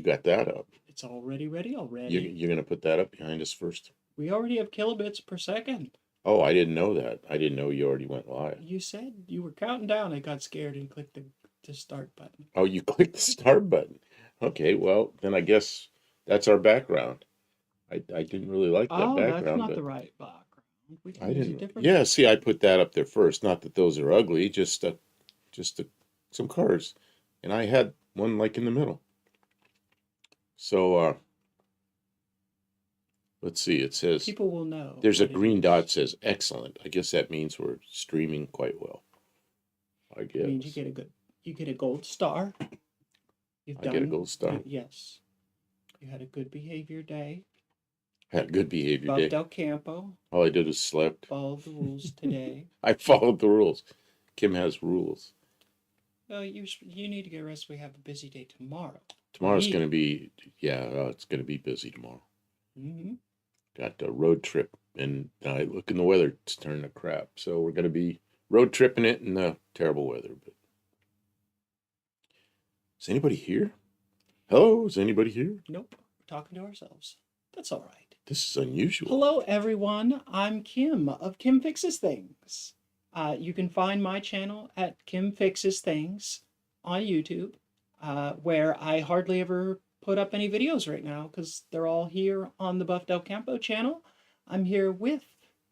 got that up? It's already ready already. You're gonna put that up behind us first? We already have kilobits per second. Oh, I didn't know that. I didn't know you already went live. You said you were counting down. I got scared and clicked the start button. Oh, you clicked the start button. Okay, well, then I guess that's our background. I didn't really like that Oh, that's background, not the but right background. We I can use a didn't. different. Yeah, see, I put that up there first. Not that those are ugly, just some cars, and I had one like in the middle. So let's see. It says People will know. there's a what it green is. dot says excellent. I guess that means we're streaming quite well. I It means guess you get a gold star. You've I done get a gold star. yes. You had a good behavior day. Had a good behavior Buffed day. out Campo. All I did was slept. Followed the rules today. I followed the rules. Kim has rules. Well, you need to get rest. We have a busy day tomorrow. Tomorrow's going to be, yeah, it's going to be busy tomorrow. Mm-hmm. Got a road trip, and I look in the weather, it's turning to crap. So we're going to be road tripping it in the terrible weather. But is anybody here? Hello, is anybody here? Nope, we're talking to ourselves. That's all right. This is unusual. Hello, everyone. I'm Kim of Kim Fixes Things. You can find my channel at Kim Fixes Things on YouTube, where I hardly ever put up any videos right now because they're all here on the Buffed Out Campo channel. I'm here with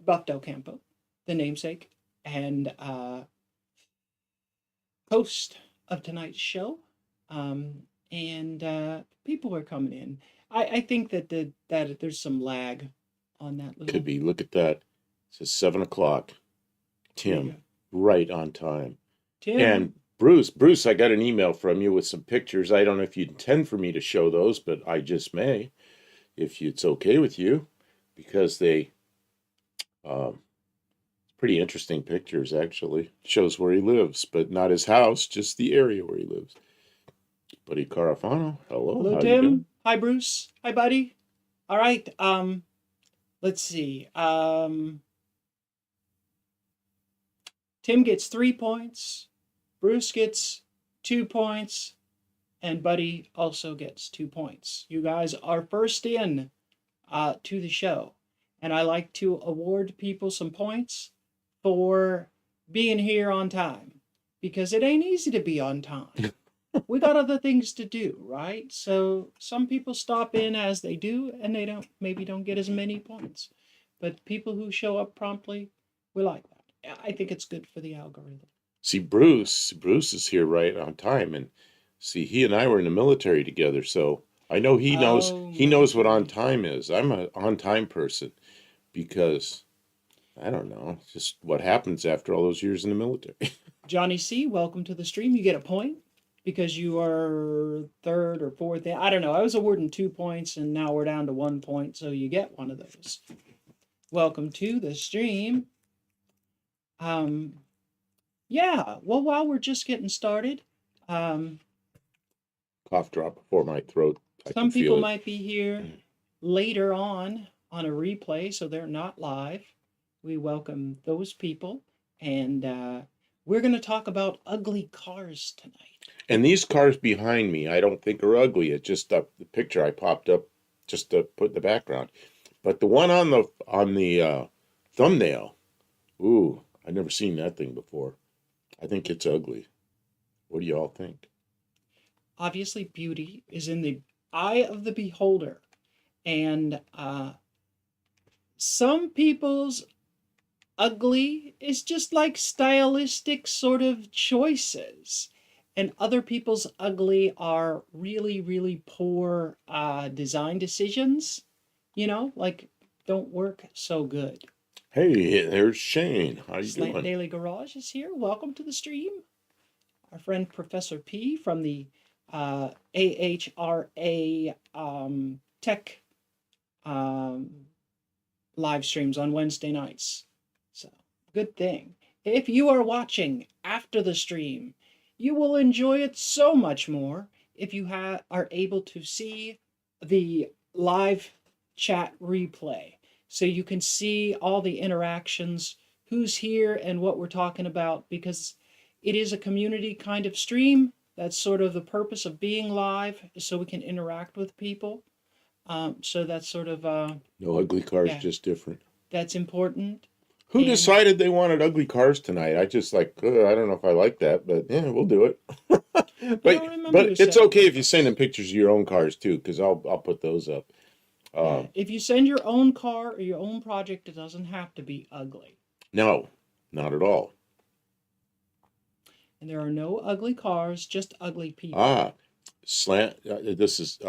Buffed Out Campo, the namesake and host of tonight's show. And people are coming in. I think that that there's some lag on that little. Could be. Look at that. It says 7 o'clock. Tim, right on time. Tim. And Bruce, I got an email from you with some pictures. I don't know if you intend for me to show those, but I just may, if it's okay with you, because they, pretty interesting pictures actually. Shows where he lives, but not his house, just the area where he lives. Buddy Carafano, hello. Hello, how Tim. you doing? Hi, Bruce. Hi, buddy. All right. Let's see. Tim gets 3 points. Bruce gets 2 points. And Buddy also gets 2 points. You guys are first in to the show. And I like to award people some points for being here on time. Because it ain't easy to be on time. We got other things to do, right? So some people stop in as they do, and they maybe don't get as many points. But people who show up promptly, we like that. I think it's good for the algorithm. See, Bruce is here right on time, and see, he and I were in the military together, so I know he knows what on time is. I'm an on time person because I don't know, it's just what happens after all those years in the military. Johnny C, welcome to the stream. You get a point because you are third or fourth. I don't know. I was awarding 2 points, and now we're down to 1 point, so you get one of those. Welcome to the stream. Yeah, well, while we're just getting started, Cough drop before my throat. Some people might be here later on a replay, so they're not live. We welcome those people, and we're going to talk about ugly cars tonight. And these cars behind me, I don't think are ugly. It's just the picture I popped up just to put in the background. But the one on the thumbnail, ooh, I've never seen that thing before. I think it's ugly. What do you all think? Obviously, beauty is in the eye of the beholder. And some people's ugly is just like stylistic sort of choices. And other people's ugly are really, really poor design decisions. You know, like don't work so good. Hey, there's Shane. How you Slant doing? Daily Garage is here. Welcome to the stream. Our friend Professor P from the AHRA Tech live streams on Wednesday nights. So, good thing. If you are watching after the stream, you will enjoy it so much more if you are able to see the live chat replay. So you can see all the interactions, who's here and what we're talking about, because it is a community kind of stream. That's sort of the purpose of being live, is so we can interact with people. So that's sort of No ugly cars, yeah, just different. that's important. Who And decided they wanted ugly cars tonight? I just like, I don't know if I like that, but yeah, we'll do it. I but don't remember but you it's saying okay if you this. send in pictures of your own cars too, because I'll put those up. Yeah, if you send your own car or your own project, it doesn't have to be ugly. No, not at all. And there are no ugly cars, just ugly people. Ah, slant. This is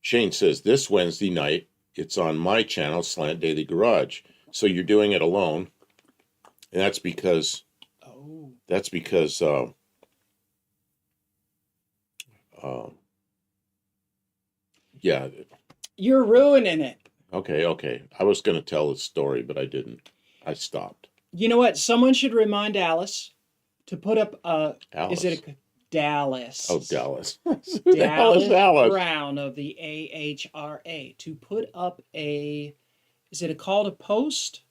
Shane says this Wednesday night. It's on my channel, Slant Daily Garage. So you're doing it alone, and that's because Oh. uh, yeah. You're ruining it. Okay. I was going to tell the story, but I didn't. I stopped. You know what? Someone should remind Alice to put up Alice. is it a Dallas? Oh, Dallas. Who the hell is Dallas Alice? Brown of the AHRA to put up is it called a post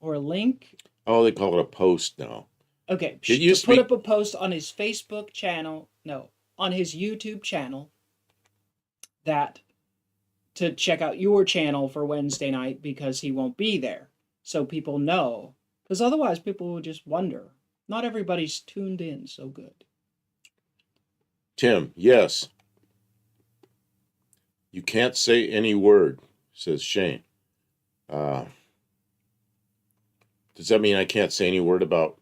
or a link? Oh, they call it a post now. Okay, It used to to put be- up a post on his Facebook channel, no, on his YouTube channel, that to check out your channel for Wednesday night because he won't be there. So people know. Because otherwise people will just wonder. Not everybody's tuned in so good. Tim, yes. You can't say any word, says Shane. Does that mean I can't say any word about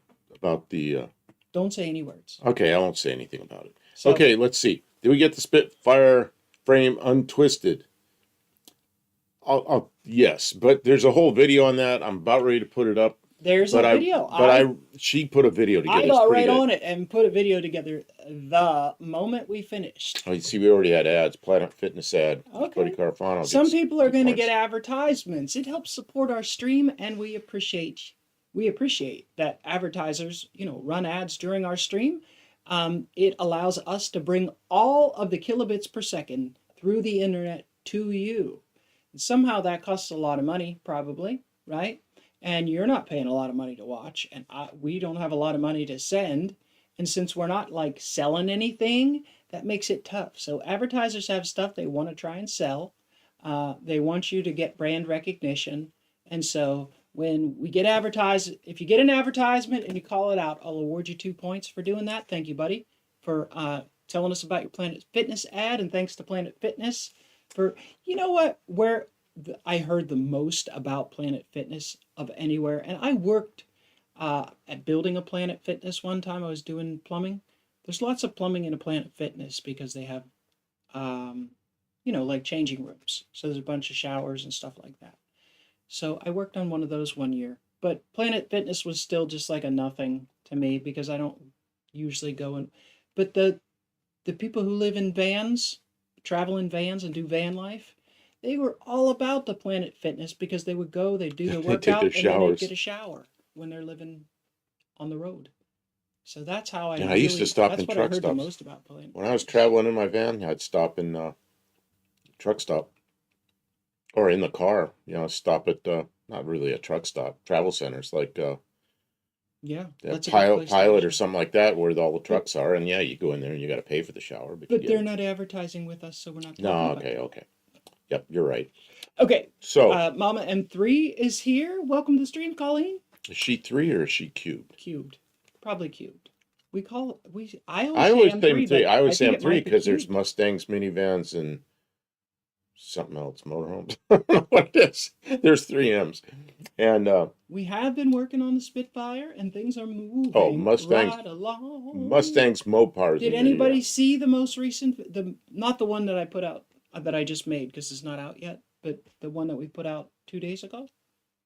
the... Don't say any words. Okay, I won't say anything about it. So, Okay, let's see. Did we get the Spitfire frame untwisted? Yes, but there's a whole video on that. I'm about ready to put it up. there's a video. She put a video together. I It's got pretty right good. on it and put a video together the moment we finished. Oh, you see, we already had ads. Planet Fitness ad. Okay. Buddy Carfano gets Some people are 2 going to points. get advertisements. It helps support our stream, and we appreciate that advertisers, run ads during our stream. It allows us to bring all of the kilobits per second through the internet to you. And somehow that costs a lot of money, probably, right? And you're not paying a lot of money to watch, and we don't have a lot of money to send. And since we're not like selling anything, that makes it tough. So advertisers have stuff they want to try and sell. They want you to get brand recognition. And so when we get advertised, if you get an advertisement and you call it out, I'll award you 2 points for doing that. Thank you, buddy, for telling us about your Planet Fitness ad. And thanks to Planet Fitness for, where I heard the most about Planet Fitness of anywhere. And I worked at building a Planet Fitness one time. I was doing plumbing. There's lots of plumbing in a Planet Fitness because they have, like changing rooms. So there's a bunch of showers and stuff like that. So I worked on one of those one year. But Planet Fitness was still just like a nothing to me because I don't usually go in. But the people who live in vans, travel in vans and do van life, they were all about the Planet Fitness because they would go, they'd do their They take workout, their and then they'd showers. get a shower when they're living on the road. So that's how I Yeah, I used to stop that's in what truck I heard stops. the most about Planet When I was Fitness. traveling in my van, I'd stop in truck stop or in the car. Stop at not really a truck stop, travel centers like Yeah, that that's a good place to Pilot or visit. something like that, where all the trucks are. And yeah, you go in there and you got to pay for the shower, but you But get they're it. not advertising with us, so we're not talking No, about okay. Yep, you're right. Okay, So, Mama M3 is here. Welcome to the stream, Colleen. is she 3 or is she cubed? Cubed, probably cubed. I I always say M3, M3. but I always say think it M3 might be because there's cubed. Mustangs, minivans, and something else, motorhomes. I don't know what it is. There's 3 M's. And We have been working on the Spitfire, and things are moving Mustangs, right along. Mustangs, Mopars. Did anybody see the most recent, not the one that I put out, that I just made because it's not out yet, but the one that we put out 2 days ago?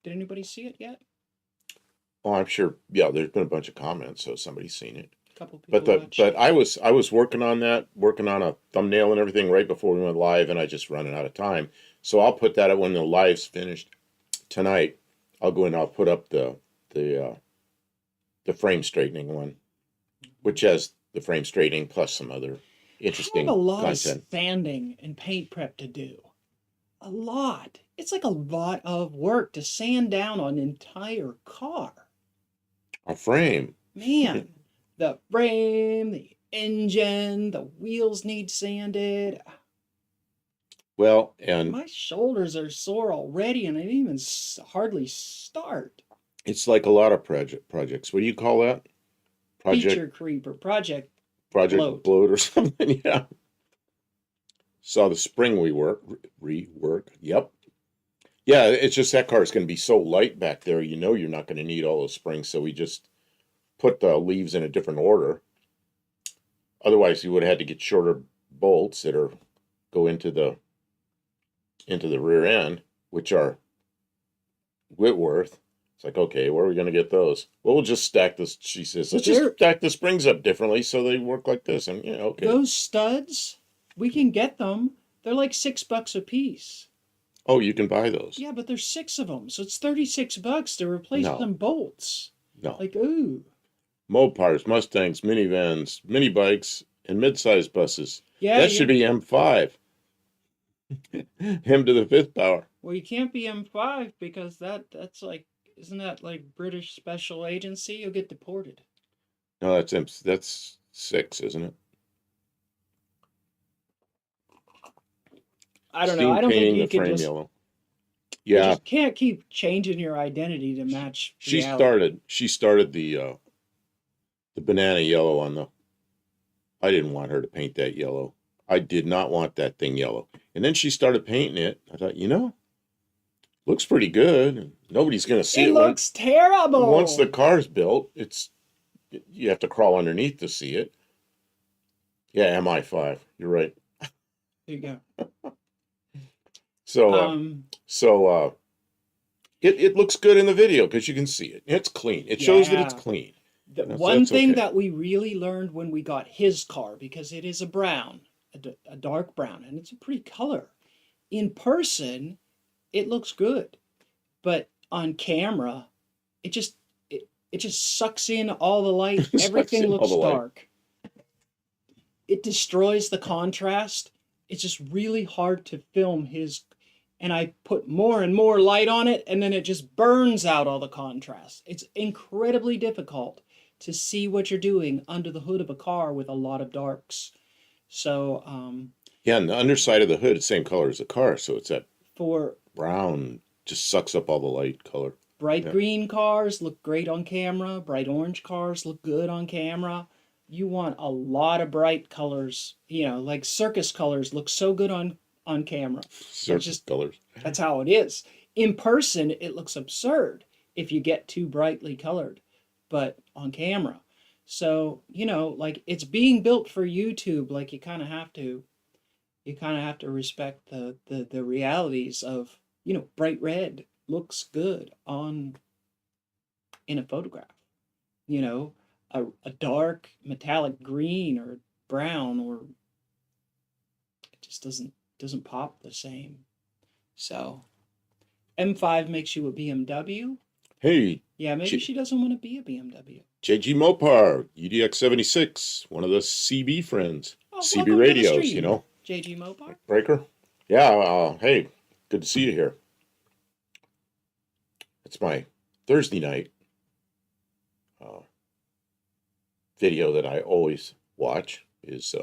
Did anybody see it yet? Oh, I'm sure. Yeah, there's been a bunch of comments, so somebody's seen it. A couple people watched. But I was working on a thumbnail and everything right before we went live, and I just running out of time. So I'll put that up when the live's finished tonight. I'll go in. I'll put up the frame straightening one, which has the frame straightening plus some other interesting I have a lot content. of sanding and paint prep to do. A lot. It's like a lot of work to sand down an entire car. A frame. Man, the frame, the engine, the wheels need sanded. Well, and My shoulders are sore already, and I didn't even hardly start. it's like a lot of projects. What do you call that? Feature Project creep or project project bloat. bloat or something. Yeah. Saw the spring rework. Yep. Yeah, it's just that car is going to be so light back there. You know, you're not going to need all those springs, so we just put the leaves in a different order. Otherwise, you would have had to get shorter bolts that are go into the rear end, which are Whitworth. It's like, okay, where are we going to get those? Well, we'll just stack this. She says, let's just stack the springs up differently so they work like this. And yeah, okay. Those studs, we can get them. They're like $6 a piece. Oh, you can buy those. Yeah, but there's 6 of them, so it's $36 to replace some bolts. No. Like, ooh. Mopars, Mustangs, minivans, mini bikes, and mid-sized buses. Yeah, that should be M5. Him to the 5th power. Well, you can't be M5 because that's like, isn't that like British Special Agency? You'll get deported. No, that's 6, isn't it? I don't know. I don't think you can just. Yellow. You Yeah, just can't keep changing your identity to match reality. She started the banana yellow on the. I didn't want her to paint that yellow. I did not want that thing yellow. And then she started painting it. I thought, looks pretty good. Nobody's going to see it. It looks terrible. Once the car's built, you have to crawl underneath to see it. Yeah, MI5. You're right. There you go. It looks good in the video because you can see it. It's clean. It shows that it's clean. The one thing that we really learned when we got his car, because it is a brown, a dark brown, and it's a pretty color. In person, it looks good, but on camera, it just sucks in all the light. Everything looks dark. It destroys the contrast. It's just really hard to film his, and I put more and more light on it, and then it just burns out all the contrast. It's incredibly difficult to see what you're doing under the hood of a car with a lot of darks. So, yeah, and the underside of the hood is the same color as the car, so it's that for brown, just sucks up all the light color. Bright green cars look great on camera. Bright orange cars look good on camera. You want a lot of bright colors, like circus colors look so good on camera. Circus colors. That's how it is. In person, it looks absurd if you get too brightly colored, but on camera. So, like it's being built for YouTube. Like you kind of have to respect the realities of, bright red looks good in a photograph. A dark metallic green or brown, or it just doesn't pop the same. So M5 makes you a BMW. Hey. Yeah, maybe she doesn't want to be a BMW. JG Mopar, UDX 76, one of the CB friends. Oh, CB radios, JG Mopar. Breaker. Yeah, hey, good to see you here. It's my Thursday night video that I always watch is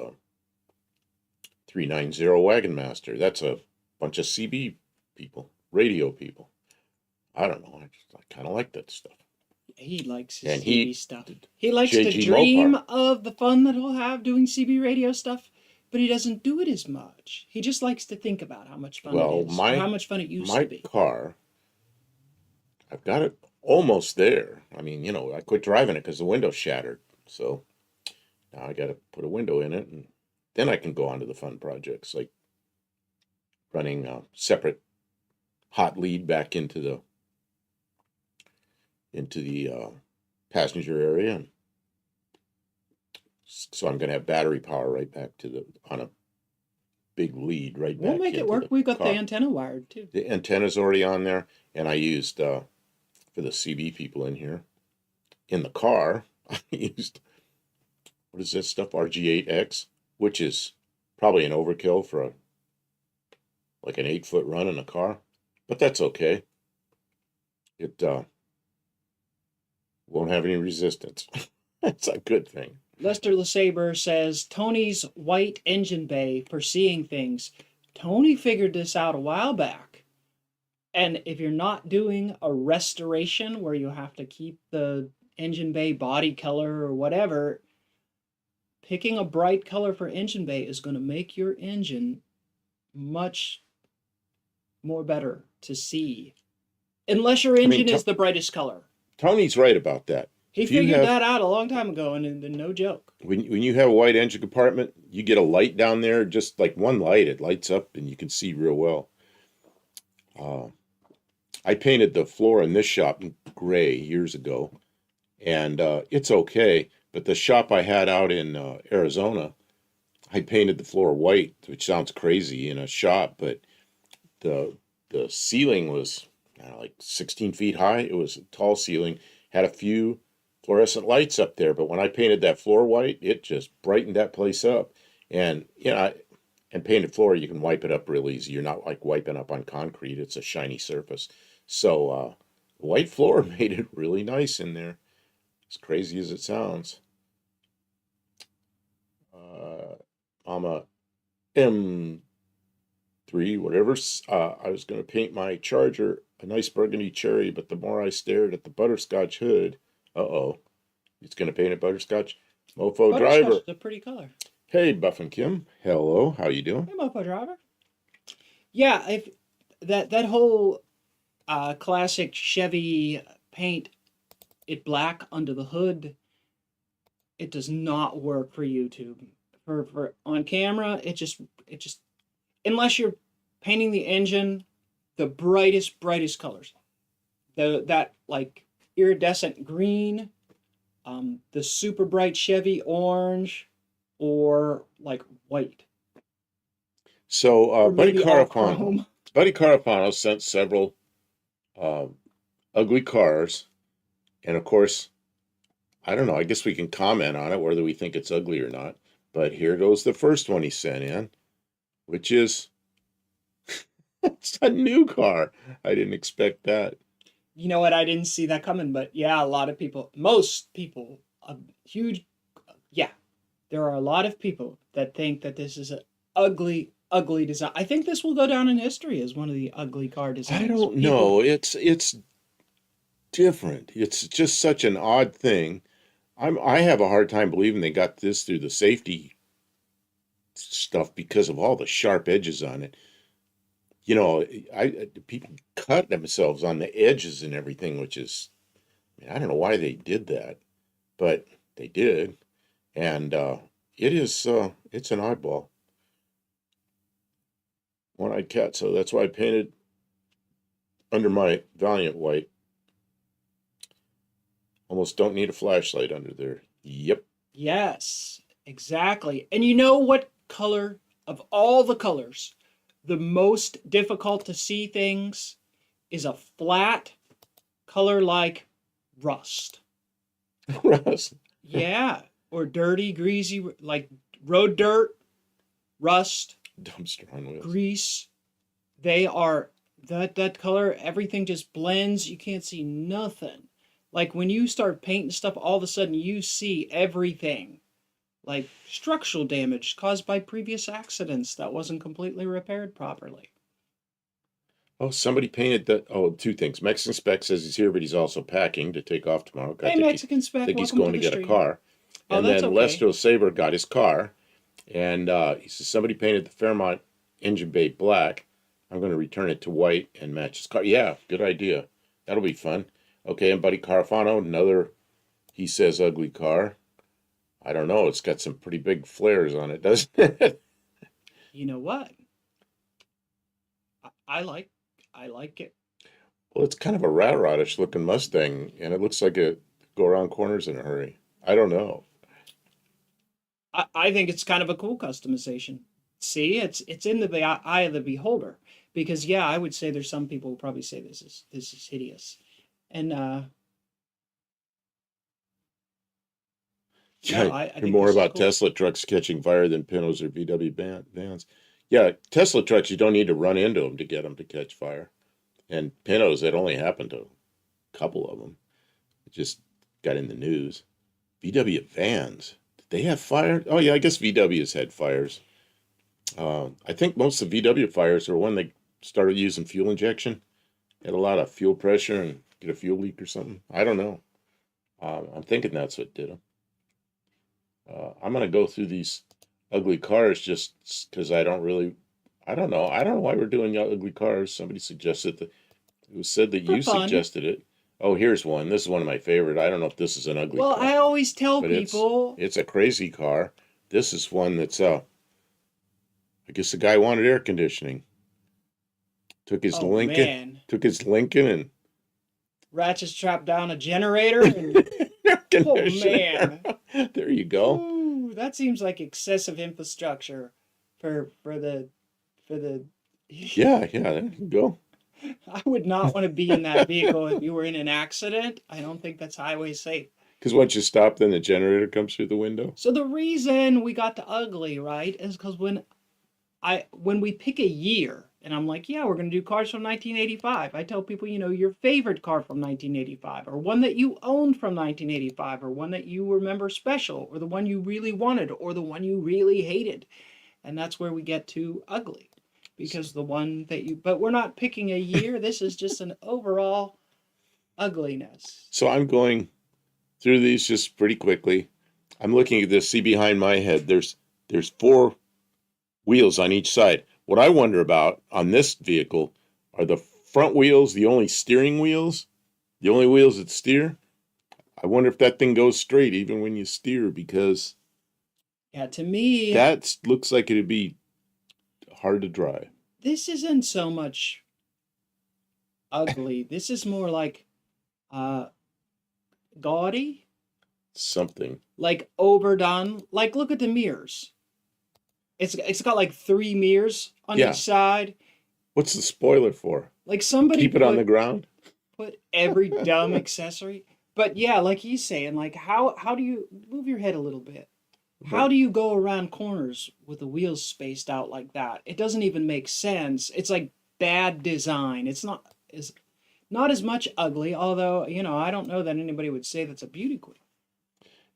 390 Wagon Master. That's a bunch of CB people, radio people. I don't know. I kind of like that stuff. He likes his CB stuff. He likes to dream of the fun that he'll have doing CB radio stuff, but he doesn't do it as much. He just likes to think about how much fun it is, how much fun it used to be. My car, I've got it almost there. I mean, I quit driving it because the window shattered. So now I got to put a window in it, and then I can go on to the fun projects like running a separate hot lead back into the passenger area. And so I'm going to have battery power right back on a big lead right back. We'll make it work. We've got the antenna wired too. The antenna's already on there, and I used for the CB people in here in the car. I used, what is this stuff? RG8X, which is probably an overkill for like an 8-foot run in a car, but that's okay. It won't have any resistance. That's a good thing. Lester LeSabre says Tony's white engine bay for seeing things. Tony figured this out a while back. And if you're not doing a restoration where you have to keep the engine bay body color or whatever, picking a bright color for engine bay is going to make your engine much more better to see. Unless your I mean, engine is the brightest color. Tony's right about that. He If you figured have that out a long time ago, and no joke. when you have a white engine compartment, you get a light down there, just like one light, it lights up and you can see real well. I painted the floor in this shop gray years ago, and it's okay. But the shop I had out in Arizona, I painted the floor white, which sounds crazy in a shop, but the ceiling was, I don't know, like 16 feet high. It was a tall ceiling, had a few fluorescent lights up there, but when I painted that floor white, it just brightened that place up. And and painted floor, you can wipe it up real easy. You're not like wiping up on concrete. It's a shiny surface. So white floor made it really nice in there, as crazy as it sounds. I'm a M3, whatever. I was going to paint my Charger a nice burgundy cherry, but the more I stared at the butterscotch hood, it's going to paint it butterscotch. Mofo Driver. Is a pretty color. Hey, Buff and Kim. Hello. How you doing? Hey, Mopar Driver. Yeah, if that whole classic Chevy paint it black under the hood, it does not work for YouTube. For on camera, it just unless you're painting the engine the brightest colors, that like iridescent green, the super bright Chevy orange, or like white. So, Buddy Maybe all Carafano. chrome. Buddy Carafano sent several ugly cars, and of course, I don't know. I guess we can comment on it whether we think it's ugly or not. But here goes the first one he sent in, which is it's a new car. I didn't expect that. You know what? I didn't see that coming, but yeah, a lot of people, most people, a huge, yeah, there are a lot of people that think that this is an ugly design. I think this will go down in history as one of the ugly car designs. I don't know. It's different. It's just such an odd thing. I have a hard time believing they got this through the safety stuff because of all the sharp edges on it. You know, people cut themselves on the edges and everything, which is, I don't know why they did that, but they did, and it's an oddball, one-eyed cat. So that's why I painted under my Valiant white. Almost don't need a flashlight under there. Yep. Yes, exactly. And you know what color of all the colors, the most difficult to see things is a flat color like rust. Rust. Yeah, or dirty, greasy, like road dirt, rust, Dumpster on wheels. grease. They are that color. Everything just blends. You can't see nothing. Like when you start painting stuff, all of a sudden you see everything. Like structural damage caused by previous accidents that wasn't completely repaired properly. Oh, somebody painted that. Oh, two things. Mexican Spec says he's here, but he's also packing to take off tomorrow. Hey, Mexican Spec, I think he's welcome going to the get a stream. car. Oh, And that's then okay. Lester Saber got his car, and he says somebody painted the Fairmont engine bay black. I'm going to return it to white and match his car. Yeah, good idea. That'll be fun. Okay, and Buddy Carafano, another, he says, ugly car. I don't know. It's got some pretty big flares on it, doesn't it? You know what? I like it. Well, it's kind of a rat-rodish looking Mustang, and it looks like it go around corners in a hurry. I don't know. I think it's kind of a cool customization. See, it's in the eye of the beholder. Because yeah, I would say there's some people who probably say this is hideous. And Yeah, I hear think more this is about cool. Tesla trucks catching fire than Pintos or VW vans. Yeah, Tesla trucks, you don't need to run into them to get them to catch fire. And Pintos, that only happened to a couple of them. It just got in the news. VW vans. Did they have fire? Oh yeah, I guess VW's had fires. I think most of VW fires are when they started using fuel injection. Had a lot of fuel pressure and get a fuel leak or something. I don't know. I'm thinking that's what did them. I'm gonna go through these ugly cars just because I don't really. I don't know. I don't know why we're doing ugly cars. Somebody suggested that. It was said that For you fun. suggested it. Oh, here's one. This is one of my favorite. I don't know if this is an ugly Well, car, I always tell but people, it's a crazy car. This is one that's I guess the guy wanted air conditioning. Took his oh Lincoln, man, took his Lincoln and ratchets strap down a generator and air oh conditioner. man. There you go. Ooh, that seems like excessive infrastructure for the Yeah, there you go. I would not want to be in that vehicle if you were in an accident. I don't think that's highway safe. Because once you stop, then the generator comes through the window. So the reason we got to ugly, right, is because when we pick a year, and I'm like, yeah, we're gonna do cars from 1985. I tell people, your favorite car from 1985, or one that you owned from 1985, or one that you remember special, or the one you really wanted, or the one you really hated, and that's where we get to ugly, because the one that you. But we're not picking a year. This is just an overall ugliness. So I'm going through these just pretty quickly. I'm looking at this. See behind my head, there's four wheels on each side. What I wonder about on this vehicle are the front wheels the only steering wheels, the only wheels that steer. I wonder if that thing goes straight even when you steer because Yeah, to me, that looks like it'd be hard to drive. this isn't so much ugly. This is more like uh gaudy, Something. like overdone. Like look at the mirrors. It's got like three mirrors on Yeah. each side. What's the spoiler for? Like somebody Keep it on the ground? put every dumb accessory. But yeah, like he's saying, like how do you move your head a little bit? How do you go around corners with the wheels spaced out like that? It doesn't even make sense. It's like bad design. It's not as much ugly, although, I don't know that anybody would say that's a beauty queen.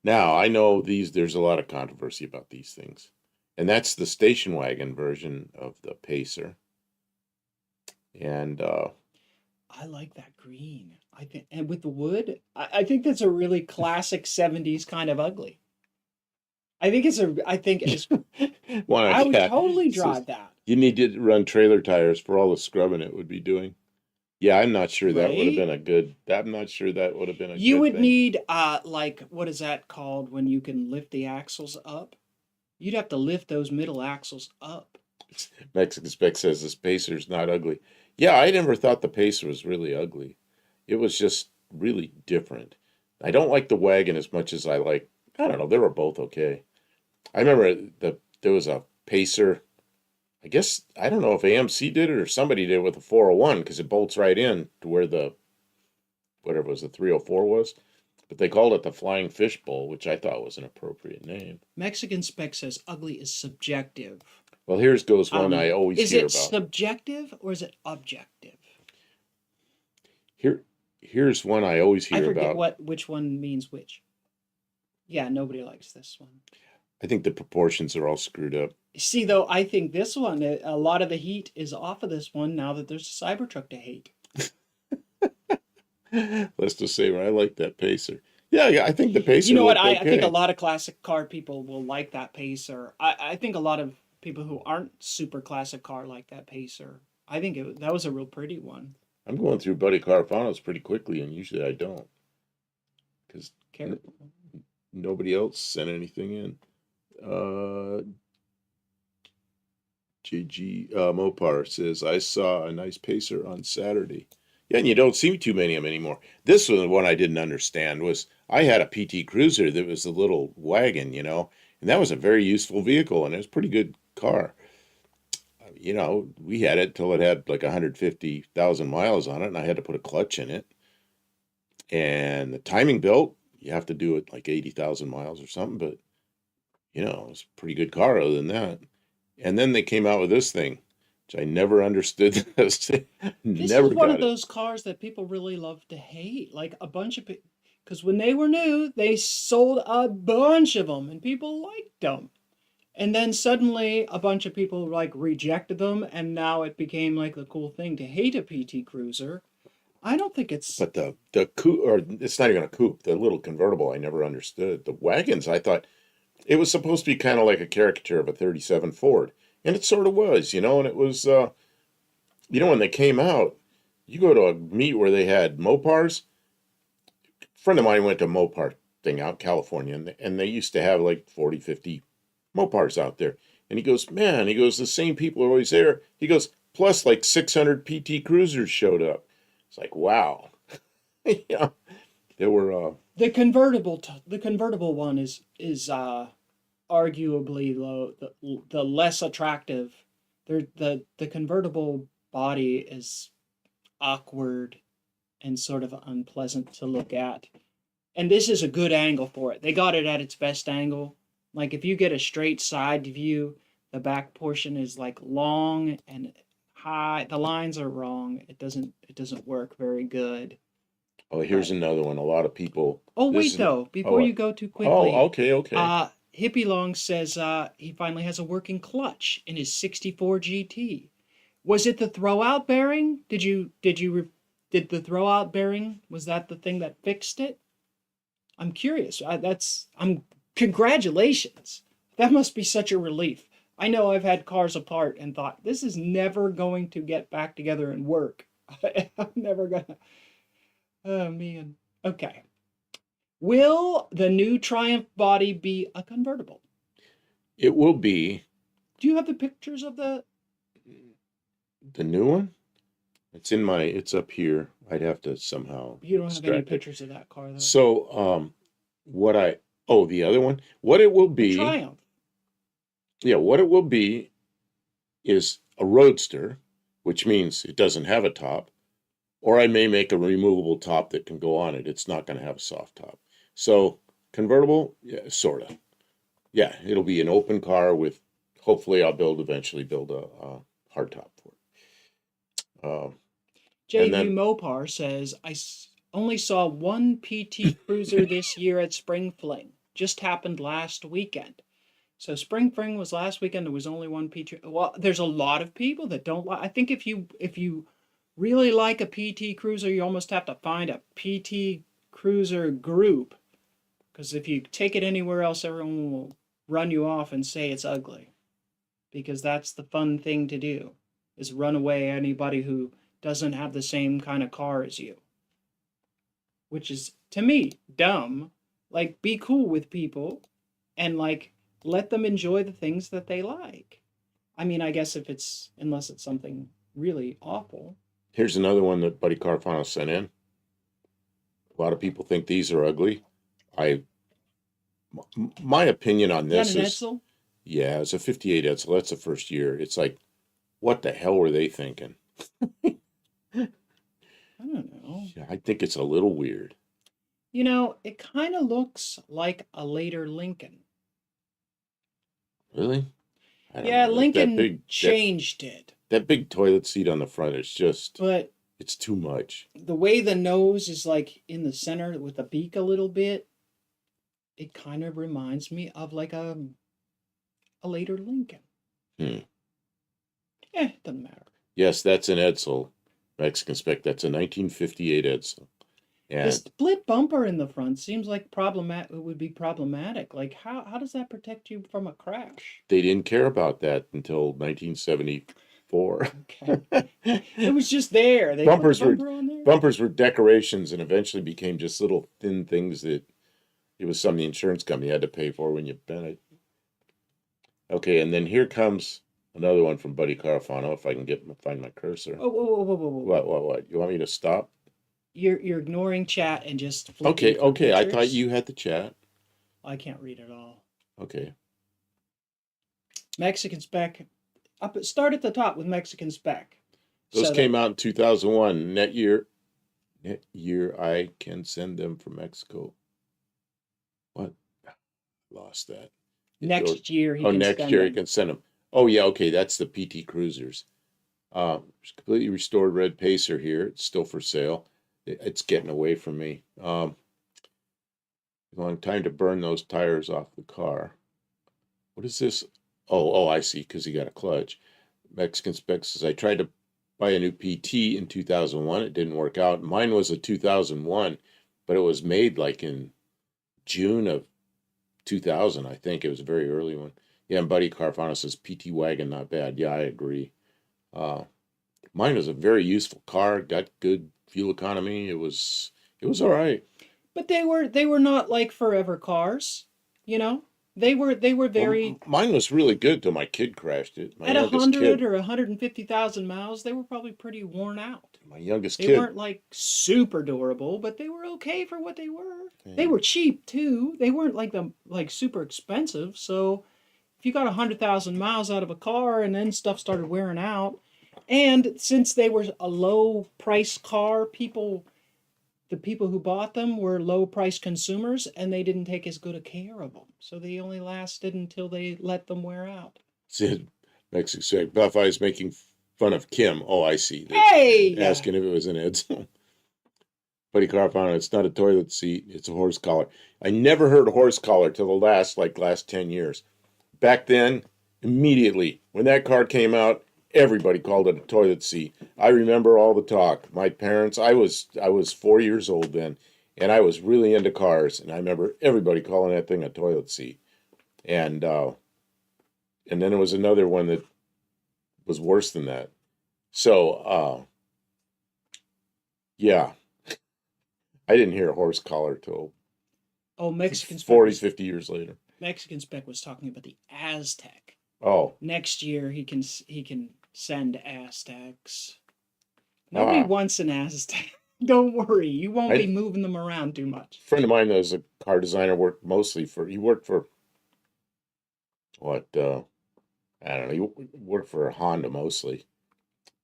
Now, I know there's a lot of controversy about these things. And that's the station wagon version of the Pacer. And I like that green. I think, and with the wood, I think that's a really classic 70s kind of ugly. I think it's, I would totally drive that, you need to run trailer tires for all the scrubbing it would be doing. Yeah, I'm not sure that would have been right? a good. I'm not sure that would have been a You good would thing. need, like, what is that called when you can lift the axles up? You'd have to lift those middle axles up. Mexican Spec says this Pacer's not ugly. Yeah, I never thought the Pacer was really ugly. It was just really different. I don't like the wagon as much as I like. I don't know. They were both okay. I remember there was a Pacer. I guess I don't know if AMC did it or somebody did it with a 401 because it bolts right in to where the whatever it was the 304 was. But they called it the Flying Fish Bowl, which I thought was an appropriate name. Mexican Spec says ugly is subjective. Well, here's goes one I always Is hear it about. subjective or is it objective? Here's one I always I hear forget about. which one means which. Yeah, nobody likes this one. I think the proportions are all screwed up. See, though, I think this one, a lot of the heat is off of this one now that there's a Cybertruck to hate. Let's just say I like that Pacer. Yeah, I think the Pacer. You know what? looked I think okay. a lot of classic car people will like that Pacer. I think a lot of people who aren't super classic car like that Pacer. I think that was a real pretty one. I'm going through Buddy Carfanos pretty quickly, and usually I don't, because Careful. nobody else sent anything in. JG Mopar says, I saw a nice Pacer on Saturday. Yeah, and you don't see too many of them anymore. This was the one I didn't understand was I had a PT Cruiser that was a little wagon, and that was a very useful vehicle, and it was a pretty good car. We had it till it had like 150,000 miles on it, and I had to put a clutch in it. And the timing belt, you have to do it like 80,000 miles or something, but, it was a pretty good car other than that. And then they came out with this thing, which I never understood. This Never is one got of it. those cars that people really love to hate. Like a bunch of people, Because when they were new, they sold a bunch of them and people liked them. And then suddenly a bunch of people like rejected them, and now it became like the cool thing to hate a PT Cruiser. I don't think it's. But the coupe, or it's not even a coupe, the little convertible, I never understood. The wagons, I thought it was supposed to be kind of like a caricature of a 37 Ford. And it sort of was, and it was, when they came out, you go to a meet where they had Mopars. A friend of mine went to a Mopar thing out in California, and they used to have like 40, 50 Mopars out there. And he goes, man, the same people are always there. He goes, plus like 600 PT Cruisers showed up. It's like, wow. Yeah, there were. The convertible one is arguably the less attractive. The convertible body is awkward and sort of unpleasant to look at. And this is a good angle for it. They got it at its best angle. Like if you get a straight side view, the back portion is like long and high. The lines are wrong. It doesn't work very good. Oh, here's another one. A lot of people. Oh, wait, though, before you go too quickly. Oh, okay. Hippie Long says he finally has a working clutch in his 64 GT. Was it the throwout bearing? Did the throwout bearing, was that the thing that fixed it? I'm curious. Congratulations. That must be such a relief. I know I've had cars apart and thought, this is never going to get back together and work. I'm never gonna. Oh, man. Okay. Will the new Triumph body be a convertible? It will be. Do you have the pictures of the new one? It's up here. I'd have to somehow. You don't have any pictures of that car, though. So, the other one? What it will be. The Triumph. Yeah, what it will be is a roadster, which means it doesn't have a top. Or I may make a removable top that can go on it. It's not going to have a soft top. So convertible, yeah, sort of. Yeah, it'll be an open car with, hopefully I'll eventually build a hard top for it. JV Mopar says, I only saw one PT Cruiser this year at Spring Fling. Just happened last weekend. So Spring Fling was last weekend. There was only one PT. Well, there's a lot of people that don't like. I think if you really like a PT Cruiser, you almost have to find a PT Cruiser group, because if you take it anywhere else, everyone will run you off and say it's ugly, because that's the fun thing to do, is run away anybody who doesn't have the same kind of car as you, which is, to me, dumb. Like, be cool with people and like let them enjoy the things that they like. I mean, I guess unless it's something really awful. Here's another one that Buddy Carfano sent in. A lot of people think these are ugly. My opinion on this is, Edsel? Yeah, it's a 58 Edsel. That's the first year. It's like, what the hell were they thinking? I don't know. Yeah, I think it's a little weird. It kind of looks like a later Lincoln. Really? Yeah, Lincoln changed it. That big toilet seat on the front is just, but it's too much. The way the nose is like in the center with the beak a little bit, it kind of reminds me of like a later Lincoln. It doesn't matter. Yes, that's an Edsel, Mexican spec. That's a 1958 Edsel. Yeah. The split bumper in the front seems like it would be problematic. Like, how does that protect you from a crash? They didn't care about that until 1974. Okay. It was just there. They bumpers put a bumper on there? Bumpers were decorations and eventually became just little thin things that it was something the insurance company had to pay for when you bent it. Okay, and then here comes another one from Buddy Carfano, if I can find my cursor. Whoa. What? You want me to stop? You're ignoring chat and just Okay. Pictures. I thought you had the chat. I can't read it all. Okay. Mexican spec. Start at the top with Mexican spec. Those came out in 2001. Net year I can send them from Mexico. What? Lost that. Next year he can send them. Oh yeah, okay, that's the PT Cruisers. Completely restored red Pacer here. It's still for sale. It's getting away from me. Long time to burn those tires off the car. What is this? Oh, I see, because he got a clutch. Mexican Spec says, I tried to buy a new PT in 2001. It didn't work out. Mine was a 2001, but it was made like in June of 2000, I think. It was a very early one. Yeah, and Buddy Carfano says, PT wagon, not bad. Yeah, I agree. Mine was a very useful car, got good fuel economy. It was all right. But they were not like forever cars, you know. They were very Mine was really good till my kid crashed it. My at a youngest hundred kid. or 150,000 miles. They were probably pretty worn out. My youngest They kid. weren't like super durable, but they were okay for what they were. Yeah. They were cheap too. They weren't like super expensive. So if you got 100,000 miles out of a car and then stuff started wearing out, and since they were a low price car, the people who bought them were low price consumers and they didn't take as good a care of them. So they only lasted until they let them wear out. Said Mexico said Buffy is making fun of Kim. Oh, I see. Hey! Asking if it was an Edsel. Buddy Carfano, it's not a toilet seat, it's a horse collar. I never heard horse collar till the last 10 years. Back then, immediately, when that car came out, everybody called it a toilet seat. I remember all the talk. My parents, I was 4 years old then, and I was really into cars, and I remember everybody calling that thing a toilet seat. And then there was another one that was worse than that. So, yeah, I didn't hear a horse collar till Mexican 40, 50 years later. Mexican Spec was talking about the Aztec. Oh, Next year he can send Aztecs. Nobody wants an Aztec. Don't worry, you won't be moving them around too much. A friend of mine that was a car designer worked for what, I don't know, he worked for Honda mostly.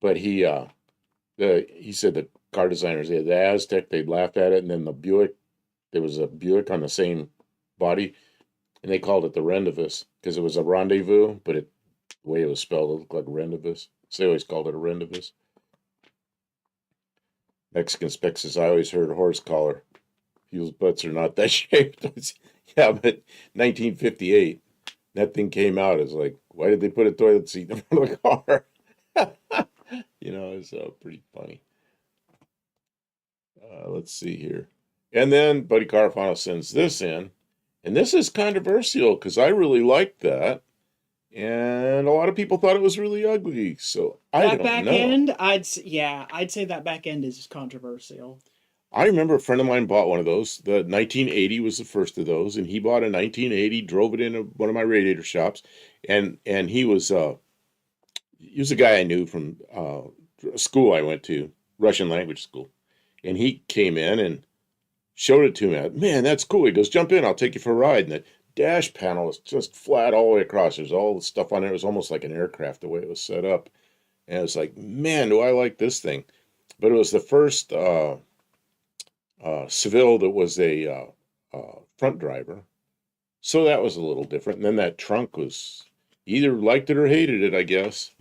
But he said the car designers, they had the Aztec, they'd laughed at it, and then the Buick, there was a Buick on the same body, and they called it the Rendezvous because it was a rendezvous, but the way it was spelled, it looked like Rendezvous. So they always called it a Rendezvous. Mexican Spec says, I always heard horse collar. People's butts are not that shaped. Yeah, but 1958, that thing came out. It's like, why did they put a toilet seat in front of the car? It's pretty funny. Let's see here. And then Buddy Carfano sends this in. And this is controversial because I really liked that. And a lot of people thought it was really ugly. So I that don't back know. end, I'd say that back end is controversial. I remember a friend of mine bought one of those. The 1980 was the first of those, and he bought a 1980, drove it into one of my radiator shops, and he was a guy I knew from a school I went to, Russian language school, and he came in and showed it to me. Man, that's cool. He goes, jump in, I'll take you for a ride. And the dash panel is just flat all the way across. There's all the stuff on it. It was almost like an aircraft the way it was set up. And it's like, man, do I like this thing. But it was the first Seville that was a front driver. So that was a little different. And then that trunk was, either liked it or hated it, I guess.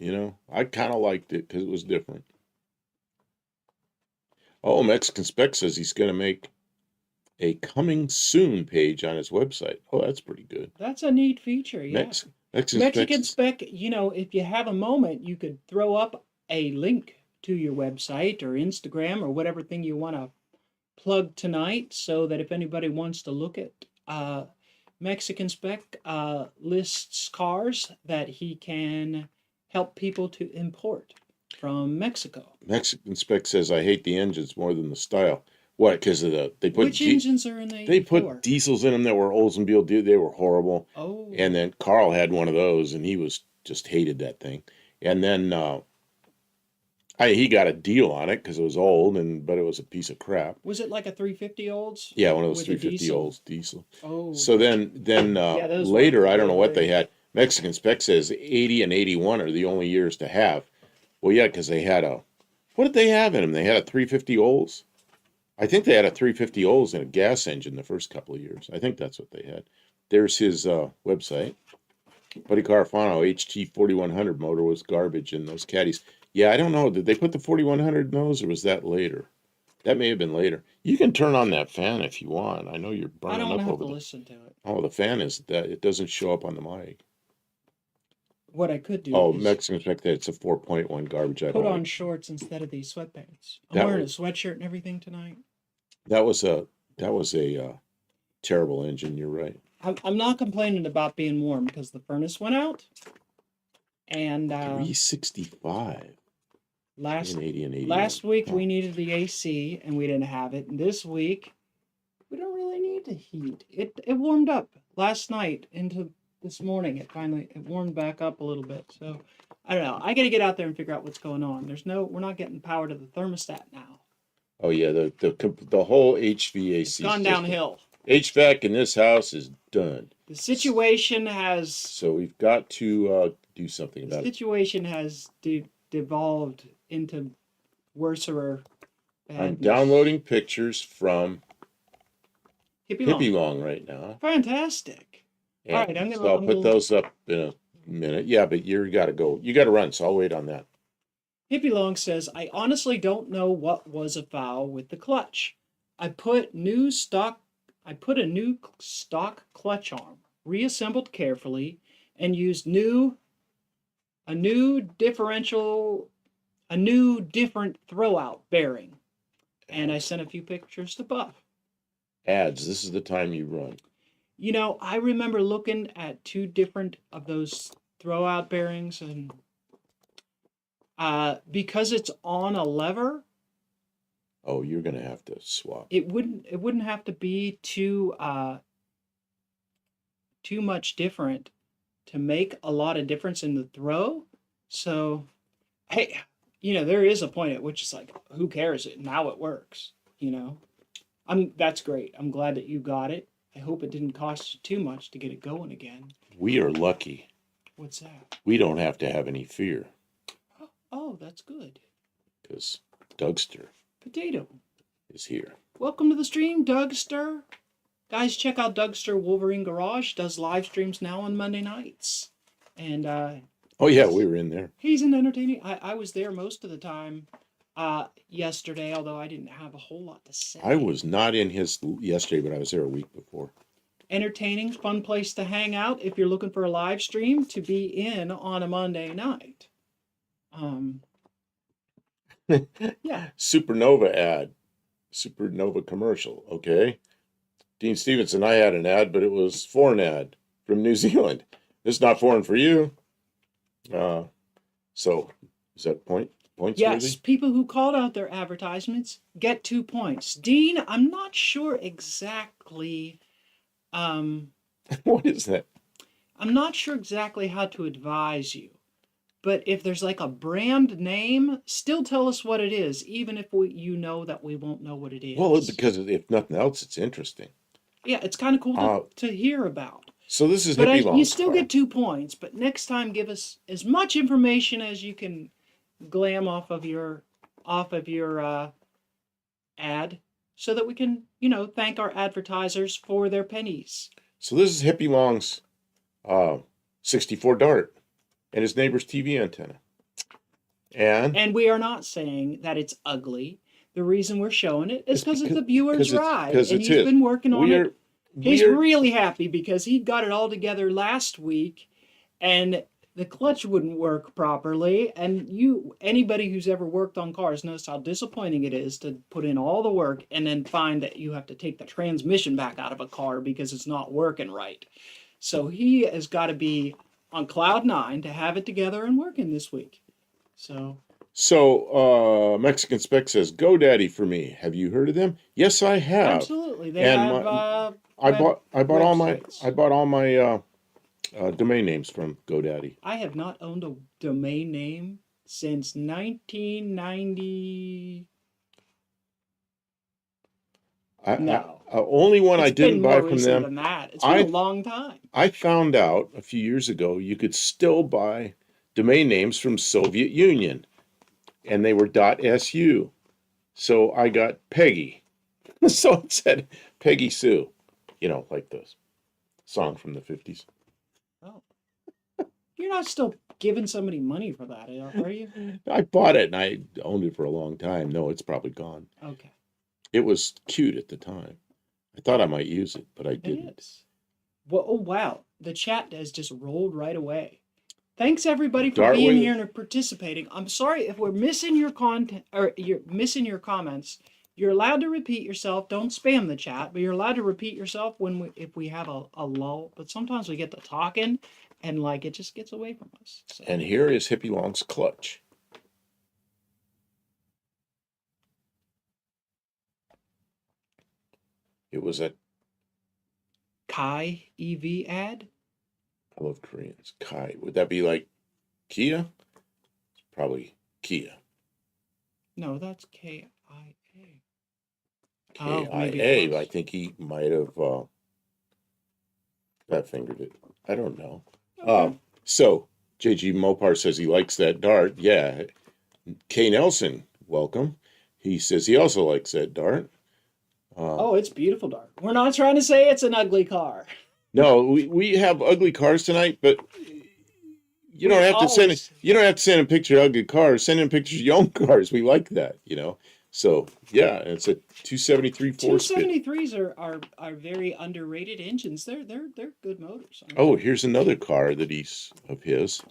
I kind of liked it because it was different. Oh, Mexican Spec says he's going to make a coming soon page on his website. Oh, that's pretty good. That's a neat feature, yeah. Mexican Spec, if you have a moment, you could throw up a link to your website or Instagram or whatever thing you want to plug tonight so that if anybody wants to look at Mexican Spec lists cars that he can help people to import from Mexico. Mexican Spec says, I hate the engines more than the style. What? Because of they put which engines are in the They put diesels in them that were Oldsmobile. They were horrible. Oh. And then Carl had one of those, and he just hated that thing. And then he got a deal on it because it was old, but it was a piece of crap. Was it like a 350 olds? Yeah, one of those 350 olds diesel. Oh. So then later, I don't know what they had. Mexican Spec says 80 and 81 are the only years to have. Well, yeah, because they had what did they have in them? They had a 350 olds. I think they had a 350 Olds and a gas engine the first couple of years. I think that's what they had. There's his website. Buddy Carfano, HT 4100 motor was garbage in those caddies. Yeah, I don't know. Did they put the 4100 in those or was that later? That may have been later. You can turn on that fan if you want. I know you're I burning don't want up to have over to the. listen to it. Oh, the fan is that it doesn't show up on the mic. What I could do Oh, is Mexicans expect that it's a 4.1 garbage. I put don't on like. shorts instead of these sweatpants. I'm That wearing a was sweatshirt and everything tonight. that was a terrible engine. You're right. I'm not complaining about being warm because the furnace went out. And 365 last Canadian 81. last week Huh. we needed the AC and we didn't have it. And this week we don't really need the heat. It warmed up last night into this morning. It warmed back up a little bit. So I don't know. I got to get out there and figure out what's going on. We're not getting power to the thermostat now. Oh yeah, the whole HVAC. It's gone downhill. HVAC in this house is done. The situation has So we've got to do something about it. situation has devolved into worser. I'm downloading pictures from Hippie Long right now. Fantastic. And All right, I'll put those up in a minute. Yeah, but you got to go. You got to run, so I'll wait on that. Hippie Long says, I honestly don't know what was afoul with the clutch. I put a new stock clutch arm, reassembled carefully, and used a new different throwout bearing. And I sent a few pictures to Buff. Ads. This is the time you run. You know, I remember looking at two different of those throwout bearings, and because it's on a lever. Oh, you're gonna have to swap. It wouldn't have to be too much different to make a lot of difference in the throw. So, hey, there is a point at which it's like, who cares? Now it works. That's great. I'm glad that you got it. I hope it didn't cost you too much to get it going again. We are lucky. What's that? We don't have to have any fear. Oh, that's good. Because Dougster Potato is here. Welcome to the stream, Dougster. Guys, check out Dougster Wolverine Garage. Does live streams now on Monday nights. And oh yeah, we were in there. He's an entertaining. I was there most of the time yesterday, although I didn't have a whole lot to say. I was not in his yesterday, but I was there a week before. Entertaining, fun place to hang out if you're looking for a live stream to be in on a Monday night. Yeah. Supernova commercial. Okay. Dean Stevenson, I had an ad, but it was foreign ad from New Zealand. This is not foreign for you. So is that points? Yes, worthy? People who called out their advertisements get 2 points. Dean, I'm not sure exactly. What is that? I'm not sure exactly how to advise you. But if there's like a brand name, still tell us what it is, even if that we won't know what it is. Well, because if nothing else, it's interesting. Yeah, it's kind of cool to hear about. So this is But Hippie you still get 2 points. But next time, give us as much information as you can glam off of your ad, so that we can thank our advertisers for their pennies. So this is Hippie Long's 64 Dart and his neighbor's TV antenna. And we are not saying that it's ugly. The reason we're showing it is because it's the viewer's ride, and he's been working on it. He's really happy because he got it all together last week, and the clutch wouldn't work properly. And anybody who's ever worked on cars knows how disappointing it is to put in all the work and then find that you have to take the transmission back out of a car because it's not working right. So he has got to be on cloud 9 to have it together and working this week. So Mexican Spec says, GoDaddy for me. Have you heard of them? Yes, I have. Absolutely. They have I bought all my domain names from GoDaddy. I have not owned a domain name since 1990. Only one I didn't buy from them. Than that. It's been a long time. I found out a few years ago you could still buy domain names from Soviet Union, and they were .su. So I got Peggy. So it said Peggy Sue, like the song from the 50s. Oh, you're not still giving somebody money for that, are you? I bought it and I owned it for a long time. No, it's probably gone. Okay. It was cute at the time. I thought I might use it, but I It didn't. is. Well, oh wow, the chat has just rolled right away. Thanks everybody for Dart being with here it. and participating. I'm sorry if we're missing your content or you're missing your comments. You're allowed to repeat yourself. Don't spam the chat, but you're allowed to repeat yourself if we have a lull. But sometimes we get to talking and like it just gets away from us. So. And here is Hippie Long's clutch. It was a Kai EV ad? I love Koreans. Kai. Would that be like Kia? It's probably Kia. No, that's KIA. Oh, maybe KIA. close. I think he might have fat fingered it. I don't know. Okay. So JG Mopar says he likes that dart. Yeah. K Nelson, welcome. He says he also likes that dart. Oh, it's beautiful, Dark. We're not trying to say it's an ugly car. No, we have ugly cars tonight, but you don't have to send a picture of ugly cars. Send in pictures of your own cars. We like that, you know. So yeah, it's a 273 4-speed. 273s are very underrated engines. They're good motors. Oh, here's another car that he's of his.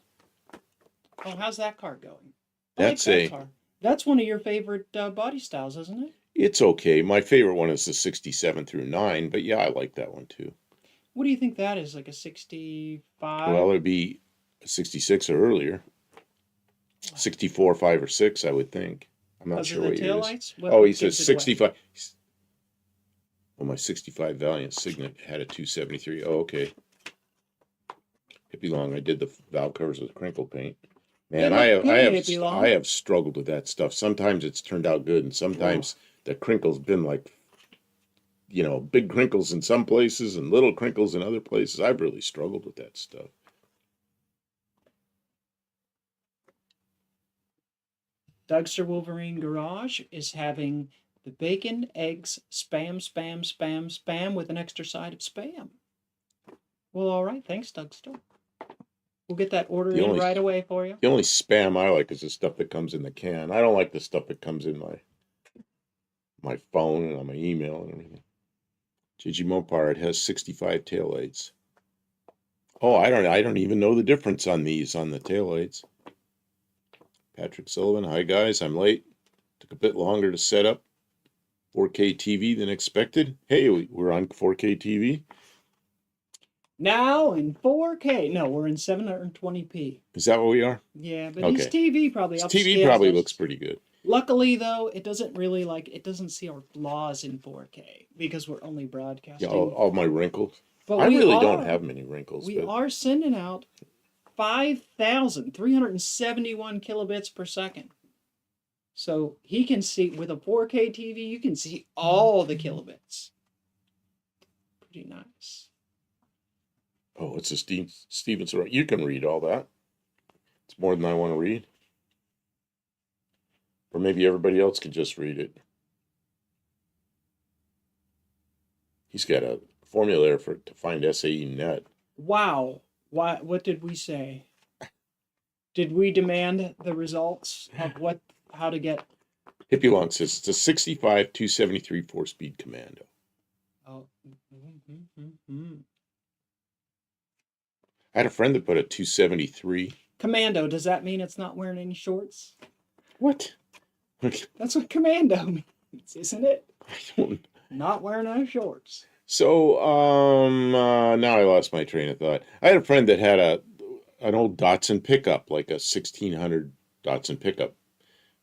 Oh, how's that car going? That's that car. That's one of your favorite body styles, isn't it? It's okay. My favorite one is the 67 through 9, but yeah, I like that one too. What do you think that is? Like a 65? Well, it'd be a 66 or earlier. 64, 5, or 6, I would think. I'm not sure what year it is. Oh, he says 65. Well, my 65 Valiant Signet had a 273. Oh, okay. Hippie Long, I did the valve covers with crinkle paint. Man, I have struggled with that stuff. Sometimes it's turned out good, and sometimes the crinkle's been like, you know, big crinkles in some places and little crinkles in other places. I've really struggled with that stuff. Dougster Wolverine Garage is having the bacon, eggs, spam, spam, spam, spam with an extra side of spam. Well, all right. Thanks, Dougster. We'll get that order in right away for you. The only spam I like is the stuff that comes in the can. I don't like the stuff that comes in my phone and on my email and everything. JG Mopar, it has 65 taillights. Oh, I don't even know the difference on these on the taillights. Patrick Sullivan, hi guys, I'm late. Took a bit longer to set up 4K TV than expected. Hey, we're on 4K TV. Now in 4K. No, we're in 720p. Is that what we are? Yeah, but his TV probably looks pretty good. Luckily, though, it doesn't really it doesn't see our flaws in 4K because we're only broadcasting. Yeah, all my wrinkles. But I really don't have many wrinkles. We are sending out 5,371 kilobits per second. So he can see, with a 4K TV, you can see all the kilobits. Pretty nice. Oh, it's a Stevenson. You can read all that. It's more than I want to read. Or maybe everybody else can just read it. He's got a formula there to find SAE net. Wow. What did we say? Did we demand the results of how to get? Hippie Long says it's a 65 273 4-speed Commando. Oh. I had a friend that put a 273. Commando, does that mean it's not wearing any shorts? What? That's what Commando means, isn't it? I don't. Not wearing any shorts. So, now I lost my train of thought. I had a friend that had an old Datsun pickup, like a 1600 Datsun pickup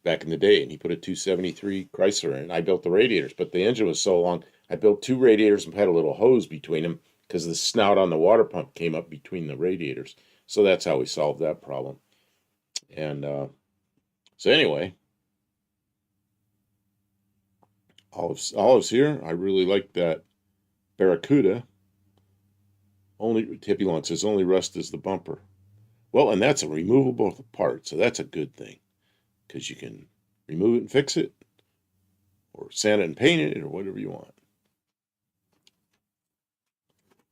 back in the day, and he put a 273 Chrysler in. I built the radiators, but the engine was so long, I built 2 radiators and had a little hose between them because the snout on the water pump came up between the radiators. So that's how we solved that problem. And so anyway, Olive's here. I really like that Barracuda. Only Hippie Long says only rust is the bumper. Well, and that's a removable part, so that's a good thing because you can remove it and fix it, or sand it and paint it, or whatever you want.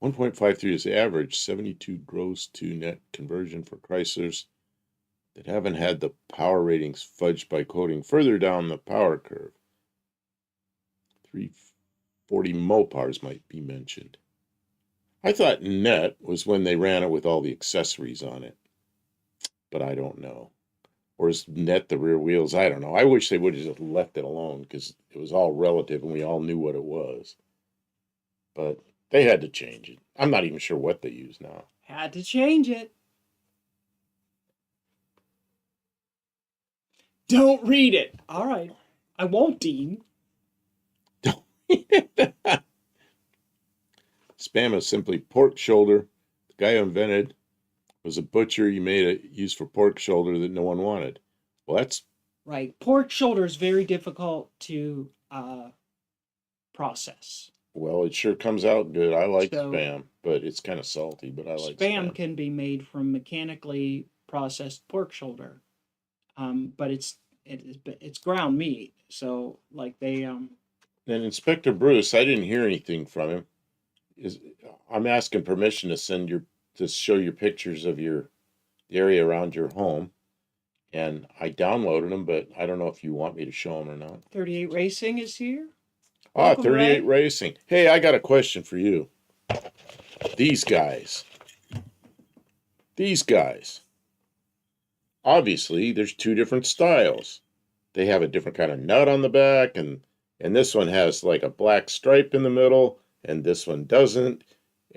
1.53 is the average, 72 gross to net conversion for Chryslers that haven't had the power ratings fudged by quoting further down the power curve. 340 Mopars might be mentioned. I thought net was when they ran it with all the accessories on it, but I don't know. Or is net the rear wheels? I don't know. I wish they would have just left it alone because it was all relative and we all knew what it was. But they had to change it. I'm not even sure what they use now. Had to change it. Don't read it. All right. I won't, Dean. Spam is simply pork shoulder. The guy who invented was a butcher. He made it used for pork shoulder that no one wanted. Well, that's right. Pork shoulder is very difficult to process. Well, it sure comes out good. I like Spam, but it's kind of salty, but I like Spam. Spam can be made from mechanically processed pork shoulder, but it's ground meat. So like they And Inspector Bruce, I didn't hear anything from him. I'm asking permission to show your pictures of the area around your home, and I downloaded them, but I don't know if you want me to show them or not. 38 Racing is here. Welcome, 38 Ray. Racing. Hey, I got a question for you. These guys. Obviously, there's two different styles. They have a different kind of nut on the back, and this one has like a black stripe in the middle, and this one doesn't.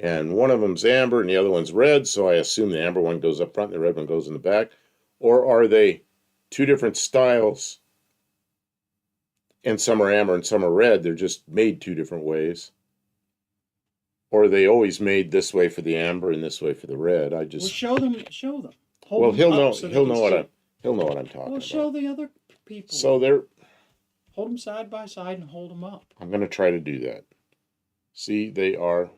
And one of them's amber, and the other one's red, so I assume the amber one goes up front and the red one goes in the back. Or are they two different styles? And some are amber and some are red. They're just made two different ways. Or are they always made this way for the amber and this way for the red? Well, show them. Hold he'll know what I'm talking about. Well, show the other people. So hold them side by side and hold them up. I'm going to try to do that. See, they are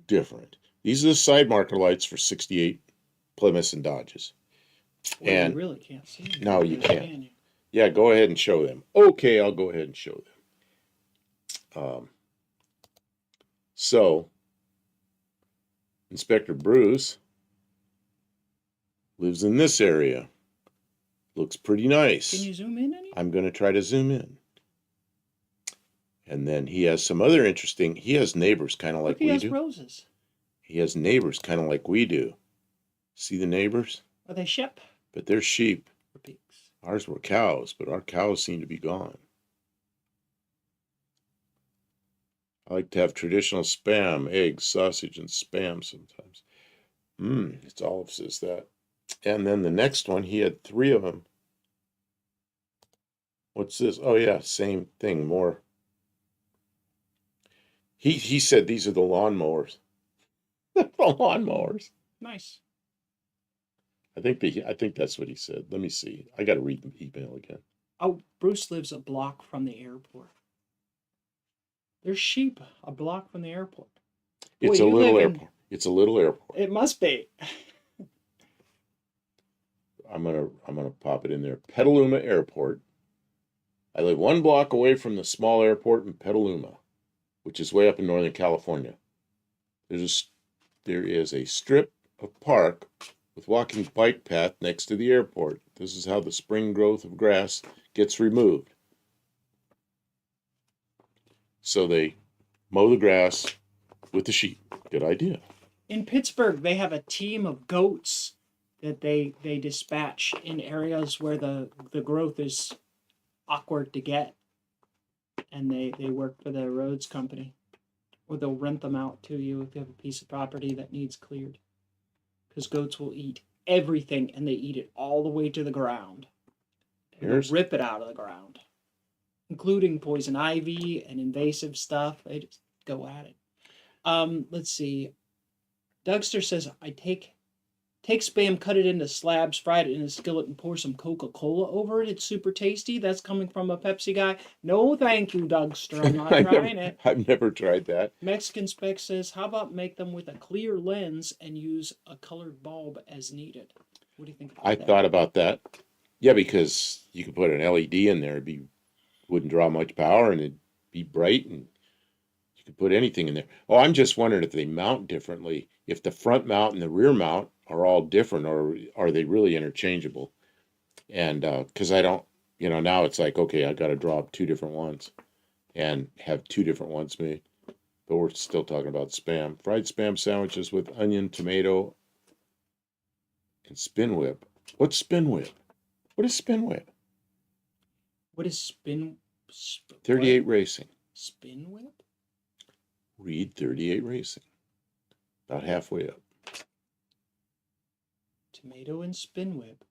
different. These are the side marker lights for 68 Plymouths and Dodges. Well, and you really can't see them. No, you can't. Can you? Yeah, go ahead and show them. Okay, I'll go ahead and show them. So, Inspector Bruce lives in this area. Looks pretty nice. Can you zoom in any? I'm going to try to zoom in. And then he has some other interesting, he has neighbors kind of like we do. He has roses. He has neighbors kind of like we do. See the neighbors? Are they sheep? But they're sheep. Or pigs. Ours were cows, but our cows seem to be gone. I like to have traditional Spam, eggs, sausage, and Spam sometimes. It's Olive says that. And then the next one, he had 3 of them. What's this? Oh yeah, same thing, more. He said these are the lawnmowers. The lawnmowers. Nice. I think that's what he said. Let me see. I got to read the email again. Oh, Bruce lives a block from the airport. There's sheep a block from the airport. It's a little airport. It's a little airport. It must be. I'm gonna pop it in there. Petaluma Airport. I live 1 block away from the small airport in Petaluma, which is way up in Northern California. There is a strip of park with walking bike path next to the airport. This is how the spring growth of grass gets removed. So they mow the grass with the sheep. Good idea. In Pittsburgh, they have a team of goats that they dispatch in areas where the growth is awkward to get. And they work for the roads company. Or they'll rent them out to you if you have a piece of property that needs cleared. Because goats will eat everything, and they eat it all the way to the ground. They'll rip it out of the ground. Including poison ivy and invasive stuff. They just go at it. Let's see. Dougster says, I take Spam, cut it into slabs, fried it in a skillet, and pour some Coca-Cola over it. It's super tasty. That's coming from a Pepsi guy. No, thank you, Dougster. I'm not trying it. I've never tried that. Mexican Spec says, how about make them with a clear lens and use a colored bulb as needed? What do you think about that? I thought about that. Yeah, because you could put an LED in there. Wouldn't draw much power, and it'd be bright, and you could put anything in there. Oh, I'm just wondering if they mount differently. If the front mount and the rear mount are all different, or are they really interchangeable? And because I don't, now it's like, okay, I got to draw up 2 different ones. and have two different ones made. But we're still talking about Spam. Fried Spam sandwiches with onion, tomato, and Spin Whip. What's Spin Whip? What is Spin Whip? What is 38 Racing. Spin Whip? Read 38 Racing. About halfway up. Tomato and Spin Whip.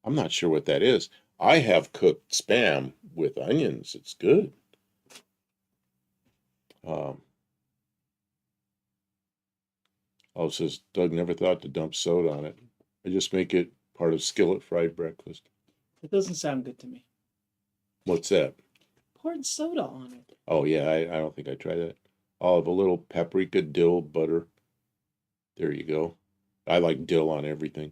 I'm not sure what that is. I have cooked Spam with onions. It's good. Oh, it says Doug never thought to dump soda on it. I just make it part of skillet fried breakfast. It doesn't sound good to me. What's that? Pouring soda on it. Oh, yeah, I don't think I tried that. I'll have a little paprika, dill, butter. There you go. I like dill on everything.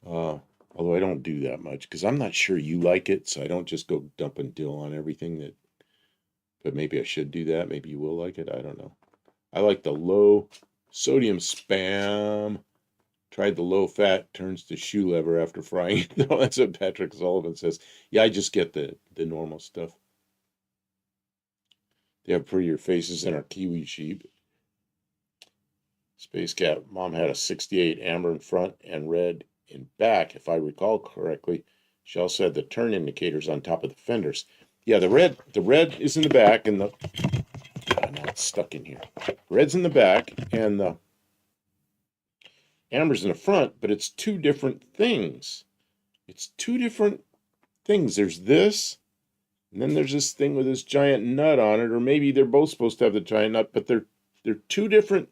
Although I don't do that much because I'm not sure you like it, so I don't just go dumping dill on everything. But maybe I should do that. Maybe you will like it. I don't know. I like the low sodium Spam. Tried the low fat, turns to shoe leather after frying it. That's what Patrick Sullivan says. Yeah, I just get the normal stuff. They have prettier faces than our Kiwi sheep. Space Cat, Mom had a 68 amber in front and red in back, if I recall correctly. She also had the turn indicators on top of the fenders. Yeah, the red is in the back, and now it's stuck in here. Red's in the back, and the amber's in the front, but it's two different things. It's two different things. There's this, and then there's this thing with this giant nut on it, or maybe they're both supposed to have the giant nut, but they're two different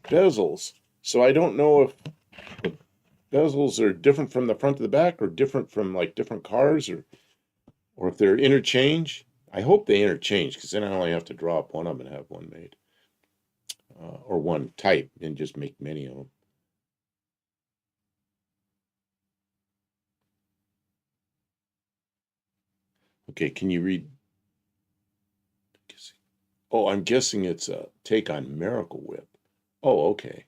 bezels. So I don't know if the bezels are different from the front to the back, or different from like different cars, or if they're interchange. I hope they interchange, because then I only have to draw up one of them and have one made, or one type and just make many of them. Okay, can you read? Oh, I'm guessing it's a take on Miracle Whip. Oh, okay.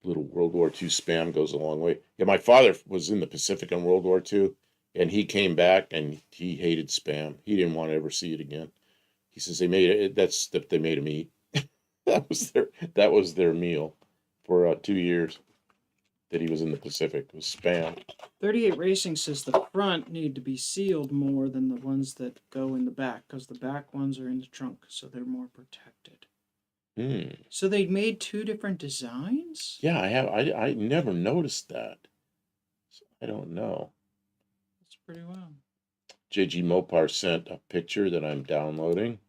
Little World War II Spam goes a long way. Yeah, my father was in the Pacific in World War II, and he came back and he hated Spam. He didn't want to ever see it again. He says they made it. They made him eat. that was their meal for 2 years that he was in the Pacific. It was Spam. 38 Racing says the front need to be sealed more than the ones that go in the back, because the back ones are in the trunk, so they're more protected. So they made two different designs? Yeah, I never noticed that. So I don't know. That's pretty well. JG Mopar sent a picture that I'm downloading.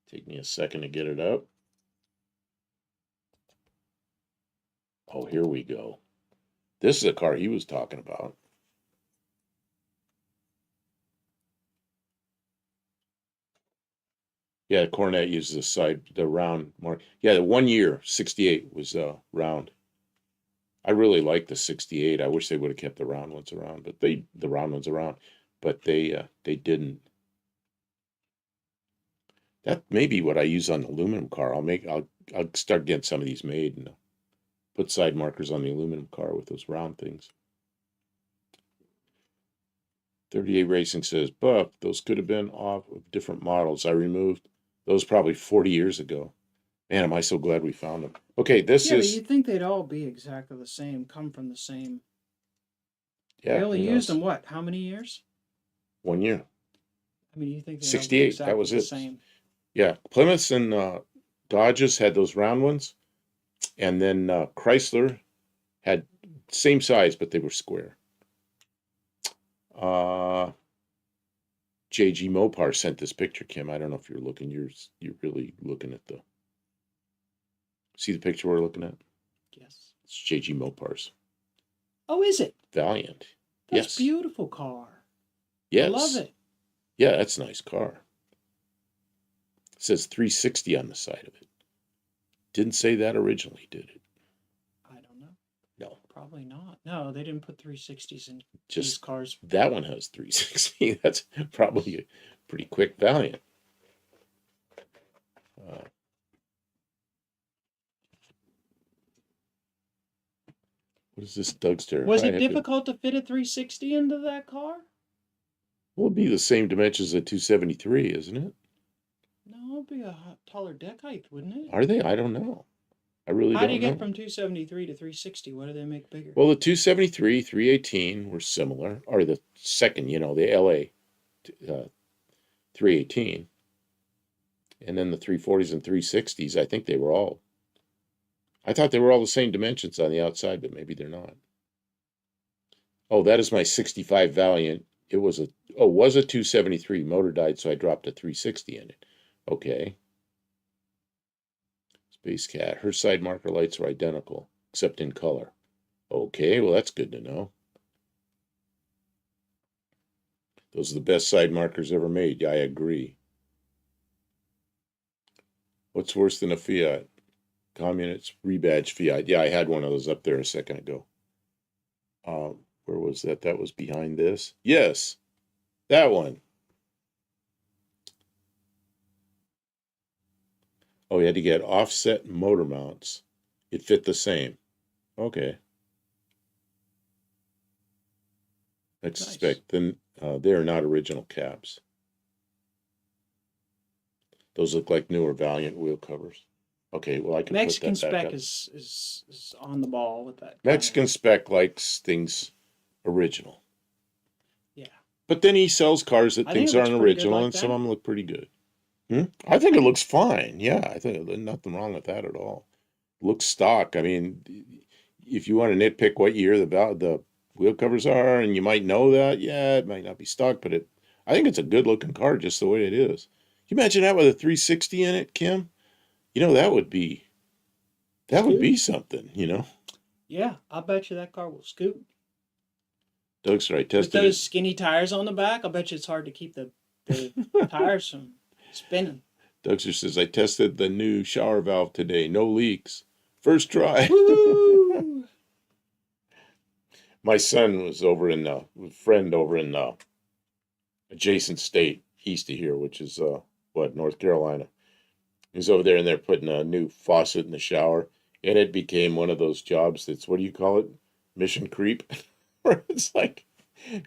Take me a second to get it up. Oh, here we go. This is a car he was talking about. Yeah, Cornet uses the round mark. Yeah, the 1 year 68 was round. I really like the 68. I wish they would have kept the round ones around, but the round ones around, but they didn't. That may be what I use on the aluminum car. I'll start getting some of these made and put side markers on the aluminum car with those round things. 38 Racing says, Buff, those could have been off of different models. I removed those probably 40 years ago. Man, am I so glad we found them. Okay, this Yeah, is... but you'd think they'd all be exactly the same, come from the same. Yeah, they only used them, what, how many years? 1 year. I mean, you think they'd 68, all be exactly that was the it. same. Yeah, Plymouths and Dodges had those round ones. And then Chrysler had same size, but they were square. JG Mopar sent this picture, Kim. I don't know if you're looking. You're really looking at the... See the picture we're looking at? Yes. It's JG Mopar's. Oh, is it? Valiant. That's Yes. Beautiful car. Yes. I love it. Yeah, that's a nice car. It says 360 on the side of it. Didn't say that originally, did it? I don't know. No. Probably not. No, they didn't put 360s in Just these cars. That one has 360. That's probably a pretty quick Valiant. What is this Dougster? Was it difficult to fit a 360 into that car? Well, it'd be the same dimensions as 273, isn't it? No, it'd be a taller deck height, wouldn't it? Are they? I don't know. I really How do you don't get know. from 273 to 360? What do they make bigger? Well, the 273, 318 were similar, or the second, the LA 318, and then the 340s and 360s. I think they were all. I thought they were all the same dimensions on the outside, but maybe they're not. Oh, that is my 65 Valiant. It was a 273. Motor died, so I dropped a 360 in it. Okay. Space Cat. Her side marker lights were identical, except in color. Okay, well, that's good to know. Those are the best side markers ever made. Yeah, I agree. What's worse than a Fiat? Communist rebadged Fiat. Yeah, I had one of those up there a second ago. Where was that? That was behind this. Yes, that one. Oh, you had to get offset motor mounts. It fit the same. Okay. Expect then they are not original cabs. Those look like newer Valiant wheel covers. Okay, well, I can Mexican put that back spec up. is on the ball with that. Mexican spec likes things original. Yeah. But then he sells cars that I think things it looks aren't pretty good original, like and some that. of them look pretty good. I think it looks fine. Yeah, I think there's nothing wrong with that at all. Looks stock. I mean, if you want to nitpick what year the wheel covers are, and you might know that, yeah, it might not be stock, but I think it's a good looking car just the way it is. Can you imagine that with a 360 in it, Kim? That would be something, Yeah, I bet you that car will scoot. Doug's right. With Tested those it. skinny tires on the back, I bet you it's hard to keep the tires from spinning. Dougster says, I tested the new shower valve today. No leaks. First try. Woo! My son was over in a friend over in adjacent state east of here, which is North Carolina. He's over there and they're putting a new faucet in the shower, and it became one of those jobs that's, what do you call it? Mission creep. Where it's like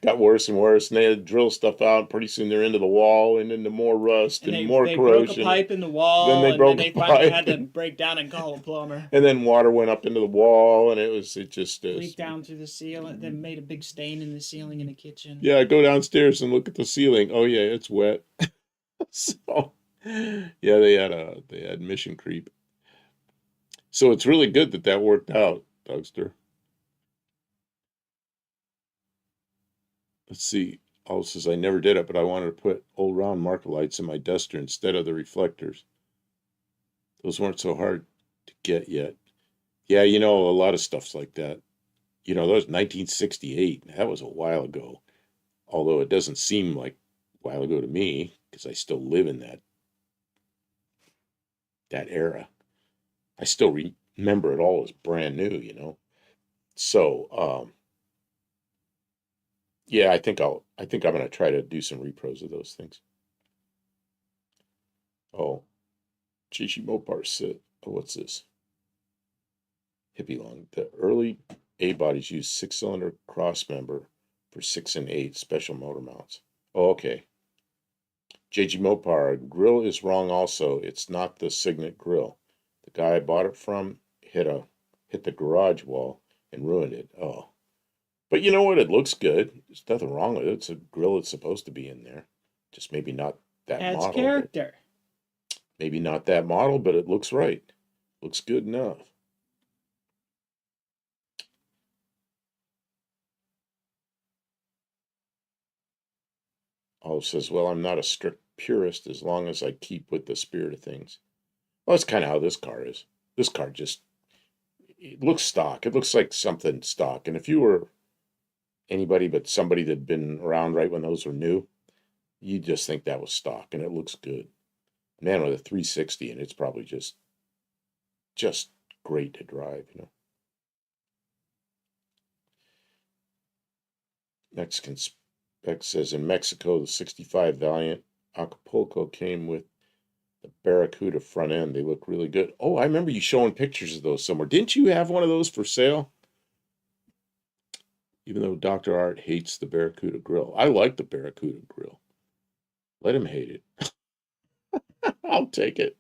got worse and worse, and they had to drill stuff out. Pretty soon they're into the wall and into more rust and more they corrosion. broke a pipe in the wall, then they and broke then they a finally pipe. had to break down and call a plumber. And then water went up into the wall, and it just Leaked down through the ceiling, then made a big stain in the ceiling in the kitchen. Yeah, go downstairs and look at the ceiling. Oh yeah, it's wet. So yeah, they had mission creep. So it's really good that worked out, Dougster. Let's see. Oh, says I never did it, but I wanted to put old round marker lights in my Duster instead of the reflectors. Those weren't so hard to get yet. Yeah, a lot of stuff's like that. That was 1968. That was a while ago. Although it doesn't seem like a while ago to me, because I still live in that era. I still remember it all as brand new. So, yeah, I think I'm gonna try to do some repros of those things. Oh, Chichi Mopar sit. Oh, what's this? Hippie long. The early A bodies used 6-cylinder cross member for 6 and 8 special motor mounts. Oh, okay. JG Mopar grill is wrong. Also, it's not the Signet grill. The guy I bought it from hit the garage wall and ruined it. Oh. But you know what? It looks good. There's nothing wrong with it. It's a grill that's supposed to be in there. Just maybe not that Adds model. character. Maybe not that model, but it looks right. Looks good enough. Oh, says, well, I'm not a strict purist as long as I keep with the spirit of things. Well, that's kind of how this car is. This car it looks stock. It looks like something stock. And if you were anybody but somebody that'd been around right when those were new, you just think that was stock, and it looks good. Man, with a 360, and it's probably just great to drive. Mexican spec says in Mexico, the 65 Valiant Acapulco came with the Barracuda front end. They look really good. Oh, I remember you showing pictures of those somewhere. Didn't you have one of those for sale? Even though Dr. Art hates the Barracuda grill. I like the Barracuda grill. Let him hate it. I'll take it.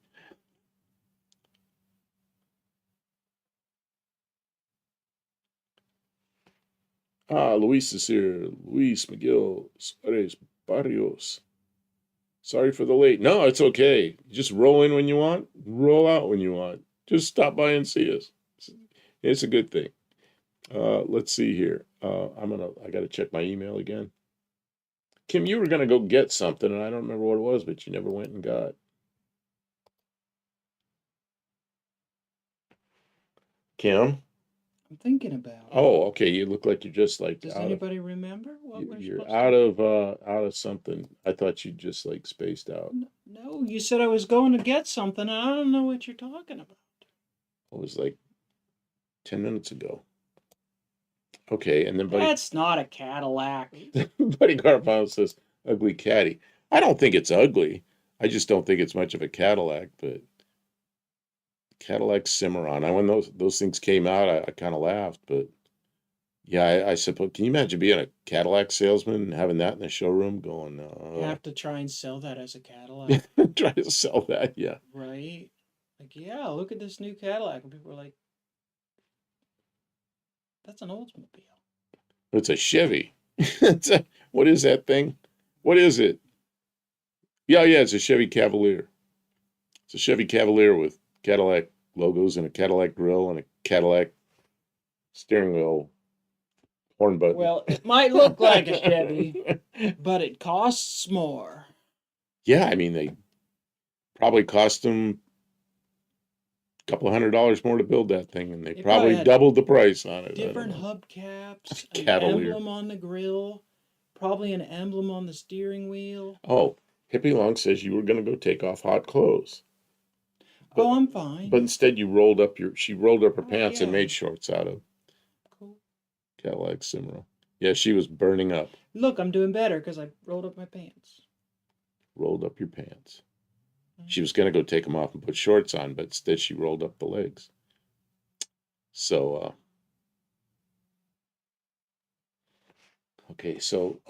Ah, Luis is here. Luis Miguel Suarez Barrios. Sorry for the late. No, it's okay. Just roll in when you want, roll out when you want. Just stop by and see us. It's a good thing. Let's see here. I gotta check my email again. Kim, you were gonna go get something, and I don't remember what it was, but you never went and got. Kim? I'm thinking about it. Oh, okay. You look like you're just like Does out anybody remember what we're you're supposed out to out of something. I thought you just like spaced out. No, you said I was going to get something, and I don't know what you're talking about. It was like 10 minutes ago. Okay, and then That's not a Cadillac. Buddy Garfano says, ugly caddy. I don't think it's ugly. I just don't think it's much of a Cadillac, but Cadillac Cimarron. When those things came out, I kind of laughed, but yeah, I suppose. Can you imagine being a Cadillac salesman and having that in the showroom going, You have to try and sell that as a Cadillac. try to sell that, yeah. Right? Like, yeah, look at this new Cadillac. And people are like, that's an Oldsmobile. It's a Chevy. What is that thing? What is it? Yeah, it's a Chevy Cavalier. It's a Chevy Cavalier with Cadillac logos and a Cadillac grill and a Cadillac steering wheel horn button. Well, it might look like a Chevy, but it costs more. Yeah, I mean, they probably cost them a couple $100 more to build that thing, and they probably doubled the price on it. Different hubcaps, an Cavalier. emblem on the grill, probably an emblem on the steering wheel. Oh, Hippie Long says you were going to go take off hot clothes. But, I'm fine. But instead, she rolled up her pants and made shorts out of Cadillac Cimarron. Yeah, she was burning up. Look, I'm doing better because I rolled up my pants. Rolled up your pants. She was going to go take them off and put shorts on, but instead she rolled up the legs. So, okay, so,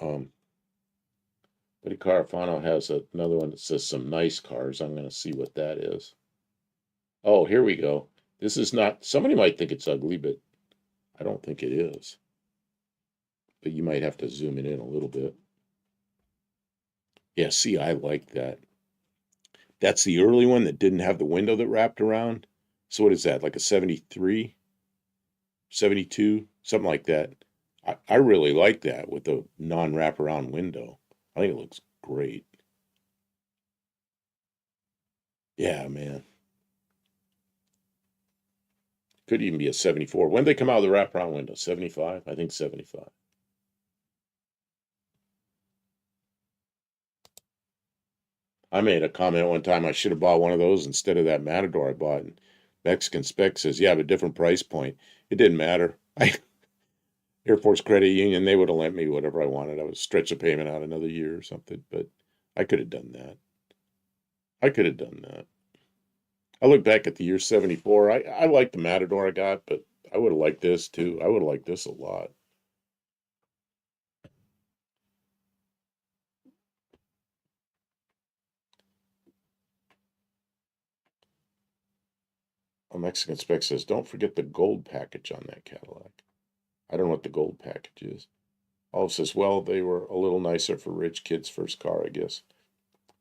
Buddy Carafano has another one that says some nice cars. I'm going to see what that is. Oh, here we go. This is not, somebody might think it's ugly, but I don't think it is. But you might have to zoom it in a little bit. Yeah, see, I like that. That's the early one that didn't have the window that wrapped around. So what is that, like a 73? 72? Something like that. I really like that with the non-wraparound window. I think it looks great. Yeah, man. Could even be a 74. When did they come out of the wraparound window? 75? I think 75. I made a comment one time I should have bought one of those instead of that Matador I bought. And Mexican Spec says, yeah, but different price point. It didn't matter. Air Force Credit Union, they would have lent me whatever I wanted. I would stretch the payment out another year or something, but I could have done that. I look back at the year 74. I like the Matador I got, but I would have liked this too. I would have liked this a lot. A Mexican Spec says, don't forget the gold package on that Cadillac. I don't know what the gold package is. Olive says, well, they were a little nicer for rich kids' first car, I guess.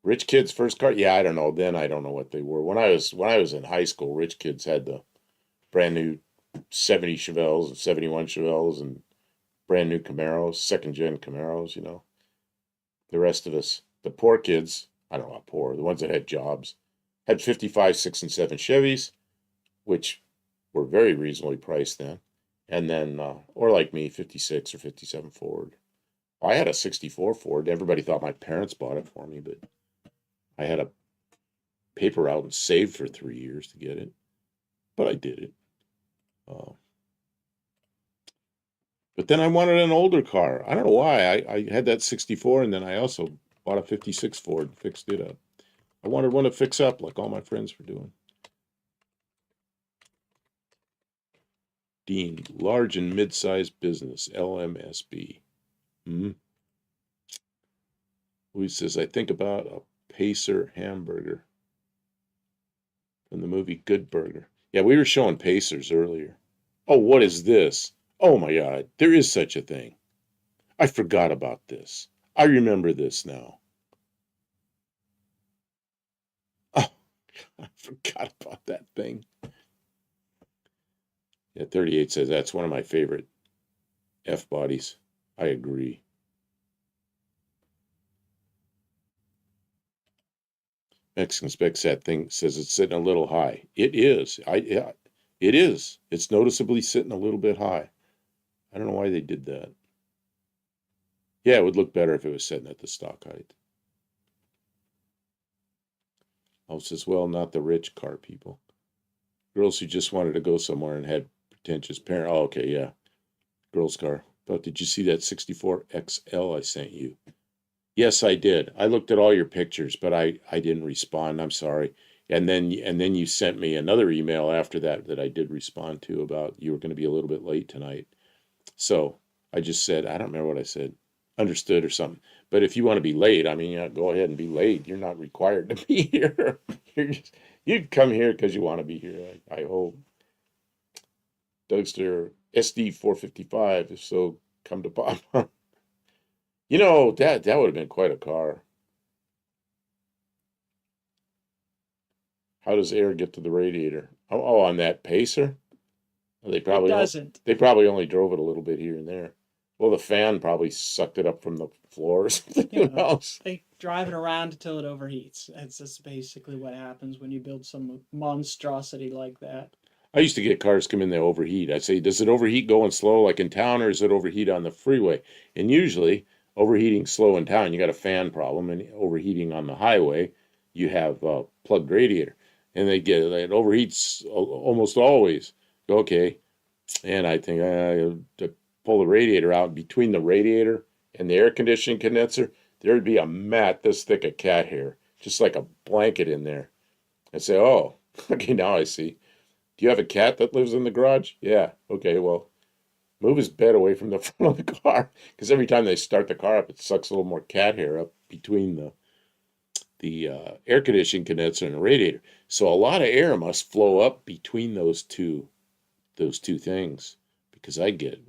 Rich kids' first car? Yeah, I don't know. Then I don't know what they were. When I was in high school, rich kids had the brand new 70 Chevelles and 71 Chevelles and brand new Camaros, second gen Camaros, you know. The rest of us, the poor kids, I don't know about poor, the ones that had jobs, had 55, 6, and 7 Chevys, which were very reasonably priced then. And then, or like me, 56 or 57 Ford. I had a 64 Ford. Everybody thought my parents bought it for me, but I had a paper out and saved for 3 years to get it. But I did it. But then I wanted an older car. I don't know why. I had that 64, and then I also bought a 56 Ford and fixed it up. I wanted one to fix up like all my friends were doing. Dean, large and mid-sized business, LMSB. Who says, I think about a Pacer hamburger from the movie Good Burger. Yeah, we were showing Pacers earlier. Oh, what is this? Oh my God, there is such a thing. I forgot about this. I remember this now. Oh, I forgot about that thing. Yeah, 38 says that's one of my favorite F bodies. I agree. Mexican Spec that thing says it's sitting a little high. It is. It is. It's noticeably sitting a little bit high. I don't know why they did that. Yeah, it would look better if it was sitting at the stock height. Oh, says, well, not the rich car people. Girls who just wanted to go somewhere and had pretentious parents. Oh, okay, yeah. Girls' car. But did you see that 64 XL I sent you? Yes, I did. I looked at all your pictures, but I didn't respond. I'm sorry. And then you sent me another email after that I did respond to about you were going to be a little bit late tonight. So I just said, I don't remember what I said, understood or something. But if you want to be late, I mean, yeah, go ahead and be late. You're not required to be here. You'd come here because you want to be here. I hope. Dougster SD 455. If so, come to Bob. You know, that would have been quite a car. How does air get to the radiator? Oh, on that Pacer? They It probably doesn't. they probably only drove it a little bit here and there. Well, the fan probably sucked it up from the floor or something. Who knows? They drive it around until it overheats. That's just basically what happens when you build some monstrosity like that. I used to get cars come in, they overheat. I'd say, does it overheat going slow like in town, or does it overheat on the freeway? And usually, overheating slow in town, you got a fan problem, and overheating on the highway, you have a plugged radiator, and it overheats almost always. Okay, and I think to pull the radiator out between the radiator and the air conditioning condenser, there'd be a mat this thick of cat hair, just like a blanket in there. I say, oh, okay, now I see. Do you have a cat that lives in the garage? Yeah. Okay, well, move his bed away from the front of the car because every time they start the car up, it sucks a little more cat hair up between the air conditioning condenser and the radiator. So a lot of air must flow up between those two things because I get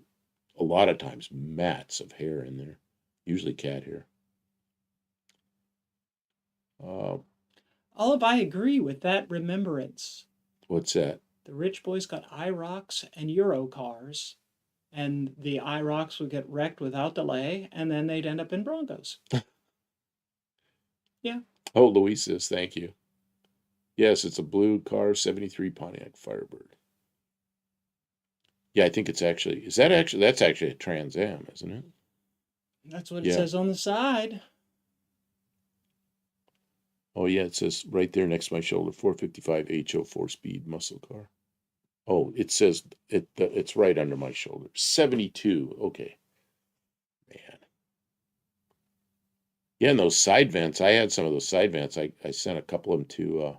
a lot of times mats of hair in there, usually cat hair. Olive, I agree with that remembrance. What's that? The rich boys got IROCs and Euro cars, and the IROCs would get wrecked without delay, and then they'd end up in Broncos. Yeah. Oh, Louise says, thank you. Yes, it's a blue car, 73 Pontiac Firebird. Yeah, I think it's actually, that's actually a Trans Am, isn't it? That's what it says on the side. Oh, yeah, it says right there next to my shoulder, 455 HO 4-speed muscle car. Oh, it says, it's right under my shoulder. 72, okay. Man. Yeah, and those side vents, I had some of those side vents. I sent a couple of them to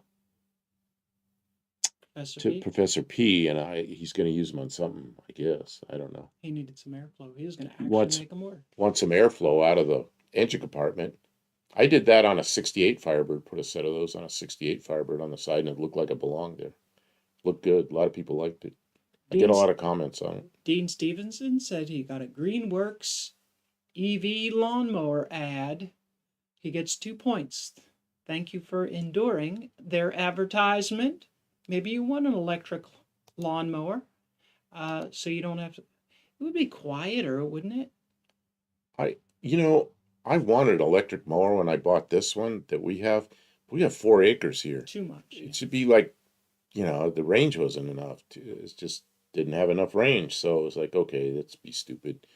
Professor P, and he's going to use them on something, I guess. I don't know. He needed some airflow. He was going to actually make them work. Want some airflow out of the engine compartment. I did that on a 68 Firebird, put a set of those on a 68 Firebird on the side, and it looked like it belonged there. Looked good. A lot of people liked it. I get a lot of comments on it. Dean Stevenson said he got a Greenworks EV lawnmower ad. He gets 2 points. Thank you for enduring their advertisement. Maybe you want an electric lawnmower, so you don't have to. It would be quieter, wouldn't it? I wanted an electric mower when I bought this one that we have. We have 4 acres here. Too much. It should be like, the range wasn't enough. It just didn't have enough range. So it was like, okay, let's be stupid.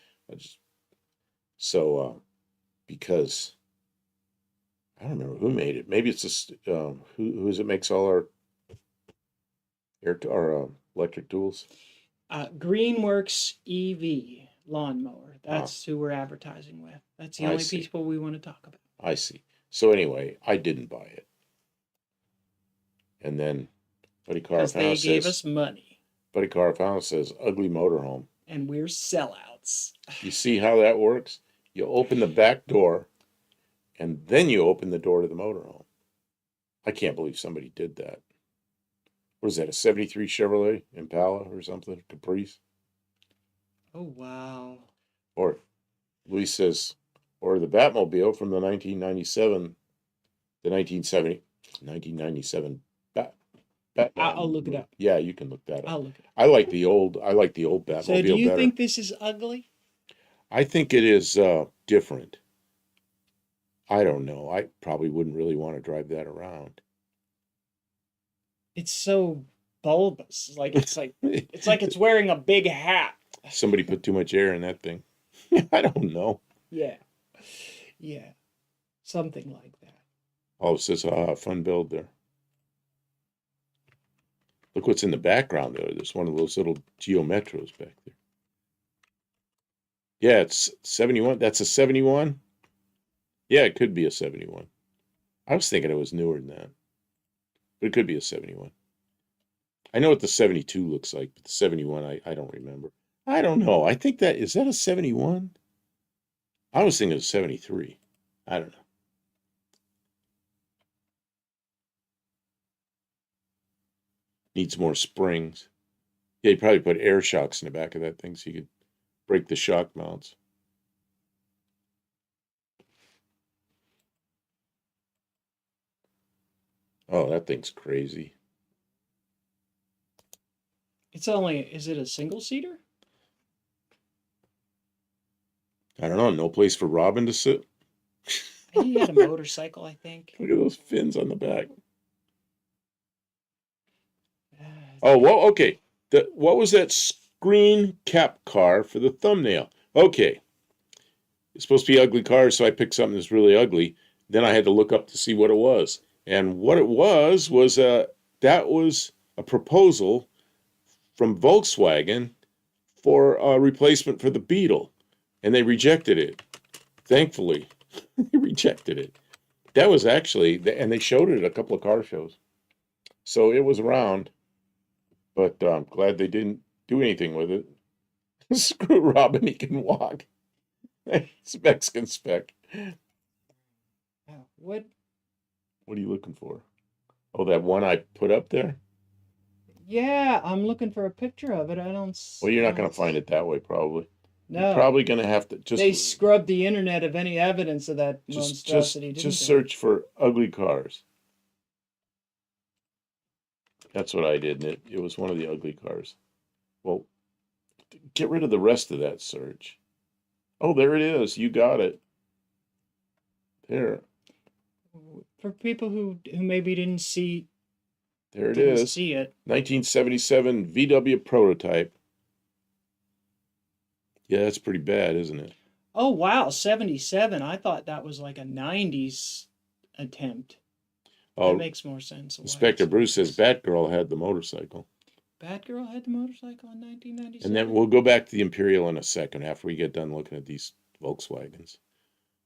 Because I don't remember who made it. Maybe it's just who's it makes all our electric tools. Greenworks EV lawnmower. That's who we're advertising with. That's the only people we want to talk about. I see. So anyway, I didn't buy it. And then Buddy Carr because they gave us money. Buddy Carafano says, ugly motorhome. And we're sellouts. You see how that works? You open the back door, and then you open the door to the motorhome. I can't believe somebody did that. What is that, a 73 Chevrolet Impala or something? Caprice? Oh, wow. Or, Luis says, or the Batmobile from the 1997, the 1997 Batman. I'll look it up. Yeah, you can look that up. I'll look it up. I like the old Batmobile So do you better. think this is ugly? I think it is different. I don't know. I probably wouldn't really want to drive that around. It's so bulbous. It's like it's wearing a big hat. Somebody put too much air in that thing. I don't know. Yeah. Yeah. Something like that. Oh, it says fun build there. Look what's in the background there. There's one of those little Geo Metros back there. Yeah, it's 71. That's a 71? Yeah, it could be a 71. I was thinking it was newer than that. But it could be a 71. I know what the 72 looks like, but the 71, I don't remember. I don't know. I think is that a 71? I was thinking it was 73. I don't know. Needs more springs. Yeah, you'd probably put air shocks in the back of that thing so you could break the shock mounts. Oh, that thing's crazy. Is it a single seater? I don't know. No place for Robin to sit. He had a motorcycle, I think. Look at those fins on the back. Oh, well, okay. What was that screen cap car for the thumbnail? Okay. It's supposed to be ugly cars, so I picked something that's really ugly. Then I had to look up to see what it was. And what it was that was a proposal from Volkswagen for a replacement for the Beetle. And they rejected it. Thankfully, they rejected it. That was actually, and they showed it at a couple of car shows. So it was around. But I'm glad they didn't do anything with it. Screw Robin, he can walk. Specs can spec. What are you looking for? Oh, that one I put up there? Yeah, I'm looking for a picture of it. Well, you're not going to find it that way, probably. No. You're probably going to have to just... They scrubbed the internet of any evidence of that monstrosity, didn't they? Just search for ugly cars. That's what I did, and it was one of the ugly cars. Well, get rid of the rest of that search. Oh, there it is. You got it. There. For people who maybe didn't see... There it is. See it. 1977 VW prototype. Yeah, that's pretty bad, isn't it? Oh, wow. 77. I thought that was like a 90s attempt. That makes more sense. Inspector Bruce says Batgirl had the motorcycle. Batgirl had the motorcycle in 1997? And then we'll go back to the Imperial in a second after we get done looking at these Volkswagens.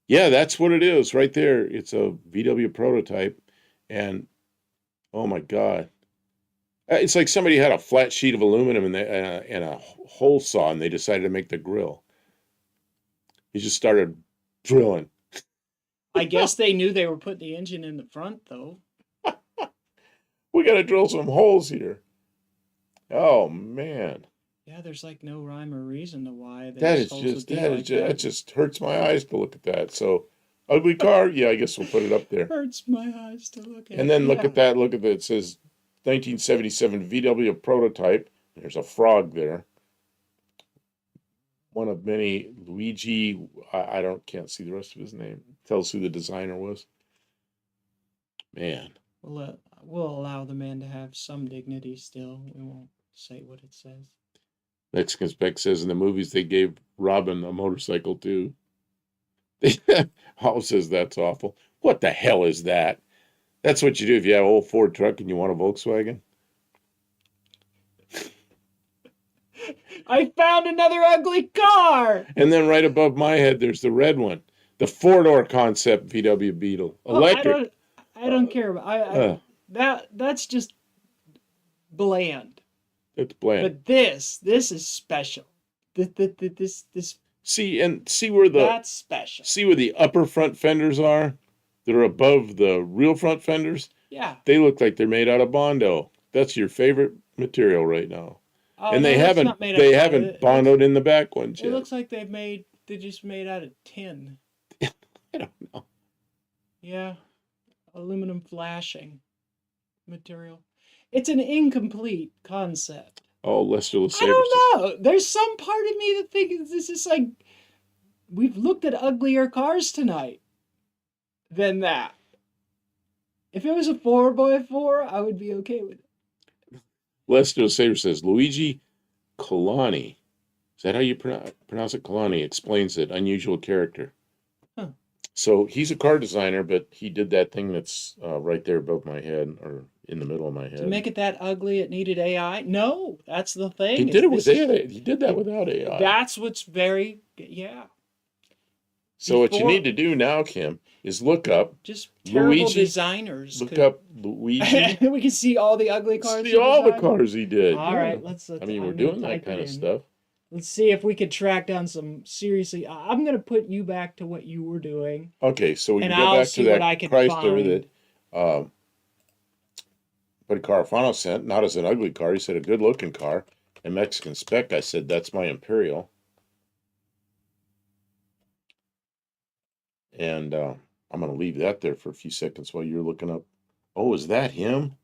Yeah, that's what it is right there. It's a VW prototype. And, oh my God. It's like somebody had a flat sheet of aluminum and a hole saw, and they decided to make the grill. He just started drilling. I guess they knew they were putting the engine in the front, though. We got to drill some holes here. Oh, man. Yeah, there's like no rhyme or reason to why. That just hurts my eyes to look at that. So, ugly car? Yeah, I guess we'll put it up there. Hurts my eyes to look at. And then look at that. Look at that. It says 1977 VW prototype. There's a frog there. One of many. Luigi, can't see the rest of his name. Tells who the designer was. Man. We'll allow the man to have some dignity still. We won't say what it says. Mexican Spec says in the movies they gave Robin a motorcycle too. Hall says that's awful. What the hell is that? That's what you do if you have an old Ford truck and you want a Volkswagen. I found another ugly car! And then right above my head, there's the red one. The four-door concept VW Beetle. Electric. I don't care. That's just bland. That's bland. But this is special. This See where that's special. the upper front fenders are that are above the real front fenders? Yeah. They look like they're made out of Bondo. That's your favorite material right now. Oh, And no, they that's haven't not made out of Bondo. Bondoed in the back ones It yet. looks like they just made out of tin. I don't know. Yeah. Aluminum flashing material. It's an incomplete concept. Oh, Lester I LeSabre. don't know. There's some part of me that thinks this is like we've looked at uglier cars tonight than that. If it was a 4x4, I would be okay with it. Lester LeSabre says Luigi Colani. Is that how you pronounce it? Colani explains it. Unusual character. Huh. So he's a car designer, but he did that thing that's right there above my head or in the middle of my head. To make it that ugly, it needed AI? No, that's the thing. He did it with AI. He did that without AI. That's what's very, yeah. So what you need to do now, Kim, is look up just terrible Luigi, designers. Look up Luigi. We can see all the ugly cars. See all the cars he did. All right, let's. I mean, we're doing that kind of stuff. Let's see if we could track down some seriously. I'm gonna put you back to what you were doing. Okay, so we can and go I'll back see to that what I can Chrysler find. that Carafano sent. Not as an ugly car. He said a good-looking car. A Mexican spec. I said that's my Imperial. And I'm going to leave that there for a few seconds while you're looking up. Oh, is that him?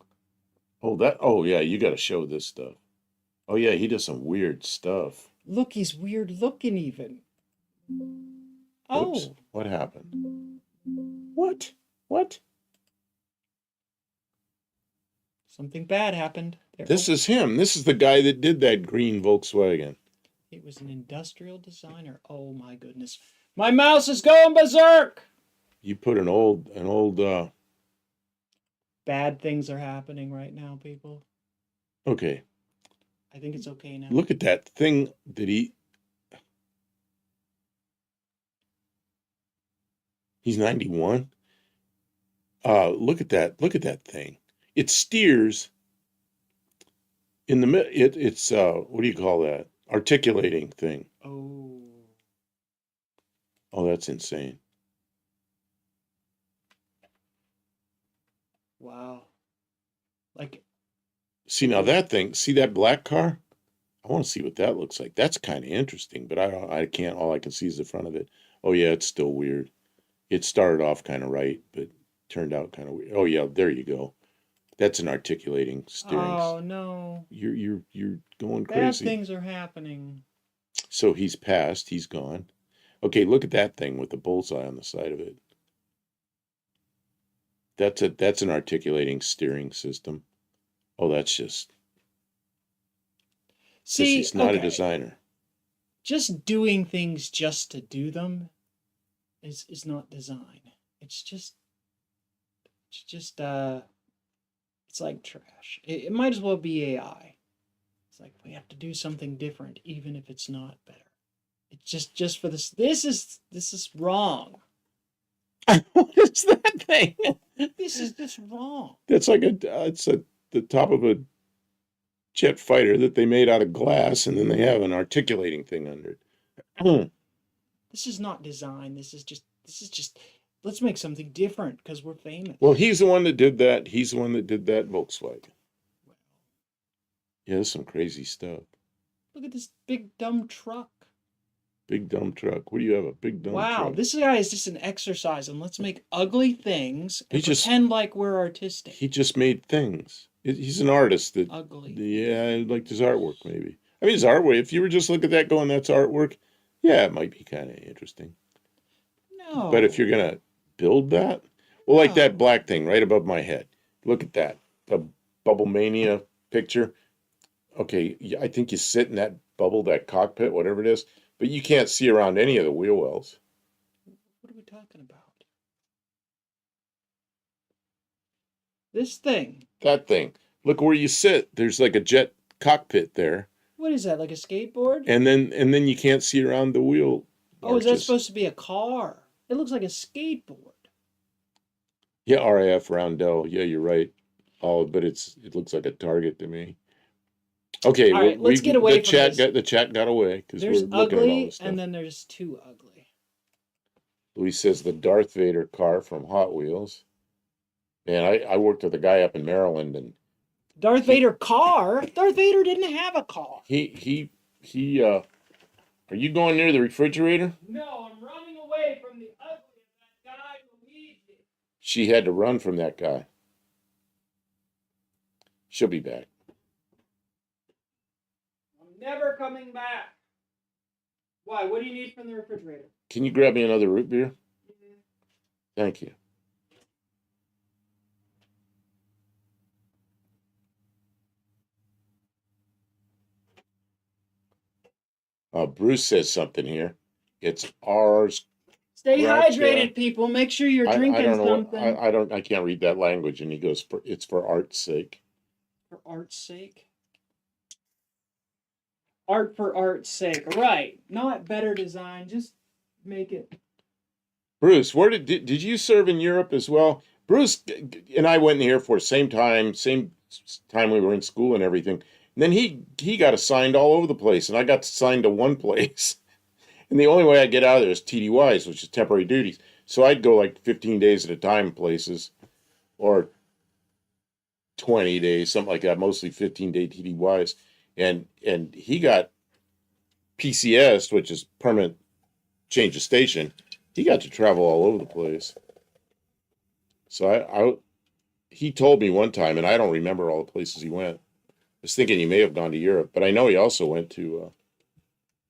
Oh, yeah, you got to show this stuff. Oh, yeah, he does some weird stuff. Look, he's weird looking even. Oh. Oops, what happened? What? Something bad happened. This is him. This is the guy that did that green Volkswagen. He was an industrial designer. Oh, my goodness. My mouse is going berserk. You put an old. Bad things are happening right now, people. Okay. I think it's okay now. Look at that thing that he's 91. Look at that thing. It steers in the it's what do you call that? Articulating thing. Oh, that's insane. Wow. Like, see now that thing, see that black car? I want to see what that looks like. That's kind of interesting, but I can't, all I can see is the front of it. Oh yeah, it's still weird. It started off kind of right, but turned out kind of weird. Oh yeah, there you go. That's an articulating steering. Oh no. You're going crazy. Bad things are happening. So he's passed, he's gone. Okay, look at that thing with the bullseye on the side of it. That's an articulating steering system. Oh, that's just. See, he's not a designer. Just doing things just to do them is not design. It's like trash. It might as well be AI. It's like we have to do something different, even if it's not better. It's just for this. This is wrong. What is that thing? This is just wrong. That's like the top of a jet fighter that they made out of glass, and then they have an articulating thing under it. This is not design. This is just. Let's make something different because we're famous. Well, he's the one that did that. He's the one that did that Volkswagen. Yeah, there's some crazy stuff. Look at this big dumb truck. Big dumb truck. What do you have? A big dumb truck? Wow, this guy is just an exercise, and let's make ugly things and pretend like we're artistic. He just made things. He's an artist that. Ugly. Yeah, I liked his artwork maybe. I mean, his artwork. If you were just look at that going, that's artwork. Yeah, it might be kind of interesting. No. But if you're gonna build that, well, like that black thing right above my head. Look at that. The Bubble Mania picture. Okay, I think you sit in that bubble, that cockpit, whatever it is, but you can't see around any of the wheel wells. What are we talking about? This thing. That thing. Look where you sit. There's like a jet cockpit there. What is that? Like a skateboard? And then you can't see around the wheel. Oh, is that supposed to be a car? It looks like a skateboard. Yeah, RAF Roundel. Yeah, you're right. Oh, but it looks like a Target to me. Okay, All right, let's get away from this. The chat got away because we're There's looking at all ugly, this stuff. and then there's too ugly. Louis says the Darth Vader car from Hot Wheels. Man, I worked with a guy up in Maryland, and Darth Vader car? Darth Vader didn't have a car. he are you going near the refrigerator? No, I'm running away from the ugly of that guy Luigi. She had to run from that guy. She'll be back. I'm never coming back. Why? What do you need from the refrigerator? Can you grab me another root beer? Thank you. Bruce says something here. It's ours. Stay Gotcha. hydrated, people. Make sure you're drinking I don't know something. I can't read that language. And he goes, it's for art's sake. For art's sake? Art for art's sake. Right. Not better design. Just make it. Bruce, where did you serve in Europe as well? Bruce and I went in the Air Force same time we were in school and everything. And then he got assigned all over the place, and I got assigned to one place. And the only way I get out of there is TDYs, which is temporary duties. So I'd go like 15 days at a time places, or 20 days, something like that, mostly 15-day TDYs. And he got PCS, which is permanent change of station. He got to travel all over the place. So he told me one time, and I don't remember all the places he went. I was thinking he may have gone to Europe, but I know he also went to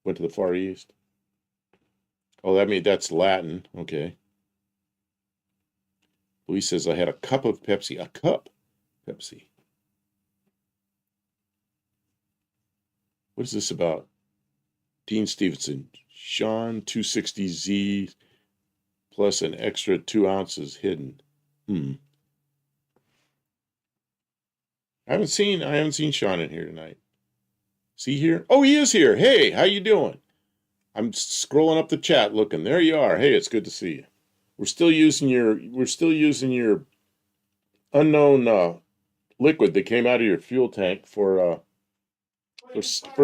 the Far East. Oh, that's Latin. Okay. Louis says I had a cup of Pepsi. A cup Pepsi. What is this about? Dean Stevenson. Sean 260Z plus an extra 2 ounces hidden. I haven't seen Sean in here tonight. Is he here? Oh, he is here. Hey, how you doing? I'm scrolling up the chat looking. There you are. Hey, it's good to see you. We're still using your unknown liquid that came out of your fuel tank for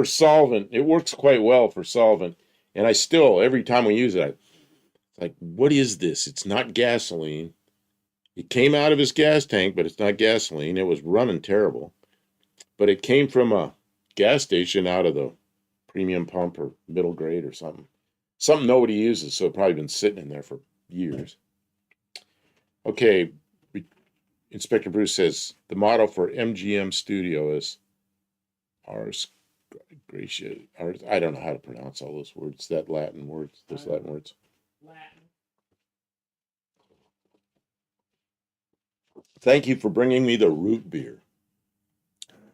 solvent. It works quite well for solvent. And I still, every time we use it, it's like, what is this? It's not gasoline. It came out of his gas tank, but it's not gasoline. It was running terrible. But it came from a gas station out of the premium pump or middle grade or something. Something nobody uses, so it's probably been sitting in there for years. Okay, Inspector Bruce says the motto for MGM Studio is Ars Gracia. I don't know how to pronounce all those words, those Latin words. Latin. Thank you for bringing me the root beer.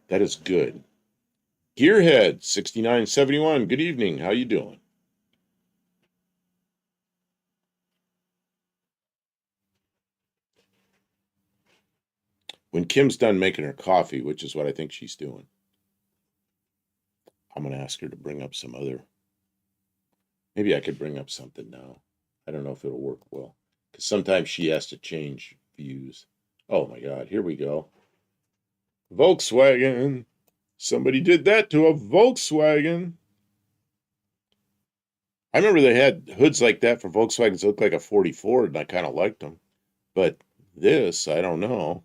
That is good. Gearhead 6971. Good evening. How you doing? When Kim's done making her coffee, which is what I think she's doing, I'm going to ask her to bring up some other. Maybe I could bring up something now. I don't know if it'll work well, because sometimes she has to change views. Oh my God, here we go. Volkswagen. Somebody did that to a Volkswagen. I remember they had hoods like that for Volkswagens that looked like a 44, and I kind of liked them. But this, I don't know.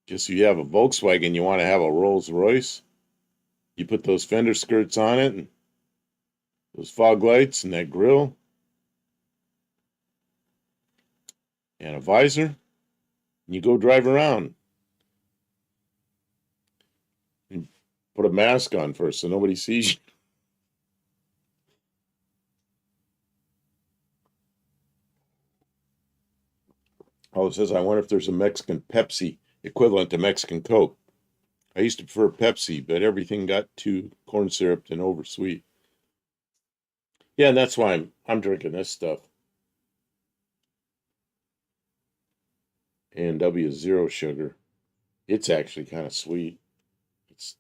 Guess if you have a Volkswagen, you want to have a Rolls Royce. You put those fender skirts on it, and those fog lights, and that grille, and a visor, and you go drive around. And put a mask on first so nobody sees you. Oh, it says, I wonder if there's a Mexican Pepsi equivalent to Mexican Coke. I used to prefer Pepsi, but everything got too corn syruped and over sweet. Yeah, and that's why I'm drinking this stuff. A&W zero sugar. It's actually kind of sweet. It's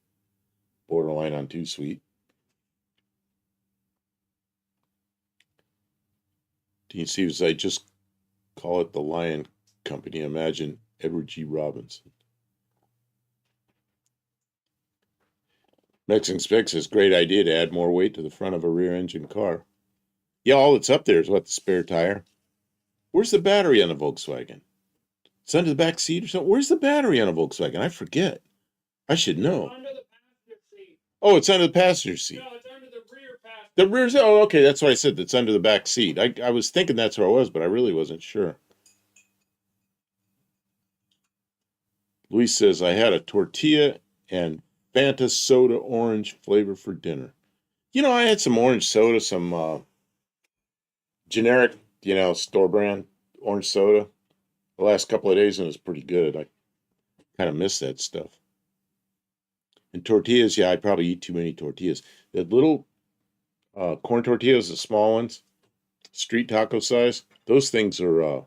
borderline on too sweet. Dean Stevens, I just call it the Lion Company. Imagine Edward G. Robinson. Mexican Spec says, great idea to add more weight to the front of a rear engine car. Yeah, all that's up there is what, the spare tire? Where's the battery on a Volkswagen? It's under the back seat or something? Where's the battery on a Volkswagen? I forget. I should know. Under the passenger seat. Oh, it's under the passenger seat. No, it's under the rear passenger. The rear's, oh, okay, that's what I said. That's under the back seat. I was thinking that's where I was, but I really wasn't sure. Luis says, I had a tortilla and Fanta soda orange flavor for dinner. I had some orange soda, some generic, store brand orange soda the last couple of days, and it was pretty good. I kind of miss that stuff. And tortillas, yeah, I'd probably eat too many tortillas. The little corn tortillas, the small ones, street taco size, those things are,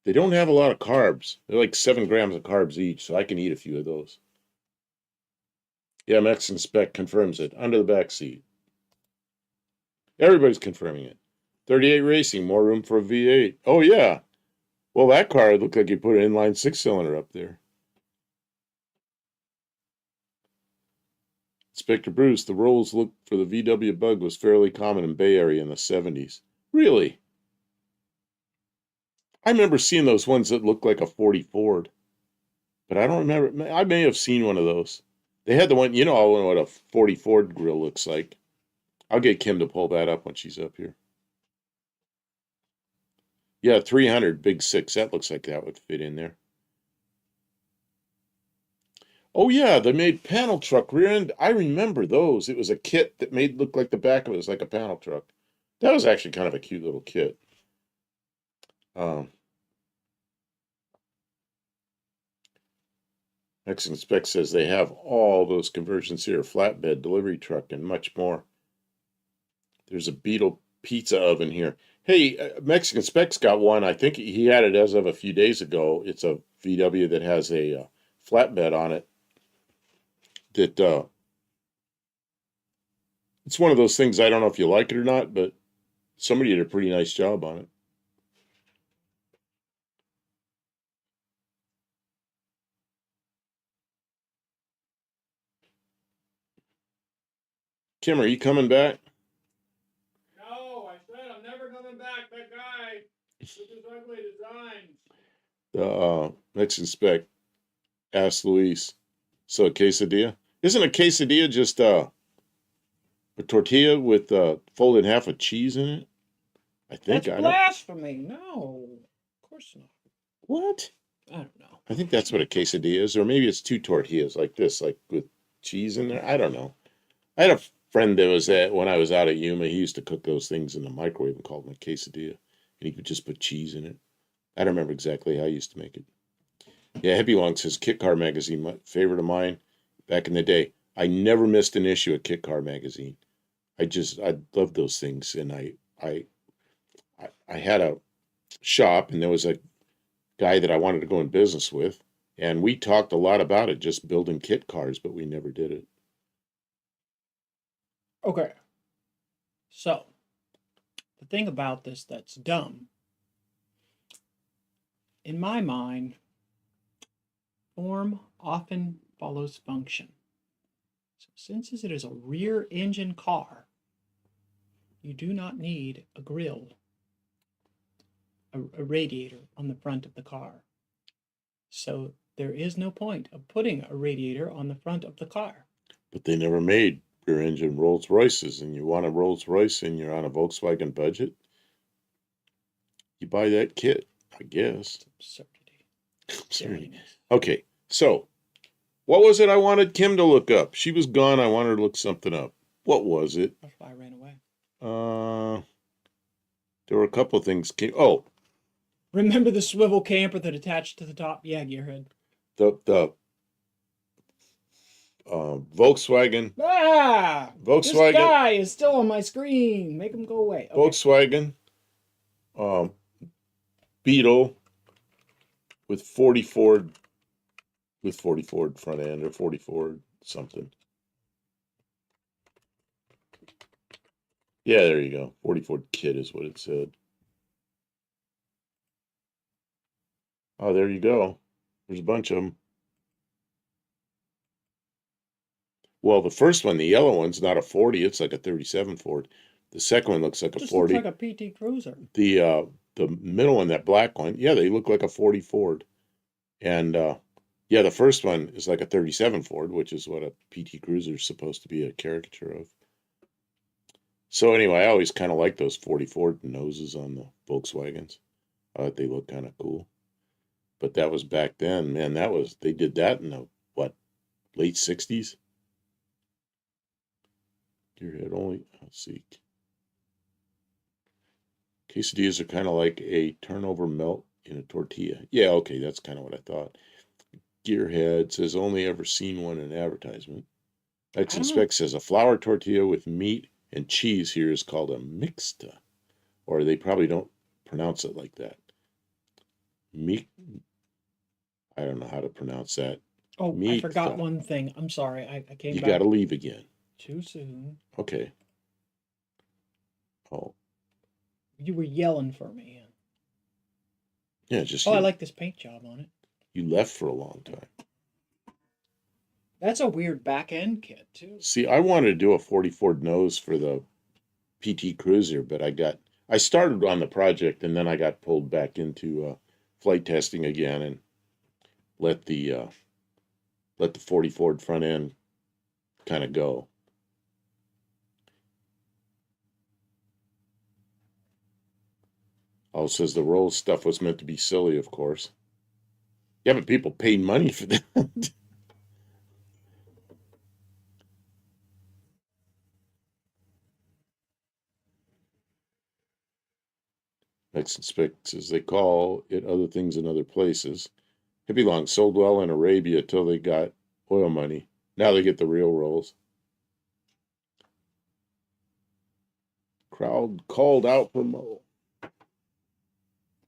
they don't have a lot of carbs. They're like 7 grams of carbs each, so I can eat a few of those. Yeah, Mexican Spec confirms it. Under the back seat. Everybody's confirming it. 38 Racing, more room for a V8. Oh, yeah. Well, that car looked like you put an inline 6-cylinder up there. Inspector Bruce, the Rolls look for the VW Bug was fairly common in Bay Area in the 70s. Really? I remember seeing those ones that looked like a 40 Ford. But I don't remember. I may have seen one of those. They had the one, what a 40 Ford grill looks like. I'll get Kim to pull that up when she's up here. Yeah, 300, big 6. That looks like that would fit in there. Oh, yeah, they made panel truck rear end. I remember those. It was a kit that made look like the back of it was like a panel truck. That was actually kind of a cute little kit. Mexican Spec says they have all those conversions here, flatbed, delivery truck, and much more. There's a Beetle pizza oven here. Hey, Mexican Spec's got one. I think he had it as of a few days ago. It's a VW that has a flatbed on it. That it's one of those things, I don't know if you like it or not, but somebody did a pretty nice job on it. Kim, are you coming back? No, I said I'm never coming back. That guy with his ugly designs. The Mexican Spec asked Luis, so a quesadilla? Isn't a quesadilla just a tortilla with folded half of cheese in it? I think. That's blasphemy. No, of course not. What? I don't know. I think that's what a quesadilla is, or maybe it's 2 tortillas like this, like with cheese in there. I don't know. I had a friend that was when I was out at Yuma. He used to cook those things in the microwave and called them a quesadilla, and he could just put cheese in it. I don't remember exactly how I used to make it. Yeah, Hippie Long says Kit Car Magazine, my favorite of mine back in the day. I never missed an issue of Kit Car Magazine. I loved those things, and I had a shop, and there was a guy that I wanted to go in business with, and we talked a lot about it, just building kit cars, but we never did it. Okay. So, the thing about this that's dumb, in my mind, form often follows function. So since it is a rear engine car, you do not need a grill, a radiator on the front of the car. So there is no point of putting a radiator on the front of the car. But they never made rear engine Rolls Royces, and you want a Rolls Royce and you're on a Volkswagen budget, you buy that kit, I guess. Absurdity. Silliness. Okay, so what was it I wanted Kim to look up? She was gone. I wanted her to look something up. What was it? That's why I ran away. There were a couple of things. Oh, remember the swivel camper that attached to the top? Yeah, Gearhead. The Volkswagen. This guy is still on my screen. Make him go away. Okay. Volkswagen Beetle with 40 Ford front end, or 40 Ford something. Yeah, there you go. 40 Ford kit is what it said. Oh, there you go. There's a bunch of them. Well, the first one, the yellow one's not a 40, it's like a 37 Ford. The second one looks like a Just looks 40. like a PT Cruiser. The middle one, that black one, yeah, they look like a 40 Ford. And yeah, the first one is like a 37 Ford, which is what a PT Cruiser is supposed to be a caricature of. So anyway, I always kind of like those 40 Ford noses on the Volkswagens. They look kind of cool. But that was back then, man. They did that in the what, late 60s? Gearhead only. Let's see. Quesadillas are kind of like a turnover melt in a tortilla. Yeah, okay, that's kind of what I thought. Gearhead says only ever seen one in advertisement. X and Spec says a flour tortilla with meat and cheese here is called a mixta, or they probably don't pronounce it like that. Meat. I don't know how to pronounce that. Oh, I forgot Mixta. one thing. I'm sorry. I came You back got to leave again. too soon. Okay. Oh. You were yelling for me. Yeah, just I like this paint job on it. you left for a long time. That's a weird back end kit too. See, I wanted to do a 40 Ford nose for the PT Cruiser, but I started on the project and then I got pulled back into flight testing again and let the 40 Ford front end kind of go. Oh, it says the roll stuff was meant to be silly, of course. Yeah, but people paid money for that. Mexican Spec says they call it other things in other places. Hippie Long sold well in Arabia till they got oil money. Now they get the real rolls. Crowd called out for Mo.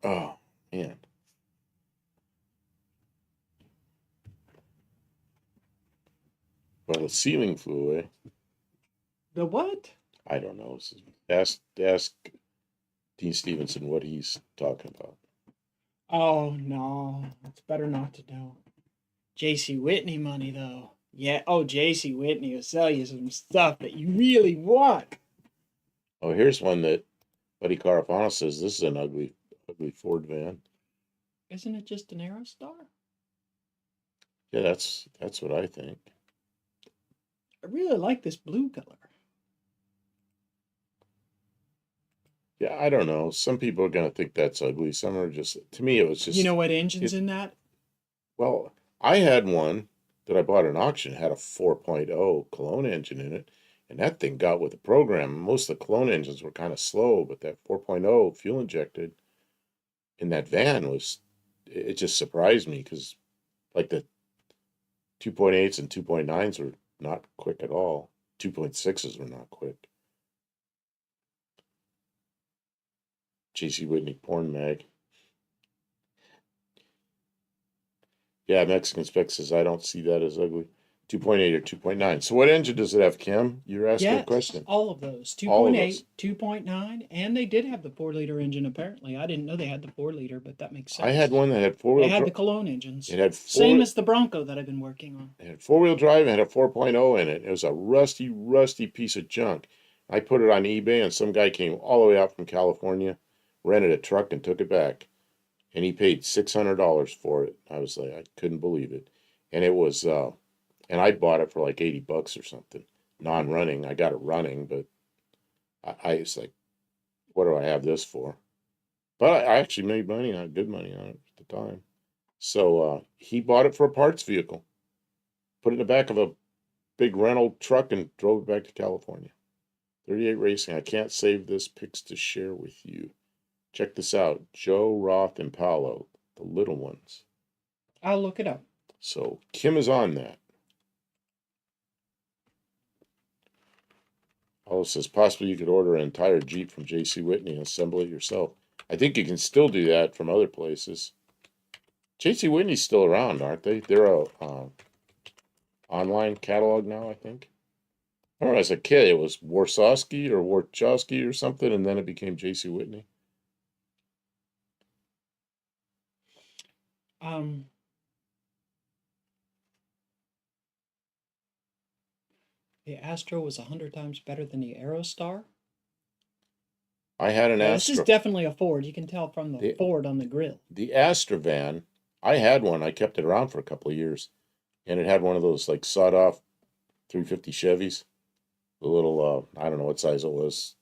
Oh, man. Well, the ceiling flew away. The what? I don't know. Ask Dean Stevenson what he's talking about. Oh no, it's better not to know. J.C. Whitney money though. Yeah. Oh, J.C. Whitney will sell you some stuff that you really want. Oh, here's one that Buddy Carafano says this is an ugly Ford van. Isn't it just an Aerostar? Yeah, that's what I think. I really like this blue color. Yeah, I don't know. Some people are gonna think that's ugly. Some are just. To me, it was just. You know what engine's it, in that? well, I had one that I bought at an auction. It had a 4.0 Cologne engine in it, and that thing got with the program. Most of the Cologne engines were kind of slow, but that 4.0 fuel injected in that van was. It just surprised me because like the 2.8s and 2.9s were not quick at all. 2.6s were not quick. J.C. Whitney porn mag. Yeah, Mexican Spec says I don't see that as ugly. 2.8 or 2.9. So what engine does it have, Kim? You're asking a question. All of those. All of 2.8, those. 2.9, and they did have the 4-liter engine apparently. I didn't know they had the 4-liter, but that makes sense. I had one that had They four-wheel had the drive. Cologne engines. It had Same as the Bronco that I've been working on. It had four-wheel drive and had a 4.0 in it. It was a rusty piece of junk. I put it on eBay and some guy came all the way out from California, rented a truck and took it back. And he paid $600 for it. I was like, I couldn't believe it. And it was and I bought it for like $80 or something. Non-running. I got it running, but I was like, what do I have this for? But I actually made money on it, good money on it at the time. So he bought it for a parts vehicle, put it in the back of a big rental truck, and drove it back to California. 38 Racing. I can't save this pics to share with you. Check this out. Joe Roth and Paolo, the little ones. I'll look it up. So Kim is on that. Paolo says possibly you could order an entire Jeep from J.C. Whitney and assemble it yourself. I think you can still do that from other places. J.C. Whitney's still around, aren't they? They're a online catalog now, I think. I remember as a kid it was Warsawski or Warchowski or something, and then it became J.C. Whitney. Um, The Astro was 100 times better than the Aerostar. I had an Yeah, this is Astra. definitely a Ford. You can tell from the Ford on the grill. The Astra van, I had one. I kept it around for a couple of years. And it had one of those like sawed off 350 Chevys. The little, I don't know what size it was.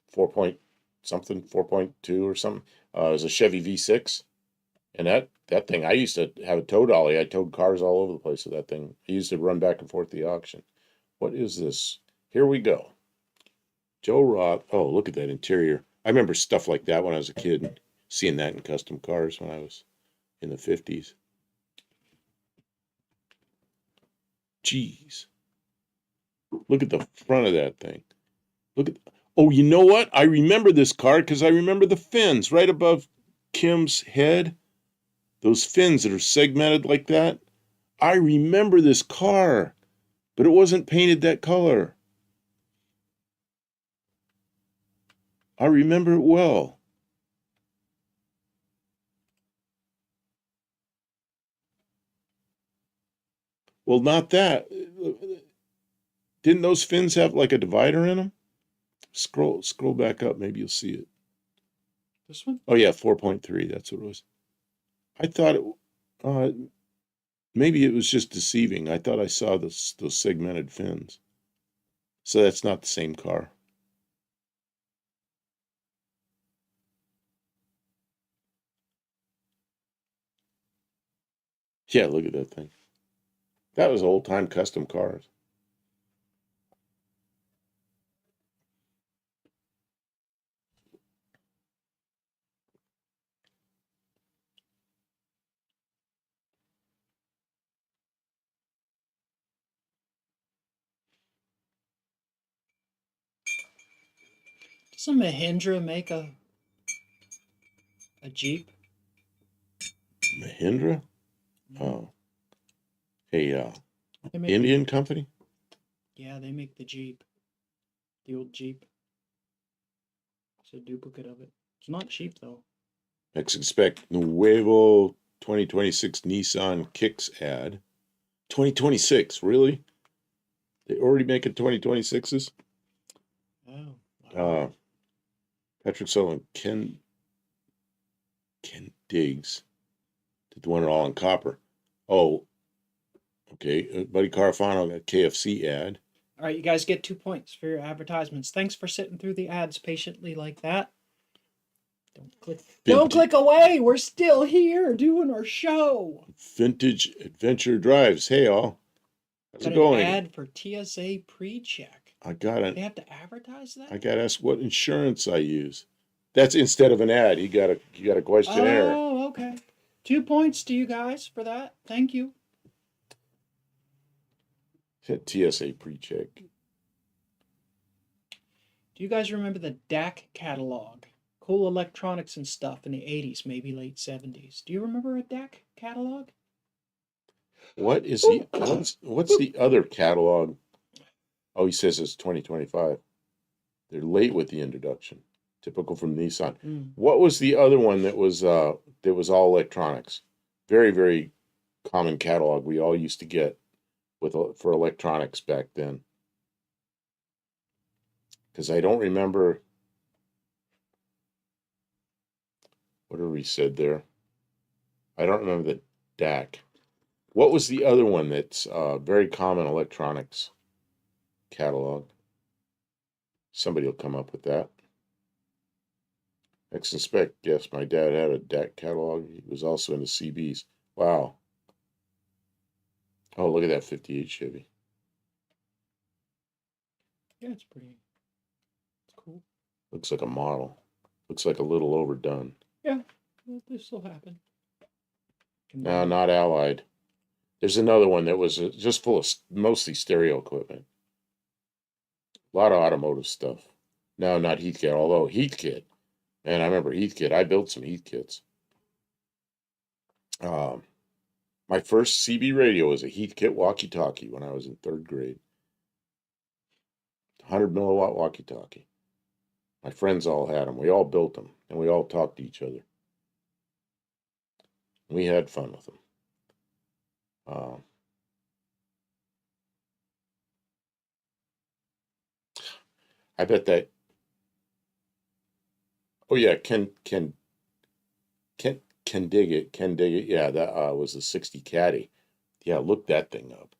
4 point something, 4.2 or something. It was a Chevy V6. And that thing, I used to have a tow dolly. I towed cars all over the place with that thing. I used to run back and forth the auction. What is this? Here we go. Joe Roth. Oh, look at that interior. I remember stuff like that when I was a kid, seeing that in custom cars when I was in the 50s. Jeez. Look at the front of that thing. Look at. Oh, you know what? I remember this car because I remember the fins right above Kim's head. Those fins that are segmented like that. I remember this car, but it wasn't painted that color. I remember it well. Well, not that. Didn't those fins have like a divider in them? Scroll back up. Maybe you'll see it. This one? Oh yeah, 4.3. That's what it was. I thought it. Maybe it was just deceiving. I thought I saw those segmented fins. So that's not the same car. Yeah, look at that thing. That was old time custom cars. Doesn't Mahindra make a Jeep? Mahindra? Oh. A They Indian company? Yeah, they make the Jeep. The old Jeep. It's a duplicate of it. It's not cheap though. Expect Nuevo 2026 Nissan Kicks ad. 2026, really? They already making 2026s? Oh. Wow. Patrick Sullivan, Ken Diggs did the one all in copper. Oh, okay. Buddy Carfano got KFC ad. All right, you guys get 2 points for your advertisements. Thanks for sitting through the ads patiently like that. Don't click away. We're still here doing our show. Vintage Adventure Drives. Hey, all. How's it going? An ad for TSA pre-check. They have to advertise that? I got to ask what insurance I use. That's instead of an ad. You got a questionnaire. Oh, okay. 2 points to you guys for that. Thank you. TSA pre-check. Do you guys remember the DAC catalog? Cool electronics and stuff in the 80s, maybe late 70s. Do you remember a DAC catalog? What's the other catalog? Oh, he says it's 2025. They're late with the introduction. Typical from Nissan. What was the other one that was all electronics? Very, very common catalog we all used to get for electronics back then. Because I don't remember whatever he said there. I don't remember the DAC. What was the other one that's very common electronics catalog? Somebody will come up with that. X-Inspect, yes, my dad had a DAC catalog. He was also into CBs. Wow. Oh, look at that 58 Chevy. Yeah, it's cool. Looks like a model. Looks like a little overdone. Yeah, this will happen. No, not Allied. There's another one that was just full of mostly stereo equipment. A lot of automotive stuff. No, not Heathkit, although Heathkit. Man, I remember Heathkit. I built some Heathkits. My first CB radio was a Heathkit walkie-talkie when I was in 3rd grade. 100 milliwatt walkie-talkie. My friends all had them. We all built them, and we all talked to each other. We had fun with them. I bet that. Oh yeah, Ken dig it. Ken dig it. Yeah, that was a 60 Caddy. Yeah, look that thing up.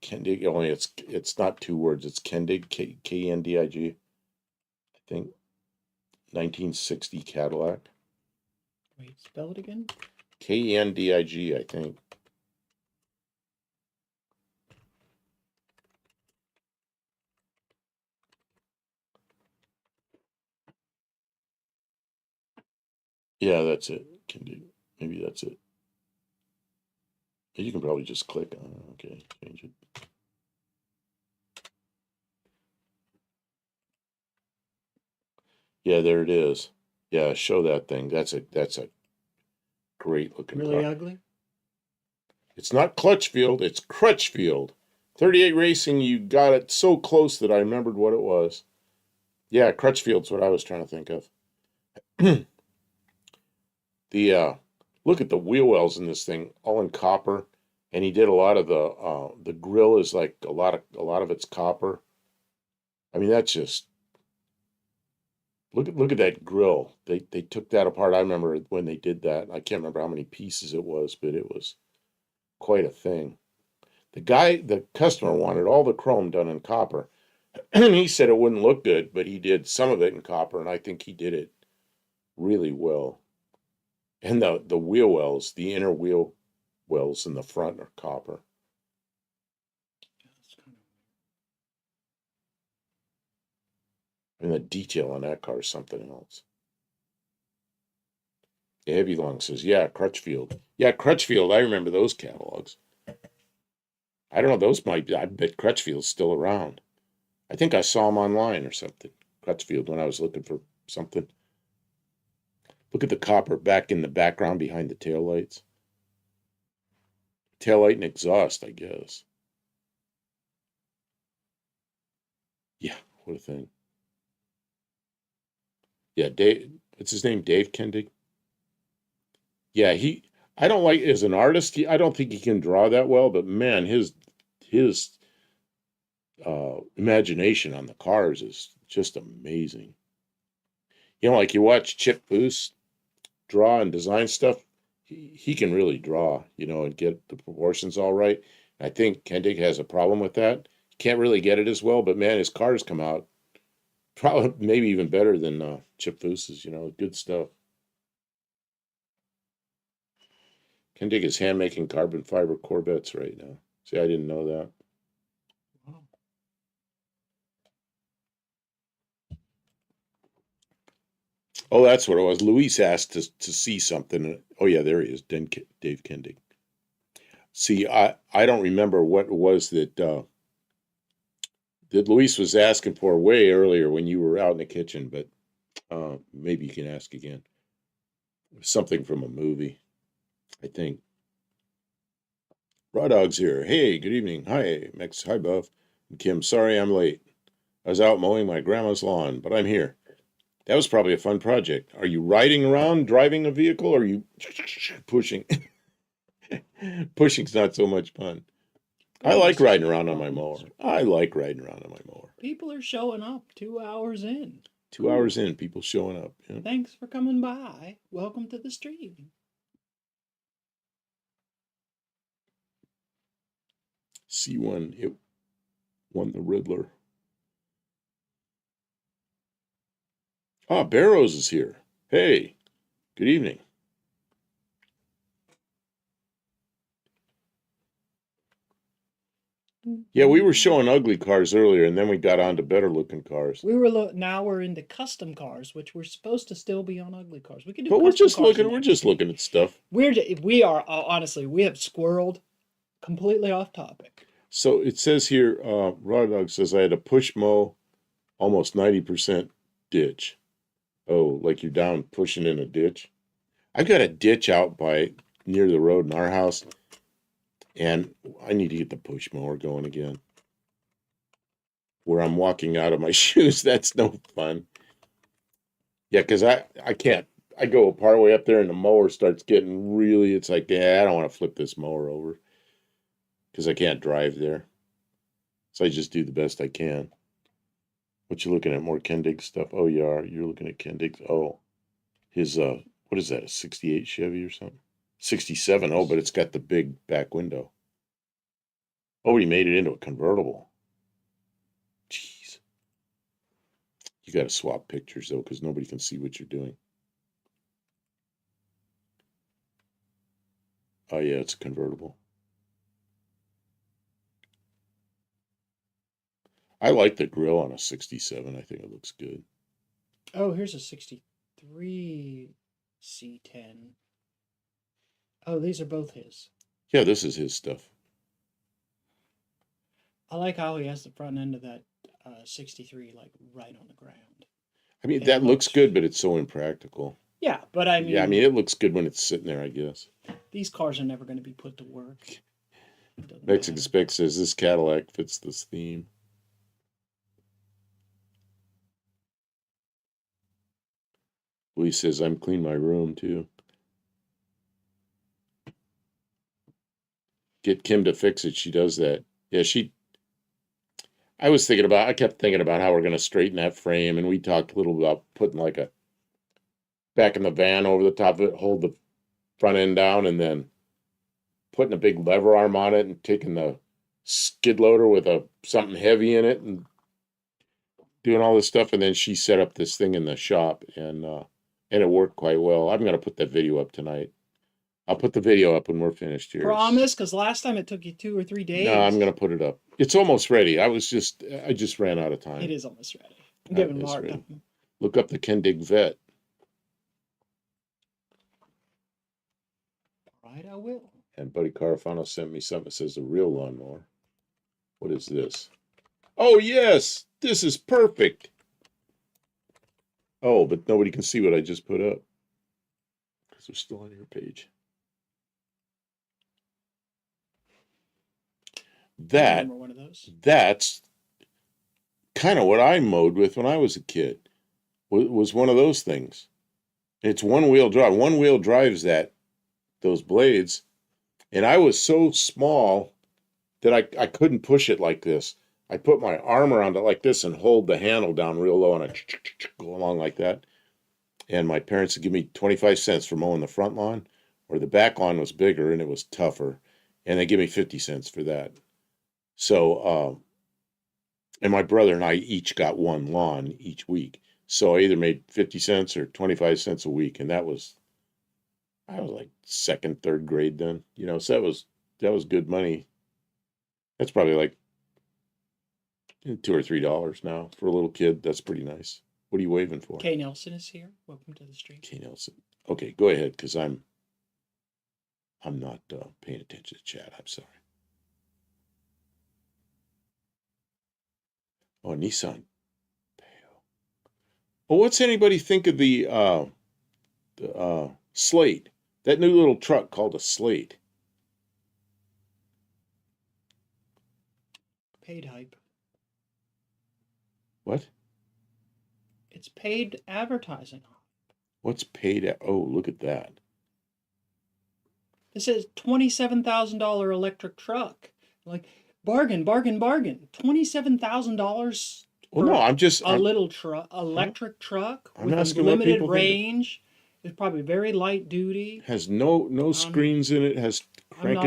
Ken dig. Only it's not two words. It's Ken dig. Kendig. I think 1960 Cadillac. Wait, spell it again. Kendig. I think. Yeah, that's it. Kendig. Maybe that's it. You can probably just click on it. Okay, change it. Yeah, there it is. Yeah, show that thing. That's a great looking Really car. ugly? It's not Clutchfield, it's Crutchfield. 38 Racing, you got it so close that I remembered what it was. Yeah, Crutchfield's what I was trying to think of. The look at the wheel wells in this thing, all in copper, and he did a lot of the grill is like a lot of it's copper. I mean, that's just look at that grill. They took that apart. I remember when they did that. I can't remember how many pieces it was, but it was quite a thing. The customer wanted all the chrome done in copper, and he said it wouldn't look good, but he did some of it in copper, and I think he did it really well. And the wheel wells, the inner wheel wells in the front are copper. And the detail on that car is something else. Heavy Long says, yeah, Crutchfield. Yeah, Crutchfield, I remember those catalogs. I don't know, those might be, I bet Crutchfield's still around. I think I saw them online or something. Crutchfield, when I was looking for something. Look at the copper back in the background behind the taillights. Taillight and exhaust, I guess. Yeah, what a thing. Yeah, Dave, what's his name? Dave Kendig? Yeah, I don't like, as an artist, I don't think he can draw that well, but man, his imagination on the cars is just amazing. You know, like you watch Chip Booth draw and design stuff, he can really draw, and get the proportions all right. I think Kendig has a problem with that. Can't really get it as well, but man, his cars come out probably maybe even better than Chip Booth's, good stuff. Kendig is hand making carbon fiber Corvettes right now. See, I didn't know that. Wow. Oh, that's what it was. Luis asked to see something. Oh yeah, there he is, Dave Kendig. See, I don't remember what it was that Luis was asking for way earlier when you were out in the kitchen, but maybe you can ask again. Something from a movie, I think. Raw Dog's here. Hey, good evening. Hi, Max. Hi, Buff. And Kim, sorry I'm late. I was out mowing my grandma's lawn, but I'm here. That was probably a fun project. Are you riding around, driving a vehicle, or are you pushing? Pushing's not so much fun. I like riding around on my mower. I like riding around on my mower. People are showing up 2 hours in. 2 hours in, people showing up. Yeah. Thanks for coming by. Welcome to the stream. C1, it won the Riddler. Ah, Barrows is here. Hey, good evening. Yeah, we were showing ugly cars earlier, and then we got on to better looking cars. Now we're into custom cars, which we're supposed to still be on ugly cars. We can do. But we're just looking at stuff. We are honestly, we have squirreled completely off topic. So it says here, Raw Dog says I had a push mow, almost 90% ditch. Oh, like you're down pushing in a ditch. I've got a ditch out by near the road in our house, and I need to get the push mower going again. Where I'm walking out of my shoes, that's no fun. Yeah, because I can't. I go part way up there, and the mower starts getting really. It's like, yeah, I don't want to flip this mower over because I can't drive there. So I just do the best I can. What you looking at? More Kendig stuff? Oh, you are. You're looking at Kendig. Oh, his what is that? A '68 Chevy or something? '67. Oh, but it's got the big back window. Oh, he made it into a convertible. Jeez. You got to swap pictures though, because nobody can see what you're doing. Oh yeah, it's a convertible. I like the grill on a '67. I think it looks good. Oh, here's a 63 C10. Oh, these are both his. Yeah, this is his stuff. I like how he has the front end of that 63 like right on the ground. I mean, It that looks looks- good, but it's so impractical. Yeah, but I mean, Yeah, I mean, it looks good when it's sitting there, I guess. these cars are never going to be put to work. It doesn't Mexican matter. Spec says this Cadillac fits this theme. Louis says I'm clean my room too. Get Kim to fix it. She does that. Yeah, I kept thinking about how we're going to straighten that frame, and we talked a little about putting like a back in the van over the top of it, hold the front end down, and then putting a big lever arm on it and taking the skid loader with something heavy in it and doing all this stuff. And then she set up this thing in the shop, and it worked quite well. I'm going to put that video up tonight. I'll put the video up when we're finished here. Promise, because last time it took you 2 or 3 days. No, I'm going to put it up. It's almost ready. I just ran out of time. It is almost ready. I'm giving him a It's hard ready. time. Look up the Kendig Vet. All right, I will. And Buddy Carafano sent me something that says a real lawnmower. What is this? Oh, yes. This is perfect. Oh, but nobody can see what I just put up because they're still on your page. I remember one of those. That's kind of what I mowed with when I was a kid. Was one of those things. It's one-wheel drive. One-wheel drives those blades, and I was so small that I couldn't push it like this. I put my arm around it like this and hold the handle down real low, and I go along like that. And my parents would give me 25 cents for mowing the front lawn, or the back lawn was bigger and it was tougher, and they give me 50 cents for that. So, and my brother and I each got one lawn each week. So I either made 50 cents or 25 cents a week. And I was like second, third grade then, so that was good money. That's probably like $2 or $3 now for a little kid. That's pretty nice. What are you waving for? Kay Nelson is here. Welcome to the stream. Kay Nelson. Okay, go ahead, because I'm not paying attention to chat. I'm sorry. Oh, Nissan. Well, what's anybody think of the Slate? That new little truck called a Slate. Paid hype. What? It's paid advertising. What's paid? Oh, look at that. This is $27,000 electric truck. Like bargain, bargain, bargain. $27,000. Well, no, I'm little truck, electric truck I'm with a asking what limited people think. range. It's probably very light duty. Has no screens in it. Has crank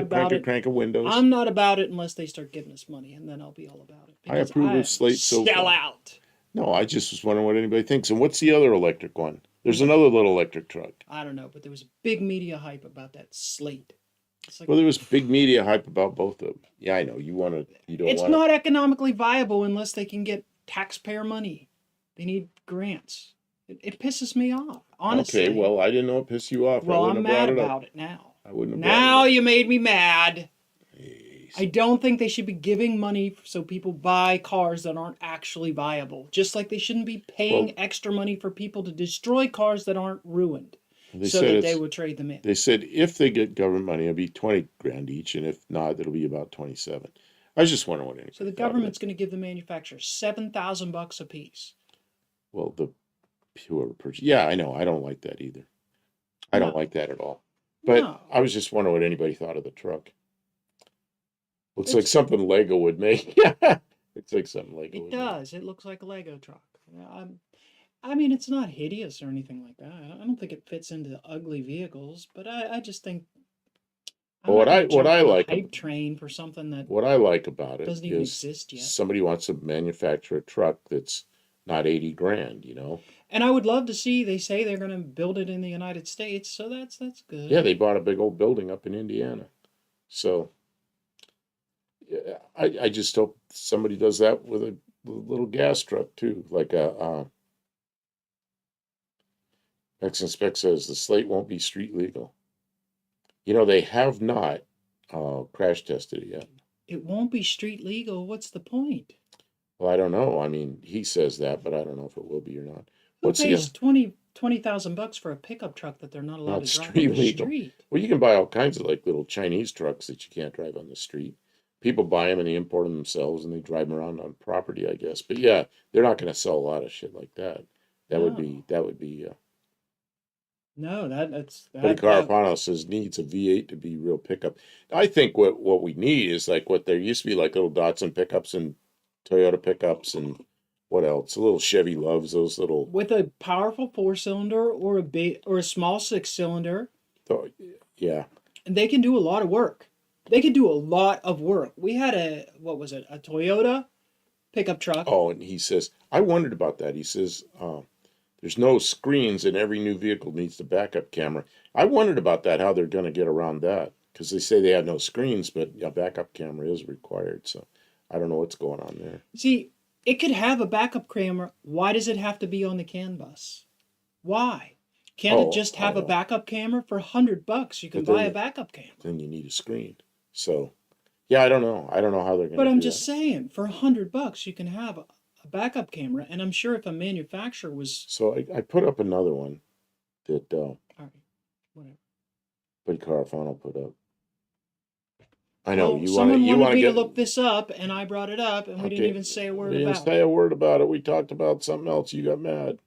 of windows. I'm not about it unless they start giving us money, and then I'll be all about it. I approve of Slate so Sell far. out. No, I just was wondering what anybody thinks. And what's the other electric one? There's another little electric truck. I don't know, but there was big media hype about that Slate. It's like, Well, there was big media hype about both of them. Yeah, I know. You don't want it's not economically viable unless they can get taxpayer money. They need grants. It pisses me off, honestly. Okay, well, I didn't know it pissed you off. Well, I'm mad about it now. I wouldn't have Now you made me mad. Jeez. I don't think they should be giving money so people buy cars that aren't actually viable. Just like they shouldn't be paying extra money for people to destroy cars that aren't ruined, so that they would trade them in. They said if they get government money, it'll be 20 grand each, and if not, it'll be about 27. I was just wondering what anybody So the government's going to give the manufacturer $7,000 a piece. Well, whoever purchased. Yeah, I know. I don't like that either. I don't like that at all. But No. I was just wondering what anybody thought of the truck. Looks like something Lego would make. It's like something Lego. It Isn't does. It looks like a Lego truck. I mean, it's not hideous or anything like that. I don't think it fits into ugly vehicles, but I just think I'm But not going to what jump I on a like hype train for something that what I like about it doesn't even is exist yet. somebody wants to manufacture a truck that's not 80 grand, you know? And I would love to see. They say they're going to build it in the United States, so that's Yeah, good. they bought a big old building up in Indiana. So yeah, I just hope somebody does that with a little gas truck too. Like X Inspect says the slate won't be street legal. You know, they have not crash tested it yet. It won't be street legal. What's the point? Well, I don't know. I mean, he says that, but I don't know if it will be or not. Who What's the pays 20,000 bucks for a pickup truck that they're not allowed not to drive on street the legal? street? Well, you can buy all kinds of like little Chinese trucks that you can't drive on the street. People buy them and they import them themselves and they drive them around on property, I guess. But yeah, they're not going to sell a lot of shit like that. No, That would be. no, that's Buddy that. Carafano says needs a V8 to be real pickup. I think what we need is like what there used to be like little Datsun pickups and Toyota pickups and what else? A little Chevy loves those little. With a powerful 4-cylinder or a big or a small 6-cylinder, Oh, yeah. and they can do a lot of work. They can do a lot of work. We had a what was it? A Toyota pickup truck. Oh, and he says I wondered about that. He says there's no screens and every new vehicle needs the backup camera. I wondered about that, how they're going to get around that because they say they have no screens, but a backup camera is required. So I don't know what's going on there. See, it could have a backup camera. Why does it have to be on the CAN bus? Why? Can't it Oh, just I have a know. backup camera for $100? You can But buy a backup camera. then you need a screen. So yeah, I don't know. I don't know how they're going But to I'm do just that. saying, for $100, you can have a backup camera, and I'm sure if a manufacturer was, So I put up another one that all right, whatever. Buddy Carafano put up. I know Well, someone you wanted want to me to get look this up, and I brought it up, and we didn't okay. even say a word We didn't about say it. a word about it. We talked about something else. You got mad.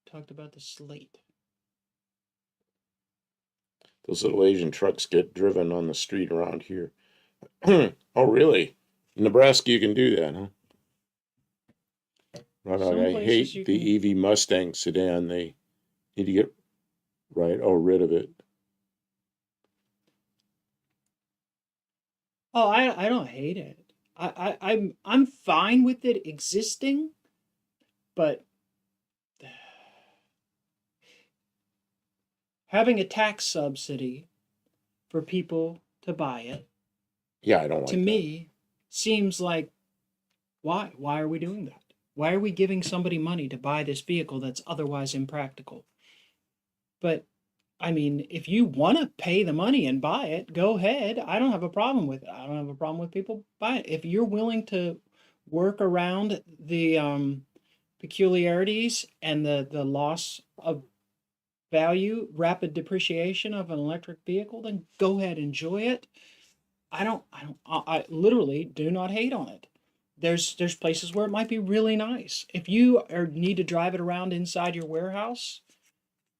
Talked about the slate. Those little Asian trucks get driven on the street around here. Oh, really? In Nebraska, you can do that, huh? Right. Some I places hate you can. the EV Mustang sedan. They need to get rid of it. Oh, I don't hate it. I'm fine with it existing, but having a tax subsidy for people to buy it, Yeah, I don't to like that. me, seems like why? Why are we doing that? Why are we giving somebody money to buy this vehicle that's otherwise impractical? But I mean, if you want to pay the money and buy it, go ahead. I don't have a problem with it. I don't have a problem with people buying it. If you're willing to work around the peculiarities and the loss of value, rapid depreciation of an electric vehicle, then go ahead, enjoy it. I literally do not hate on it. There's places where it might be really nice. If you need to drive it around inside your warehouse,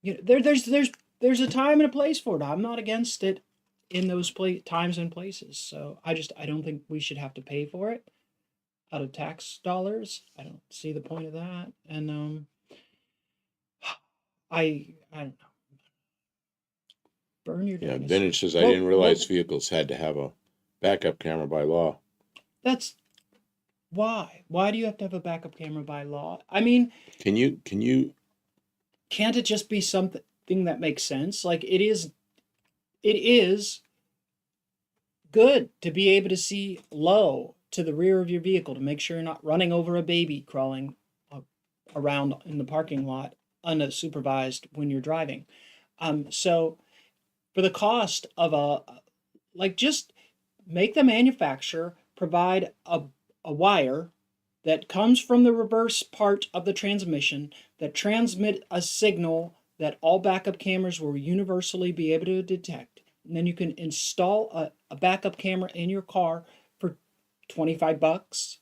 you know, there's a time and a place for it. I'm not against it in those times and places. So I don't think we should have to pay for it out of tax dollars. I don't see the point of that. And I don't know. Burn your Yeah, dinosaurs. Vintage says I Well, didn't realize vehicles had to have a backup camera by law. that's why. Why do you have to have a backup camera by law? I mean, Can you can't it just be something that makes sense? Like it is good to be able to see low to the rear of your vehicle to make sure you're not running over a baby crawling around in the parking lot unsupervised when you're driving. So for the cost of just make the manufacturer provide a wire that comes from the reverse part of the transmission that transmit a signal that all backup cameras will universally be able to detect. And then you can install a backup camera in your car for $25,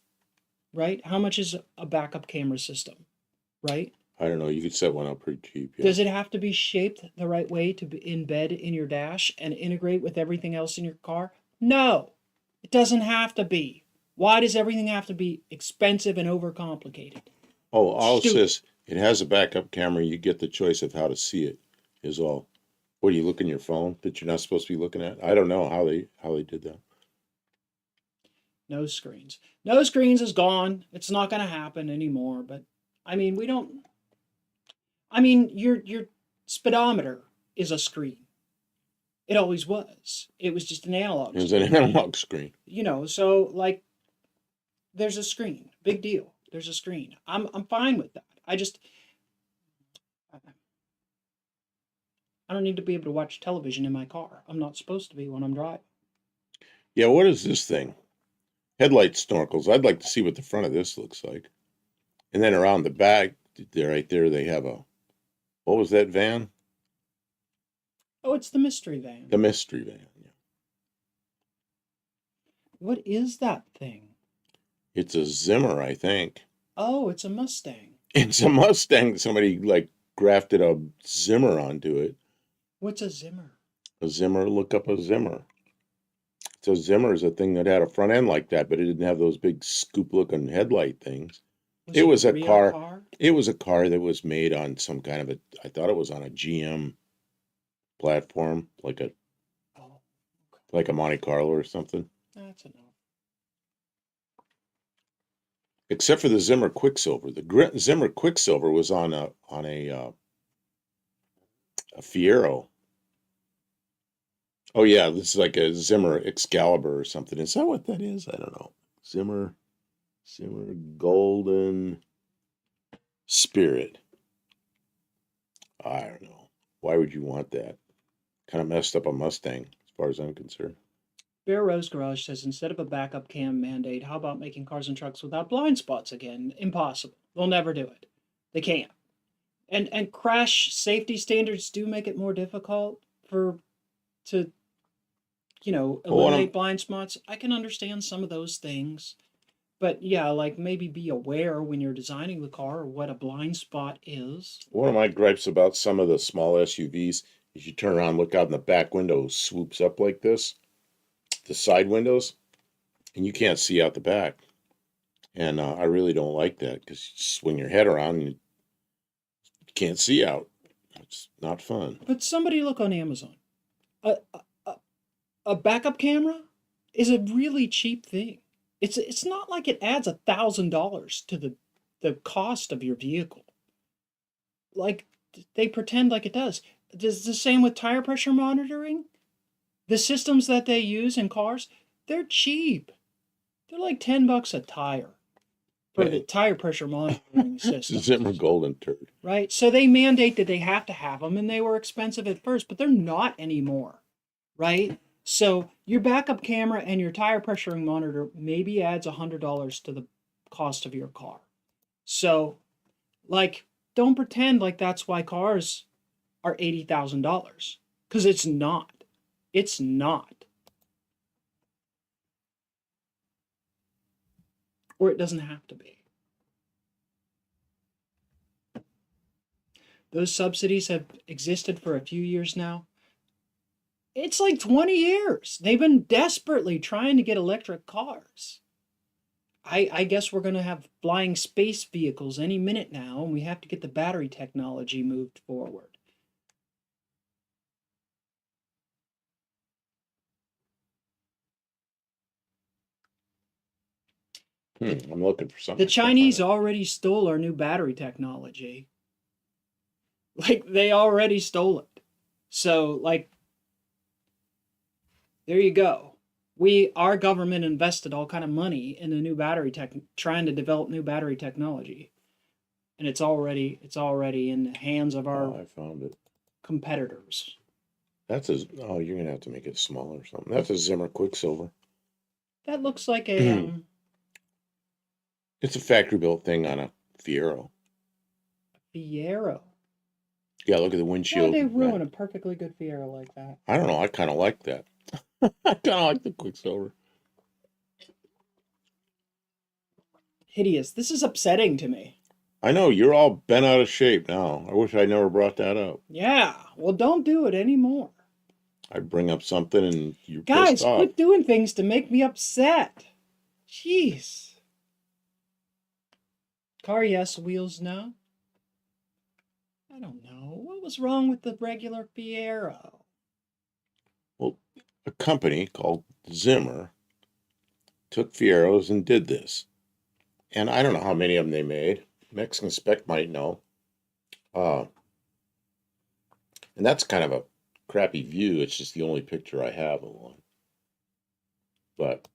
right? How much is a backup camera system, right? I don't know, you could set one up pretty cheap, yeah. Does it have to be shaped the right way to embed in your dash and integrate with everything else in your car? No, it doesn't have to be. Why does everything have to be expensive and overcomplicated? Oh, all it Stupid. says it has a backup camera. You get the choice of how to see it. Is all. What do you look in your phone that you're not supposed to be looking at? I don't know how they did that. No screens. No screens is gone. It's not going to happen anymore. But I mean, we don't. I mean, your speedometer is a screen. It always was. It was just an analog It was an screen. analog screen. You know, so like, there's a screen. Big deal. There's a screen. I'm fine with that. I don't need to be able to watch television in my car. I'm not supposed to be when I'm driving. Yeah, what is this thing? Headlight snorkels. I'd like to see what the front of this looks like. And then around the back, right there, they have a. What was that van? Oh, it's the mystery van. The mystery van. Yeah. What is that thing? It's a Zimmer, I think. Oh, it's a Mustang. It's a Mustang. Somebody like grafted a Zimmer onto it. What's a Zimmer? A Zimmer. Look up a Zimmer. So Zimmer is a thing that had a front end like that, but it didn't have those big scoop-looking headlight things. It was a car. It was a car that was made on some kind of a. I thought it was on a GM platform, like a Monte Carlo or something. That's enough. Except for the Zimmer Quicksilver. The Zimmer Quicksilver was on a Fiero. Oh yeah, this is like a Zimmer Excalibur or something. Is that what that is? I don't know. Zimmer Golden Spirit. I don't know. Why would you want that? Kind of messed up a Mustang, as far as I'm concerned. Bear Rose Garage says, instead of a backup cam mandate, how about making cars and trucks without blind spots again? Impossible. They'll never do it. They can't. And crash safety standards do make it more difficult to eliminate blind spots. I can understand some of those things. But yeah, like maybe be aware when you're designing the car what a blind spot is. One of my gripes about some of the small SUVs is you turn around, look out, and the back window swoops up like this, the side windows, and you can't see out the back. And I really don't like that because you swing your head around and you can't see out. It's not fun. But somebody look on Amazon. A backup camera is a really cheap thing. It's not like it adds $1,000 to the cost of your vehicle. Like they pretend like it does. It's the same with tire pressure monitoring. The systems that they use in cars, they're cheap. They're like $10 a tire for the tire pressure monitoring system. Zimmer Golden Turd. Right? So they mandate that they have to have them, and they were expensive at first, but they're not anymore. Right? So your backup camera and your tire pressuring monitor maybe adds $100 to the cost of your car. So, like, don't pretend like that's why cars are $80,000, because it's not. It's not. Or it doesn't have to be. Those subsidies have existed for a few years now. It's like 20 years. They've been desperately trying to get electric cars. I guess we're going to have flying space vehicles any minute now, and we have to get the battery technology moved forward. I'm looking for something. The Chinese already stole our new battery technology. Like, they already stole it. So, like, there you go. Our government invested all kind of money in the new battery trying to develop new battery technology. And it's already in the hands of our I found it. competitors. You're going to have to make it smaller or something. That's a Zimmer Quicksilver. That looks like a It's a factory-built thing on a Fiero. Fiero. Yeah, look at the windshield. Why'd they ruin a perfectly good Fiero like that? I don't know. I kind of like that. I kind of like the Quicksilver. Hideous. This is upsetting to me. I know. You're all bent out of shape now. I wish I never brought that up. Yeah. Well, don't do it anymore. I bring up something and you're Guys, pissed off. quit doing things to make me upset. Jeez. Car yes, wheels no. I don't know. What was wrong with the regular Fiero? Well, a company called Zimmer took Fieros and did this. And I don't know how many of them they made. Mexican Spec might know. Uh, and that's kind of a crappy view. It's just the only picture I have of one. But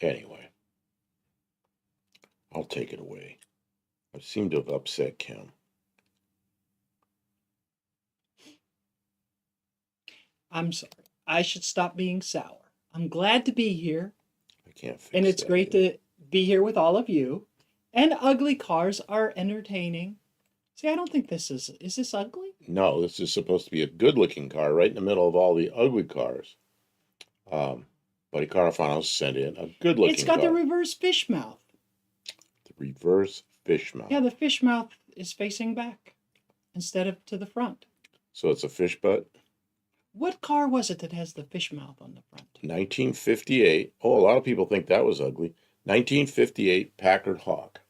anyway, I'll take it away. I seem to have upset Kim. I'm sorry. I should stop being sour. I'm glad to be here. I can't fix And it's that great yet. to be here with all of you. And ugly cars are entertaining. See, I don't think this is this ugly? No, this is supposed to be a good-looking car right in the middle of all the ugly cars. Buddy Carafano sent in a good-looking It's got car. the reverse fish mouth. The reverse fish mouth. Yeah, the fish mouth is facing back instead of to the front. So it's a fish butt. What car was it that has the fish mouth on the front? 1958. Oh, a lot of people think that was ugly. 1958 Packard Hawk.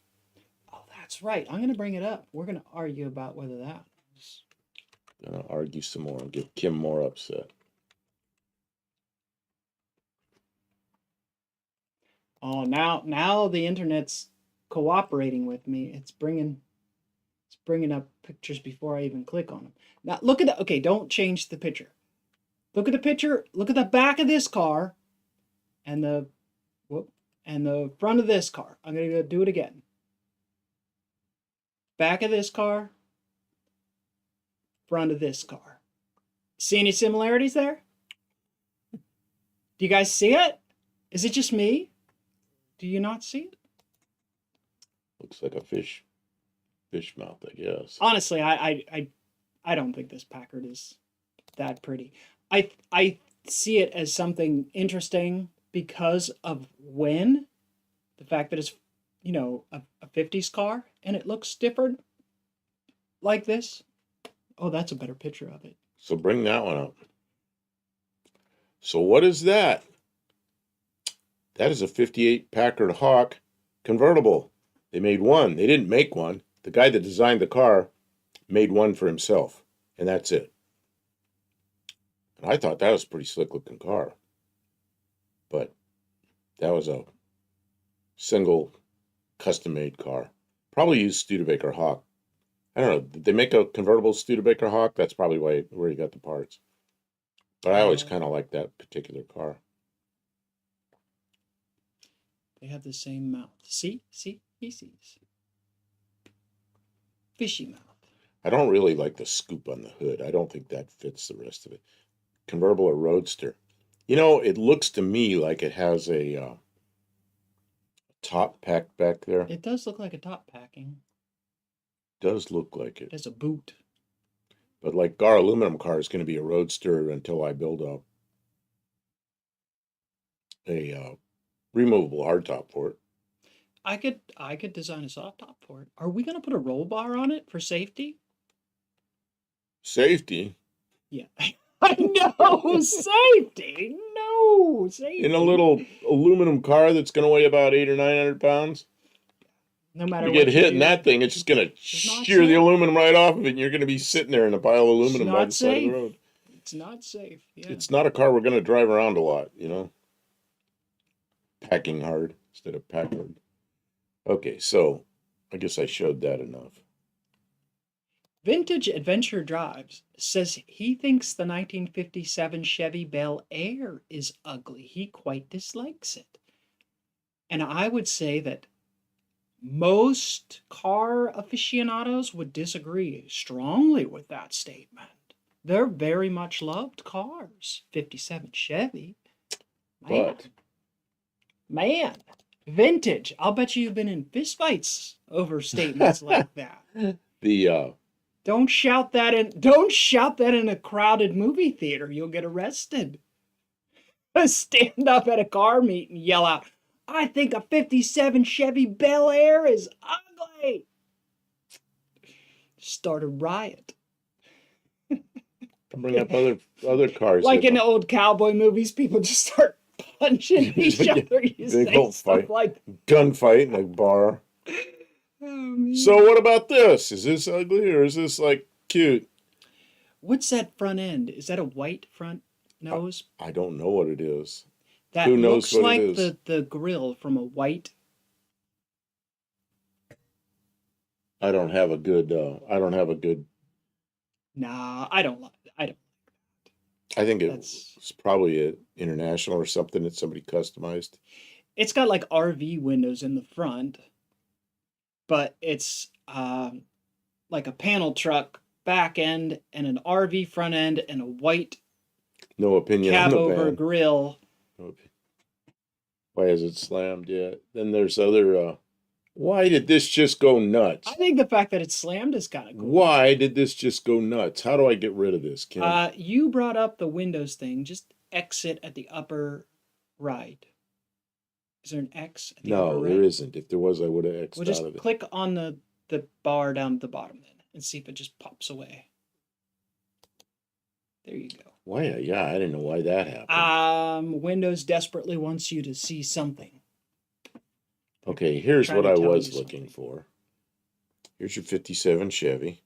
Oh, that's right. I'm going to bring it up. We're going to argue about whether that was... Gonna argue some more and get Kim more upset. Oh, now the internet's cooperating with me. It's bringing up pictures before I even click on them. Now look at the, okay, don't change the picture. Look at the picture. Look at the back of this car and the front of this car. I'm going to do it again. Back of this car, front of this car. See any similarities there? Do you guys see it? Is it just me? Do you not see it? Looks like a fish mouth, I guess. Honestly, I don't think this Packard is that pretty. I see it as something interesting because of the fact that it's, you know, a 50s car and it looks different like this. Oh, that's a better picture of it. So bring that one up. So what is that? That is a 58 Packard Hawk convertible. They made one. They didn't make one. The guy that designed the car made one for himself, and that's it. And I thought that was a pretty slick looking car. But that was a single custom made car. Probably used Studebaker Hawk. I don't know. Did they make a convertible Studebaker Hawk? That's probably where you got the parts. But I always kind of liked that particular car. They have the same mouth. See? He sees. Fishy mouth. I don't really like the scoop on the hood. I don't think that fits the rest of it. Convertible or roadster. You know, it looks to me like it has a top pack back there. It does look like a top packing. Does look like it. There's a boot. But like our aluminum car is going to be a roadster until I build up a removable hardtop for it. I could design a soft top for it. Are we gonna put a roll bar on it for safety? Safety? Yeah. I know, safety. No, safety. In a little aluminum car that's going to weigh about 800 or 900 pounds? No matter You what get hit in do, that thing, it's just going to not shear the safe. aluminum right off of it, and you're going to be sitting there in a pile of aluminum by not the side of safe. the road. It's not safe. Yeah. It's not a car we're going to drive around a lot, you know? Packing hard instead of pack hard. Okay, so I guess I showed that enough. Vintage Adventure Drives says he thinks the 1957 Chevy Bel Air is ugly. He quite dislikes it. And I would say that most car aficionados would disagree strongly with that statement. They're very much loved cars. 57 Chevy. Man, vintage. I'll bet you've been in fistfights over statements like that. Don't shout that in a crowded movie theater. You'll get arrested. Stand up at a car meet and yell out, "I think a 57 Chevy Bel Air is ugly." Start a riot. Bring up other cars. Like in the old cowboy movies, people just start punching each other. You Big say old stuff fight. like, Gunfight in a bar. oh, man. So what about this? Is this ugly or is this like cute? What's that front end? Is that a white front nose? I don't know what it is. That Who knows looks what like it is? the grill from a white. I don't have a good. Nah, I don't. I think That's. it's probably an international or something that somebody customized. It's got like RV windows in the front, but it's like a panel truck back end and an RV front end and a white No opinion cab on the over van. grill. Why is it slammed yet? Then there's other. Why did this just go nuts? I think the fact that it's slammed is kind of cool. Why did this just go nuts? How do I get rid of this, Kim? You brought up the Windows thing. Just exit at the upper right. Is there an X at the upper No, right? there isn't. If there was, I would have X'd Well, just out of it. click on the bar down at the bottom then and see if it just pops away. There you go. Why? Yeah, I didn't know why that happened. Windows desperately wants you to see something. Okay, here's Trying what to I tell was you looking something. for. Here's your 57 Chevy.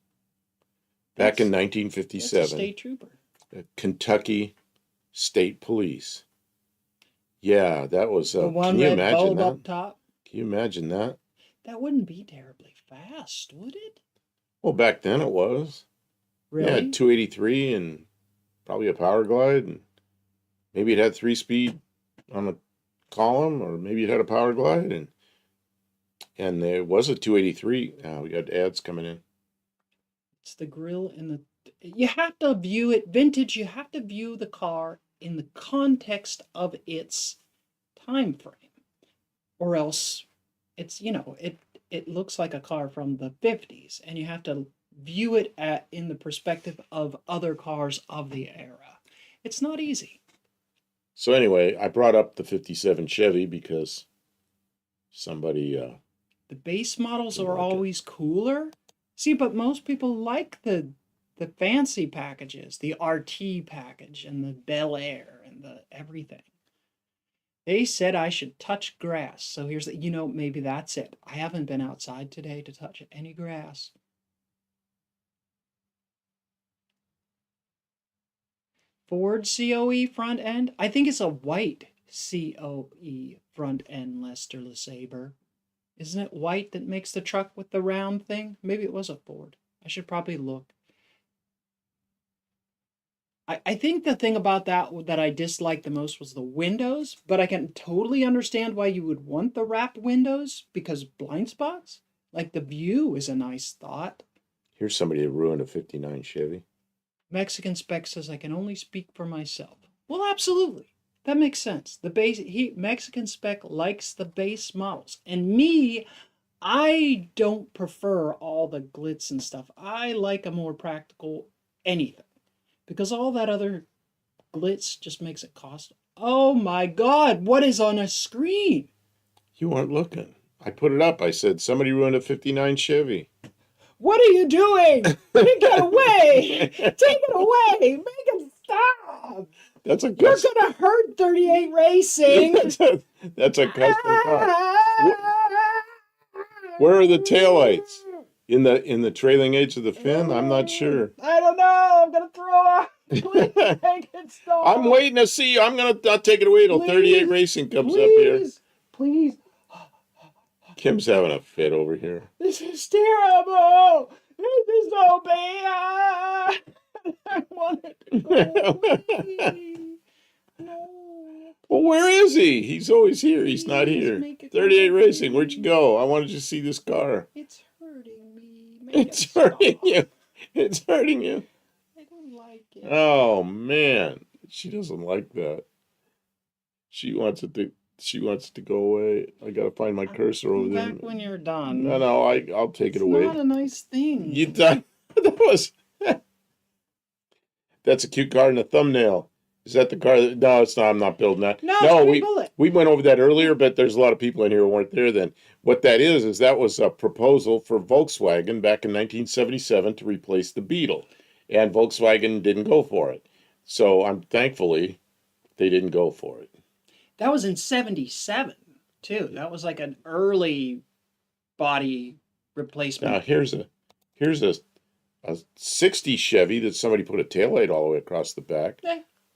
Back in That's a 1957, state trooper. Kentucky State Police. Yeah, that was. The one Can you red imagine bulb that? up top. Can you imagine that? That wouldn't be terribly fast, would it? Well, back then it was. Really? Yeah, 283 and probably a power glide, and maybe it had 3-speed on the column, or maybe it had a power glide, and there was a 283. Now we got ads coming in. It's the grill and the. You have to view it vintage. You have to view the car in the context of its time frame, or else it's it looks like a car from the 50s, and you have to view it in the perspective of other cars of the era. It's not easy. So anyway, I brought up the 57 Chevy because somebody. The base models You are like it. always cooler. See, but most people like the fancy packages, the RT package and the Bel Air and the everything. They said I should touch grass. So here's maybe that's it. I haven't been outside today to touch any grass. Ford COE front end. I think it's a white COE front end, Lester LeSabre. Isn't it white that makes the truck with the round thing? Maybe it was a Ford. I should probably look. I think the thing about that I disliked the most was the windows, but I can totally understand why you would want the wrapped windows, because blind spots, like the view is a nice thought. Here's somebody that ruined a 59 Chevy. Mexican Spec says I can only speak for myself. Well, absolutely. That makes sense. Mexican Spec likes the base models. And me, I don't prefer all the glitz and stuff. I like a more practical anything. Because all that other glitz just makes it cost. Oh my God, what is on a screen? You weren't looking. I put it up. I said somebody ruined a 59 Chevy. What are you doing? Take it away! Take it away! Make it stop! That's a You're custom. gonna hurt 38 Racing! That's a custom car. Where are the taillights? In the trailing edge of the fin? I'm not sure. I don't know. I'm gonna throw up. Please make it stop. I'm waiting to see. I'll take it away till 38 Racing comes up here. Please. Kim's having a fit over here. This is terrible. This is so bad. I want it to go away. No. Well, where is he? He's always here. He's not Please here. make it 38 go Racing, where'd you away. go? I wanted to see this car. It's hurting me. It's hurting you. It's hurting you. I don't like it. Oh man, she doesn't like that. She wants it to go away. I gotta find my cursor over there. Back when you're done. No, I'll take it It's away. not a nice thing. You done? That was. That's a cute car in the thumbnail. Is that the car? No, it's not. I'm not building that. No, it's we Bullet. we went over that earlier, but there's a lot of people in here who weren't there then. What that is that was a proposal for Volkswagen back in 1977 to replace the Beetle, and Volkswagen didn't go for it. So thankfully they didn't go for it. That was in 77 too. That was like an early body replacement. Now here's a 60 Chevy that somebody put a taillight all the way across the back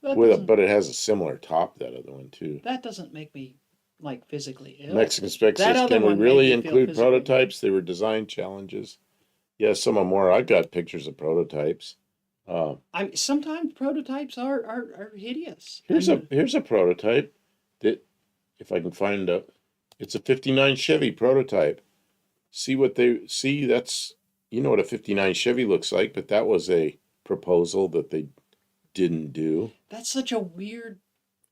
but it has a similar top, that other one too. That doesn't make me like physically ill. Mexican Spec That says, other can we one made really me feel include physically prototypes? They were design challenges. Yeah, some of more. I got pictures of prototypes. Sometimes prototypes are hideous. Here's a prototype that, if I can find it, it's a 59 Chevy prototype. That's, you know what a 59 Chevy looks like, but that was a proposal that they didn't do. That's such a weird.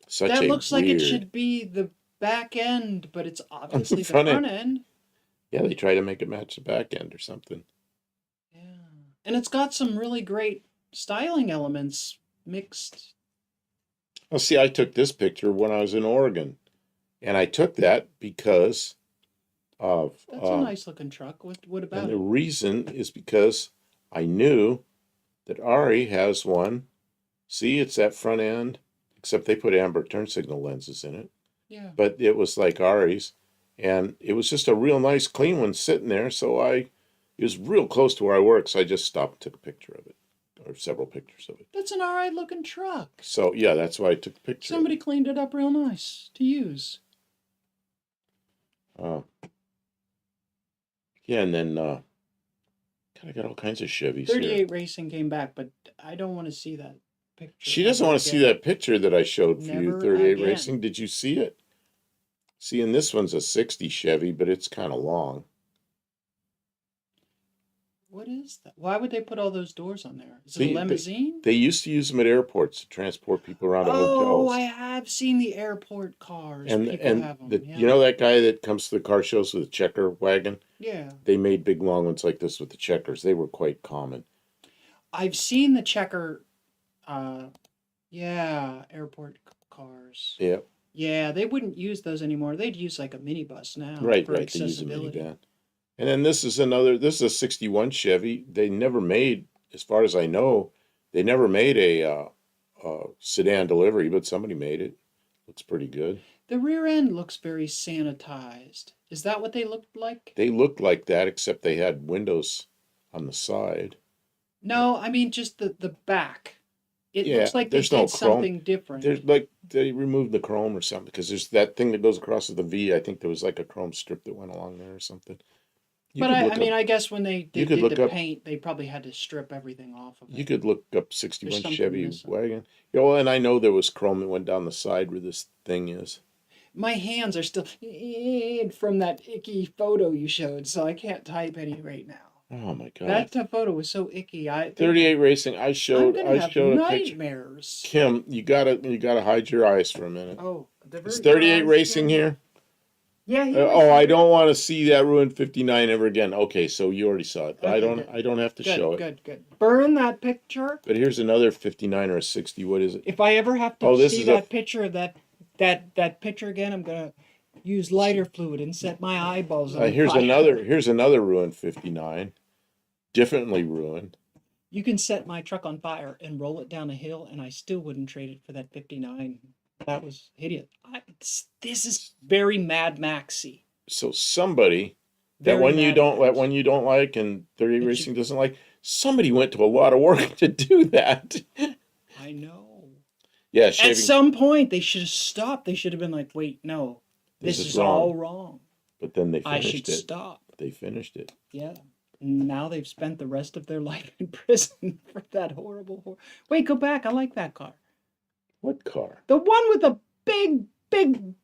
Such that a looks like weird, it should be the back end, but it's obviously the front front end. end. Yeah, they try to make it match the back end or something. Yeah. And it's got some really great styling elements mixed. Well, see, I took this picture when I was in Oregon, and I took that because of That's a nice looking truck. What about and the it? reason is because I knew that Ari has one. See, it's that front end, except they put amber turn signal lenses in it. Yeah. But it was like Ari's, and it was just a real nice, clean one sitting there. So it was real close to where I work, so I just stopped and took a picture of it, or several pictures of it. That's an all right looking truck. So yeah, that's why I took a picture. Somebody cleaned it up real nice to use. Yeah, and then God, I got all kinds of Chevys 38 here. Racing came back, but I don't want to see that picture. She doesn't ever want to see again. that picture that I showed for you, Never 38 again. Racing. Did you see it? See, and this one's a 60 Chevy, but it's kind of long. What is that? Why would they put all those doors on there? Is it See, a limousine? They used to use them at airports to transport people around to Oh, hotels. I have seen the airport cars. And People have them. Yeah. you know that guy that comes to the car shows with a checker wagon? Yeah. They made big long ones like this with the checkers. They were quite common. I've seen the checker. Airport cars. Yeah. Yeah, they wouldn't use those anymore. They'd use like a minibus now Right. for They use a accessibility. minivan. And then this is a 61 Chevy. They never made, as far as I know, they never made a sedan delivery, but somebody made it. Looks pretty good. The rear end looks very sanitized. Is that what they looked like? They looked like that, except they had windows on the side. No, I mean just the back. It Yeah, looks like they there's no did chrome. something different. There's like they removed the chrome or something, because there's that thing that goes across with the V. I think there was like a chrome strip that went along there or something. But I guess when they did the paint, they probably had to strip everything off of it. You could look up 61 something Chevy missing. wagon. You know, and I know there was chrome that went down the side where this thing is. My hands are still from that icky photo you showed, so I can't type any right now. Oh my God. That photo was so icky. 38 Racing. I showed I'm gonna have a picture. nightmares. Kim, you gotta hide your eyes for a minute. Oh, Is 38 Racing here? Yeah. I don't want to see that ruined 59 ever again. Okay, so you already saw it. Okay, I don't have to show it. Good. Burn that picture. But here's another 59 or a 60. What is it? If I ever have to this see is that picture of that picture again, I'm gonna use lighter fluid and set my eyeballs on Here's fire. here's another ruined 59. Differently ruined. You can set my truck on fire and roll it down a hill, and I still wouldn't trade it for that 59. That was hideous. This is very Mad Maxy. So somebody that Very one you Mad don't Max. one you don't like and 38 Racing doesn't like, somebody went to a lot of work to do that. I know. Yeah, At some point, they should have stopped. They should have been like, wait, no, this is all wrong. But then they I finished should it. stop. They finished it. Yeah. Now they've spent the rest of their life in prison for that horrible. Wait, go back. I like that car. What car? The one with the big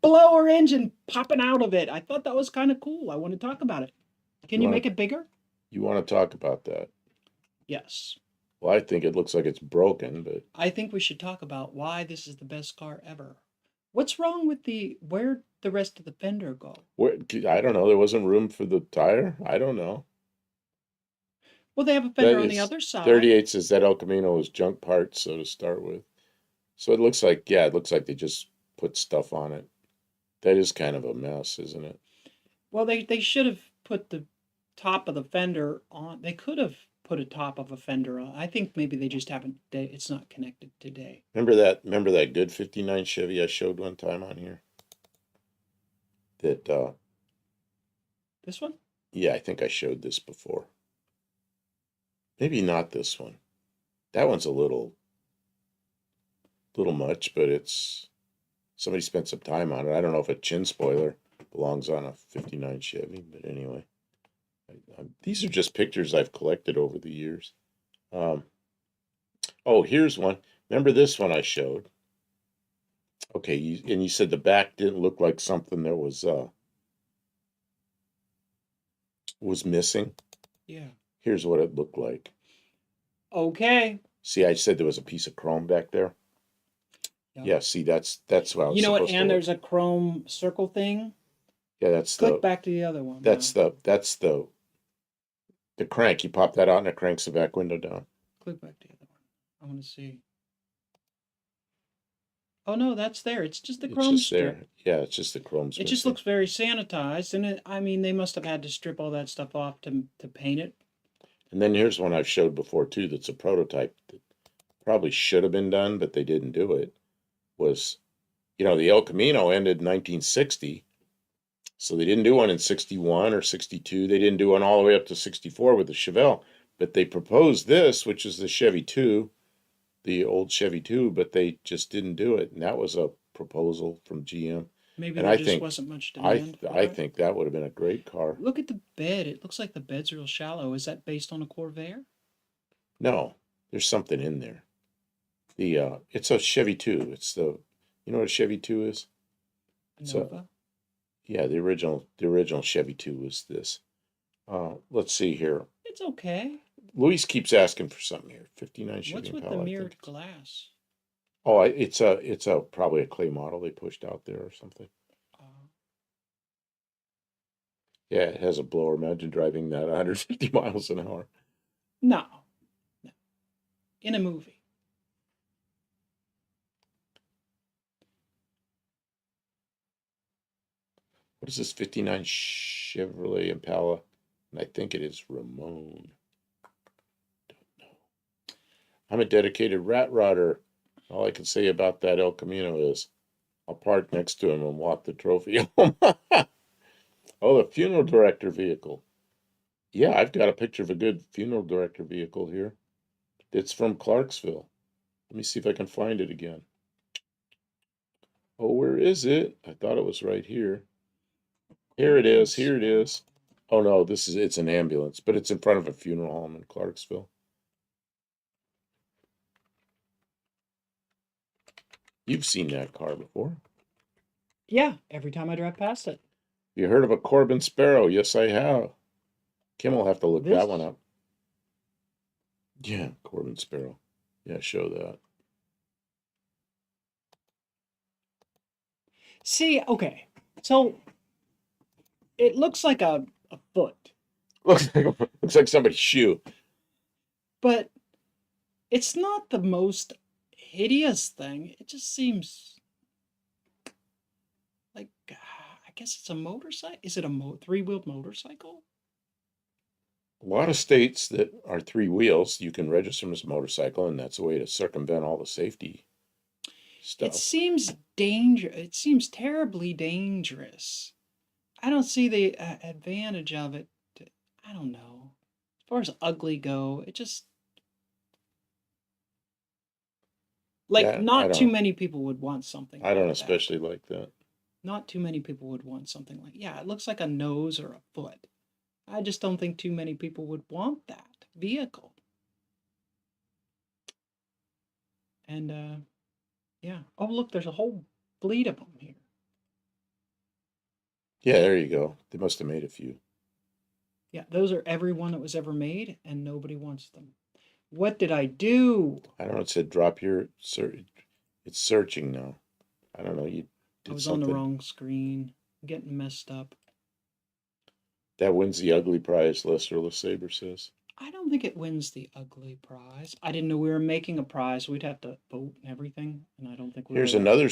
blower engine popping out of it. I thought that was kind of cool. I want to talk about it. Can you make it bigger? You want to talk about that? Yes. Well, I think it looks like it's broken, but I think we should talk about why this is the best car ever. What's wrong with where'd the rest of the fender go? I don't know. There wasn't room for the tire. I don't know. Well, they have a fender on the other side. 38 says that El Camino was junk parts, so to start with. So it looks like they just put stuff on it. That is kind of a mess, isn't it? Well, they should have put the top of the fender on. They could have put a top of a fender on. I think maybe they just haven't. It's not connected today. Remember that good 59 Chevy I showed one time on here? that, This one? yeah, I think I showed this before. Maybe not this one. That one's a little much, but it's somebody spent some time on it. I don't know if a chin spoiler belongs on a 59 Chevy, but anyway. These are just pictures I've collected over the years. Oh, here's one. Remember this one I showed? Okay, and you said the back didn't look like something that was missing. Yeah. Here's what it looked like. Okay. See, I said there was a piece of chrome back there. Yep. Yeah, see, that's what I was You know what? supposed to And look. there's a chrome circle thing. Yeah, that's Click back to the other one. that's now. the crank. You pop that out and it cranks the back window down. Click back to the other one. I want to see. Oh no, that's there. It's just the It's chrome just strip. there. Yeah, it's just the chrome's It just missing. looks very sanitized, and I mean, they must have had to strip all that stuff off to paint it. And then here's one I've showed before too. That's a prototype that probably should have been done, but they didn't do it. Was, the El Camino ended in 1960, so they didn't do one in 61 or 62. They didn't do one all the way up to 64 with the Chevelle, but they proposed this, which is the Chevy 2, the old Chevy 2, but they just didn't do it, and that was a proposal from GM. Maybe And there I just think wasn't much I demand for I it. think that would have been a great car. Look at the bed. It looks like the bed's real shallow. Is that based on a Corvair? No, there's something in there. It's a Chevy 2. You know what a Chevy 2 is? It's Nova? Yeah, the original Chevy 2 was this. Let's see here. It's okay. Luis keeps asking for something here. 59 Chevy What's with Impala, the I think. mirrored glass? Oh, it's a probably a clay model they pushed out there or something. Yeah, it has a blower. Imagine driving that 150 miles an hour. No. In a movie. What is this 59 Chevrolet Impala? And I think it is Ramon. Don't know. I'm a dedicated rat rodder. All I can say about that El Camino is I'll park next to him and walk the trophy home. Oh, the funeral director vehicle. Yeah, I've got a picture of a good funeral director vehicle here. It's from Clarksville. Let me see if I can find it again. Oh, where is it? I thought it was right here. Here it is. Here it is. Oh no, it's an ambulance, but it's in front of a funeral home in Clarksville. You've seen that car before. Yeah, every time I drive past it. You heard of a Corbin Sparrow? Yes, I have. Kim will have to look This? that one up. Yeah, Corbin Sparrow. Yeah, show that. See, okay. So it looks like a foot. Looks like somebody's shoe. But it's not the most hideous thing. It just seems like I guess it's a motorcycle. Is it a three-wheeled motorcycle? A lot of states that are three wheels, you can register them as a motorcycle, and that's a way to circumvent all the safety stuff. It seems dangerous. It seems terribly dangerous. I don't see the advantage of it. I don't know. As far as ugly go, it just Yeah, not too many people would want something. I don't like especially that. like that. Not too many people would want something like, yeah, it looks like a nose or a foot. I just don't think too many people would want that vehicle. And yeah. Oh, look, there's a whole fleet of them here. Yeah, there you go. They must have made a few. Yeah, those are every one that was ever made, and nobody wants them. What did I do? I don't know. It said drop your search. It's searching now. I don't know. You did I was something. on the wrong screen. I'm getting messed up. That wins the ugly prize, Lester LeSabre says. I don't think it wins the ugly prize. I didn't know we were making a prize. We'd have to vote and everything, and I don't think we Here's were another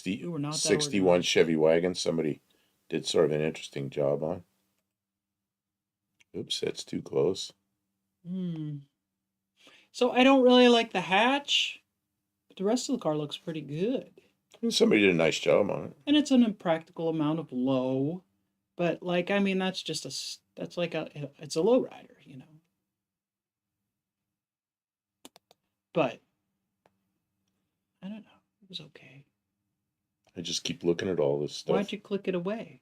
we were not that 61 organized. Chevy wagon somebody did sort of an interesting job on. Oops, that's too close. So I don't really like the hatch, but the rest of the car looks pretty good. Somebody did a nice job on it. And it's an impractical amount of low, but like, I mean, that's just that's like it's a low rider, you know. But I don't know. It was okay. I just keep looking at all this stuff. Why'd you click it away?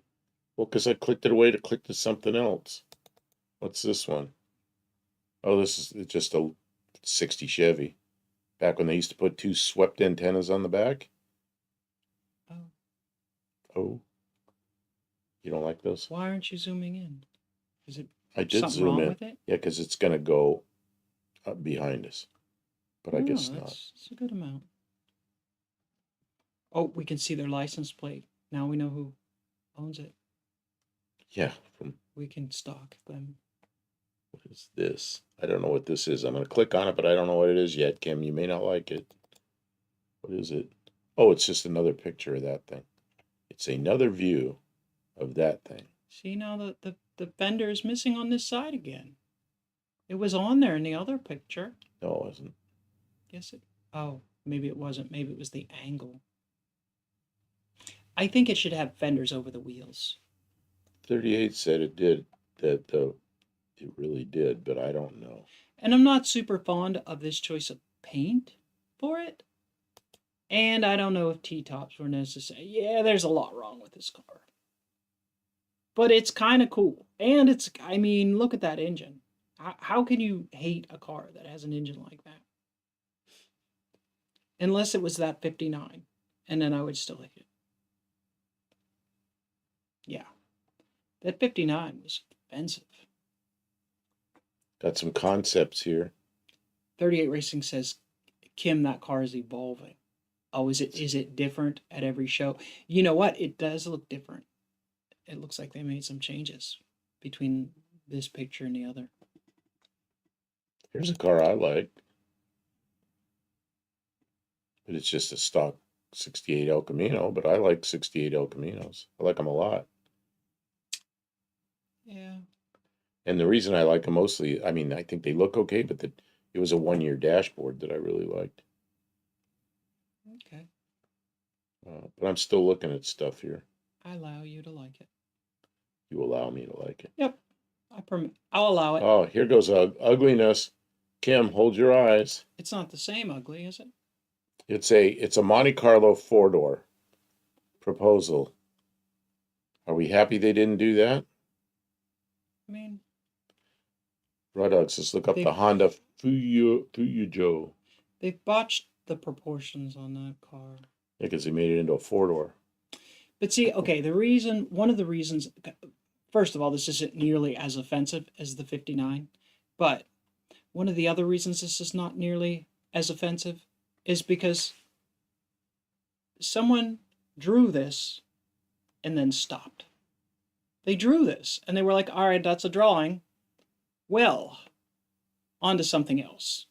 Well, because I clicked it away to click to something else. What's this one? Oh, this is just a 60 Chevy. Back when they used to put 2 swept antennas on the back. Oh. Oh. You don't like those? Why aren't you zooming in? Is it I did something zoom wrong in. with it? Yeah, because it's going to go up behind us. But I guess not. It's a good amount. Oh, we can see their license plate. Now we know who owns it. Yeah. We can stalk them. What is this? I don't know what this is. I'm going to click on it, but I don't know what it is yet, Kim. You may not like it. What is it? Oh, it's just another picture of that thing. It's another view of that thing. See, now the fender is missing on this side again. It was on there in the other picture. No, it wasn't. Yes, it... Oh, maybe it wasn't. Maybe it was the angle. I think it should have fenders over the wheels. 38 said it did. That it really did, but I don't know. And I'm not super fond of this choice of paint for it. And I don't know if T-tops were necessary. Yeah, there's a lot wrong with this car. But it's kind of cool. And it's, I mean, look at that engine. How can you hate a car that has an engine like that? Unless it was that 59. And then I would still hate it. Yeah. That 59 was expensive. Got some concepts here. 38 Racing says, Kim, that car is evolving. Oh, is it different at every show? You know what? It does look different. It looks like they made some changes between this picture and the other. Here's a car I like. But it's just a stock 68 El Camino, but I like 68 El Caminos. I like them a lot. Yeah. And the reason I like them mostly, I mean, I think they look okay, but it was a 1-year dashboard that I really liked. Okay. But I'm still looking at stuff here. I allow you to like it. You allow me to like it. Yep. I'll allow it. Oh, here goes ugliness. Kim, hold your eyes. It's not the same ugly, is it? It's a Monte Carlo 4-door proposal. Are we happy they didn't do that? I mean, Rudox, let's look up the Honda Fujo. They've botched the proportions on that car. Yeah, because they made it into a 4-door. But see, okay, one of the reasons, first of all, this isn't nearly as offensive as the 59, but one of the other reasons this is not nearly as offensive is because someone drew this and then stopped. They drew this and they were like, all right, that's a drawing. Well, on to something else,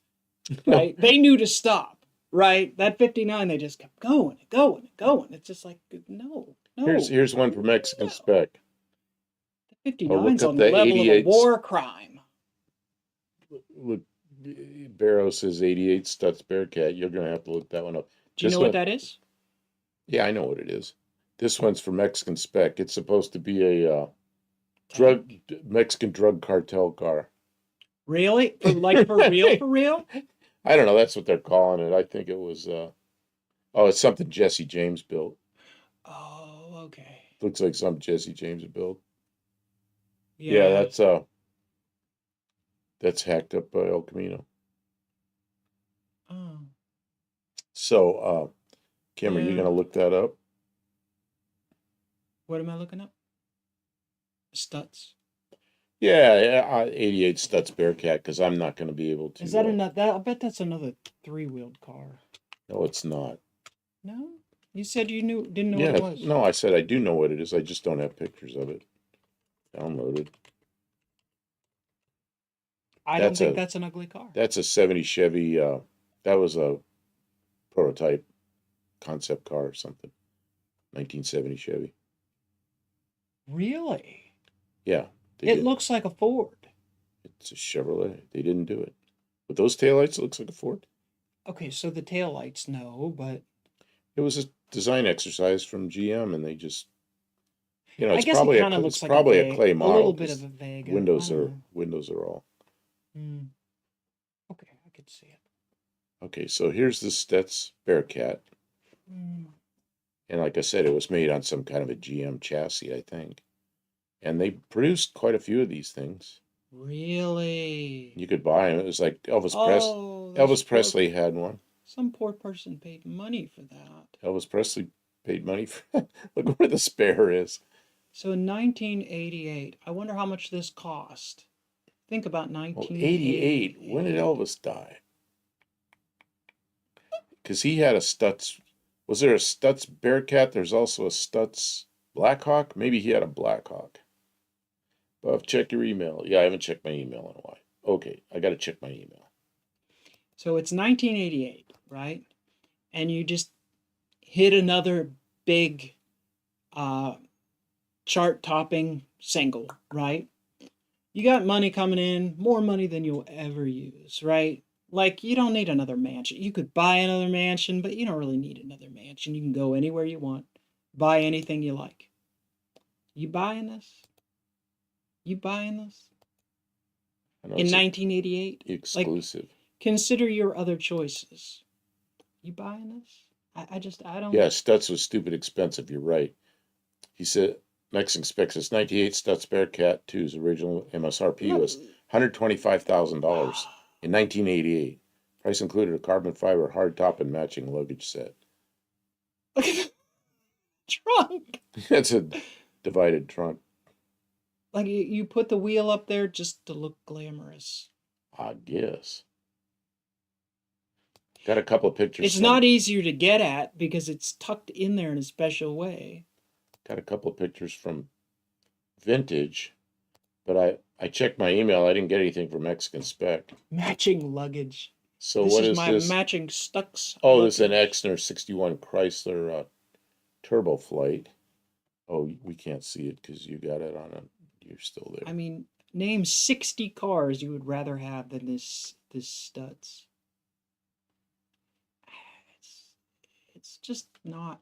right? They knew to stop, right? That 59, they just kept going and going and going. It's just like, no. Here's one for Mexican spec. The 59's on the level of a war crime. Look, Barrow says 88 Stutz Bearcat. You're going to have to look that one up. Do you know what that is? Yeah, I know what it is. This one's for Mexican spec. It's supposed to be a Mexican drug cartel car. Really? For real? For real? I don't know. That's what they're calling it. I think it was. It's something Jesse James built. Oh, okay. Looks like something Jesse James built. Yeah, that's hacked up by El Camino. Oh. So, Kim, are you going to look that up? What am I looking up? Stutz. Yeah, 88 Stutz Bearcat, because I'm not going to be able to. Is that another? I bet that's another 3-wheeled car. No, it's not. No, you said you didn't know what it was. No, I said I do know what it is. I just don't have pictures of it downloaded. I don't think that's an ugly car. That's a 70 Chevy. That was a prototype concept car or something. 1970 Chevy. Really? Yeah. It looks like a Ford. It's a Chevrolet. They didn't do it. With those taillights, it looks like a Ford. Okay, so the taillights, no, but... It was a design exercise from GM, and they just, you know, I it's guess it probably kind of it's looks like probably a Vega, clay a model little bit of because a Vega. I windows don't are know. all. Hmm. Okay, I could see it. Okay, so here's the Stets Bearcat, Hmm. and like I said, it was made on some kind of a GM chassis, I think, and they produced quite a few of these things. Really? You could buy them. It was like Oh, Elvis Presley had one. some poor person paid money for that. Elvis Presley paid money for. Look where the spare is. So in 1988, I wonder how much this cost. Think about Well, 88. When did 1988. Elvis die? Because he had a Stutz. Was there a Stutz Bearcat? There's also a Stutz Blackhawk. Maybe he had a Blackhawk. But check your email. Yeah, I haven't checked my email in a while. Okay, I got to check my email. So it's 1988, right? And you just hit another big chart-topping single, right? You got money coming in, more money than you'll ever use, right? Like, you don't need another mansion. You could buy another mansion, but you don't really need another mansion. You can go anywhere you want, buy anything you like. You buying this? You buying this? In 1988? Exclusive. Like, consider your other choices. You buying this? I don't... Yeah, Stutz was stupid expensive. You're right. He said, Mexican specs, this 98 Stutz Bearcat 2's original MSRP was $125,000 in 1988. Price included a carbon fiber hardtop and matching luggage set. Look at the trunk. That's a divided trunk. Like, you put the wheel up there just to look glamorous. I guess. Got a couple of pictures. It's not easier to get at because it's tucked in there in a special way. Got a couple of pictures from Vintage, but I checked my email. I didn't get anything from Mexican Spec. Matching luggage. So this what is is my this? Matching Stux. Oh, luggage. this is an Exner 61 Chrysler Turbo Flight. Oh, we can't see it because you got it on a. You're still there. I mean, name 60 cars you would rather have than this Stutz. It's just not.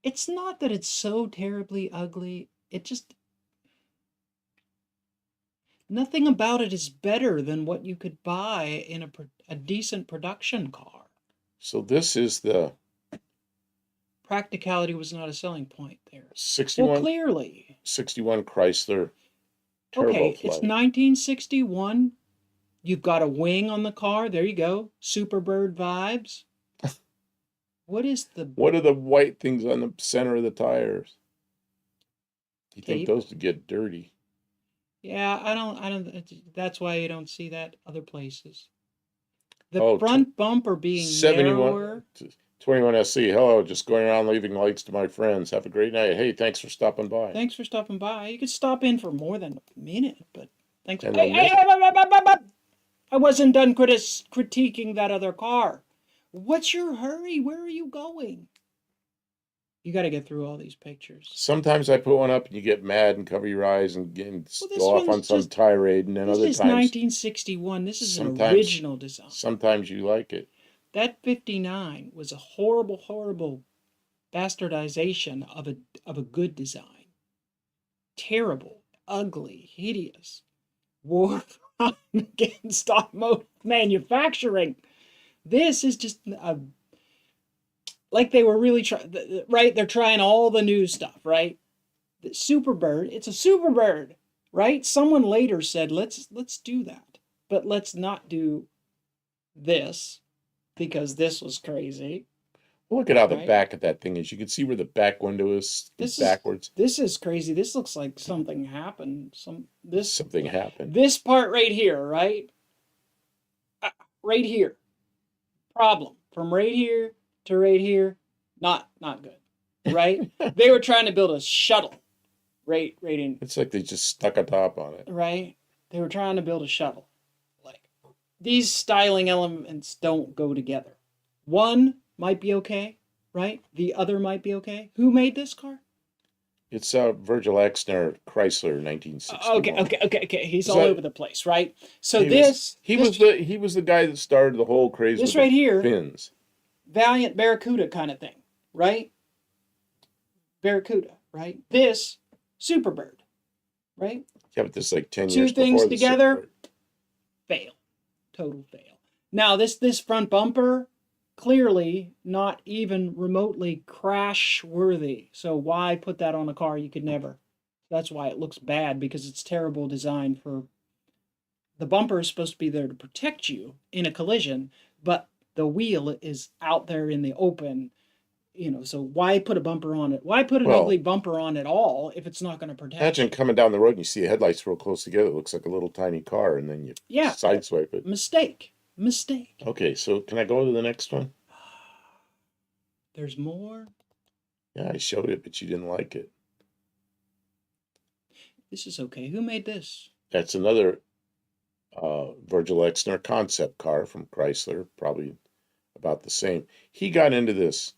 It's not that it's so terribly ugly. It just... Nothing about it is better than what you could buy in a decent production car. So this is the... Practicality was not a selling point there. 61. Well, clearly. 61 Chrysler Turbo Okay, Flight. it's 1961. You've got a wing on the car. There you go. Superbird vibes. What is the... What are the white things on the center of the tires? You think Tape? those would get dirty? Yeah, I don't... That's why you don't see that other places. The front bumper being 71, narrower. 21 SC. Hello, just going around leaving likes to my friends. Have a great night. Hey, thanks for stopping by. Thanks for stopping by. You could stop in for more than a minute, but thanks. And I wasn't done critiquing that other car. What's your hurry? Where are you going? You got to get through all these pictures. Sometimes I put one up and you get mad and cover your eyes and go off on some tirade, and then other times... This is 1961. This is an original design. Sometimes you like it. That 59 was a horrible, horrible bastardization of a good design. Terrible, ugly, hideous. War against stop manufacturing. This is just like they were really right. They're trying all the new stuff, right? The Superbird. It's a Superbird, right? Someone later said, let's do that, but let's not do this because this was crazy. Look at how the back of that thing is. You can see where the back window is backwards. This is crazy. This looks like something happened. Something happened. This part right here, right? Right here. Problem. From right here to right here, not good. Right? They were trying to build a shuttle. Right in. It's like they just stuck a top on it. Right? They were trying to build a shuttle. Like, these styling elements don't go together. One might be okay, right? The other might be okay. Who made this car? It's Virgil Exner Chrysler 1961. Okay. He's all over the place, right? So he was the guy that started the whole craze. This right here. Fins. Valiant Barracuda kind of thing, right? Barracuda, right? This, Superbird, right? Yeah, but this is like 10 Two years things before the together, Superbird. fail. Total fail. Now, this front bumper, clearly not even remotely crash worthy. So why put that on a car you could never? That's why it looks bad, because it's terrible design for... The bumper is supposed to be there to protect you in a collision, but the wheel is out there in the open, so why put a bumper on it? Why put an ugly Well, bumper on at all if it's not going to protect imagine you? coming down the road and you see the headlights real close together. It looks like a little tiny car, and then you Yeah, sideswipe it. mistake. Okay, so can I go to the next one? There's more. Yeah, I showed it, but you didn't like it. This is okay. Who made this? That's another Virgil Exner concept car from Chrysler, probably about the same. He got into this,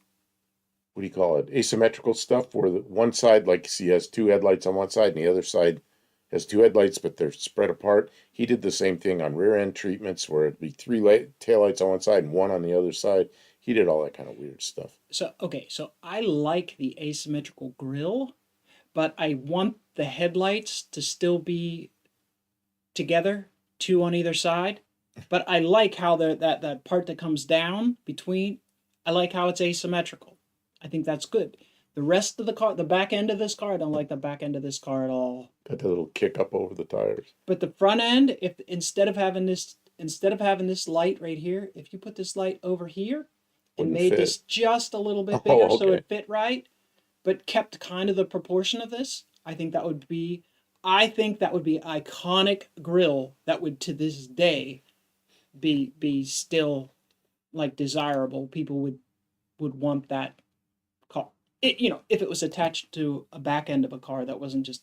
what do you call it, asymmetrical stuff, where the one side, like, see, has two headlights on one side, and the other side has two headlights, but they're spread apart. He did the same thing on rear end treatments, where it'd be three taillights on one side and one on the other side. He did all that kind of weird stuff. So I like the asymmetrical grille, but I want the headlights to still be together, two on either side. But I like how that part that comes down between, I like how it's asymmetrical. I think that's good. The rest of the car, the back end of this car, I don't like the back end of this car at all. Got that little kick up over the tires. But the front end, if instead of having this light right here, if you put this light over here and Wouldn't made fit. this just a little bit Oh, bigger so okay. it fit right, but kept kind of the proportion of this, I think that would be iconic grille that would to this day be still like desirable. People would want that car. If it was attached to a back end of a car that wasn't just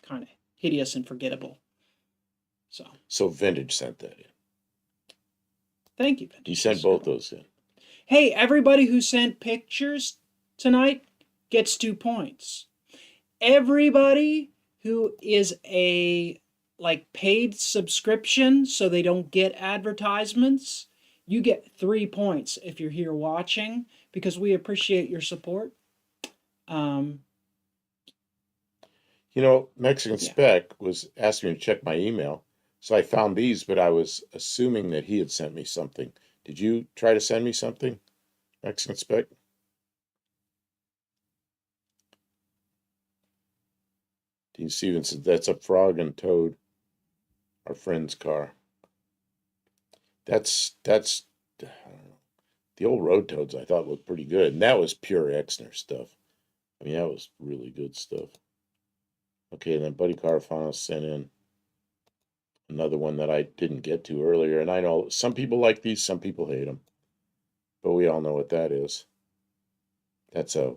kind of hideous and forgettable. So Vintage sent that in. Thank you, Vintage. He sent both those in. Hey, everybody who sent pictures tonight gets 2 points. Everybody who is a paid subscription so they don't get advertisements, you get 3 points if you're here watching, because we appreciate your support. Mexican Spec was asking me to check my email, so I found these, but I was assuming that he had sent me something. Did you try to send me something, Mexican Spec? Dean Stevens said, that's a Frog and Toad, our friend's car. That's I don't know. The old Road Toads I thought looked pretty good, and that was pure Exner stuff. I mean, that was really good stuff. Okay, and then Buddy Carafano sent in another one that I didn't get to earlier, and I know some people like these, some people hate them, but we all know what that is. That's a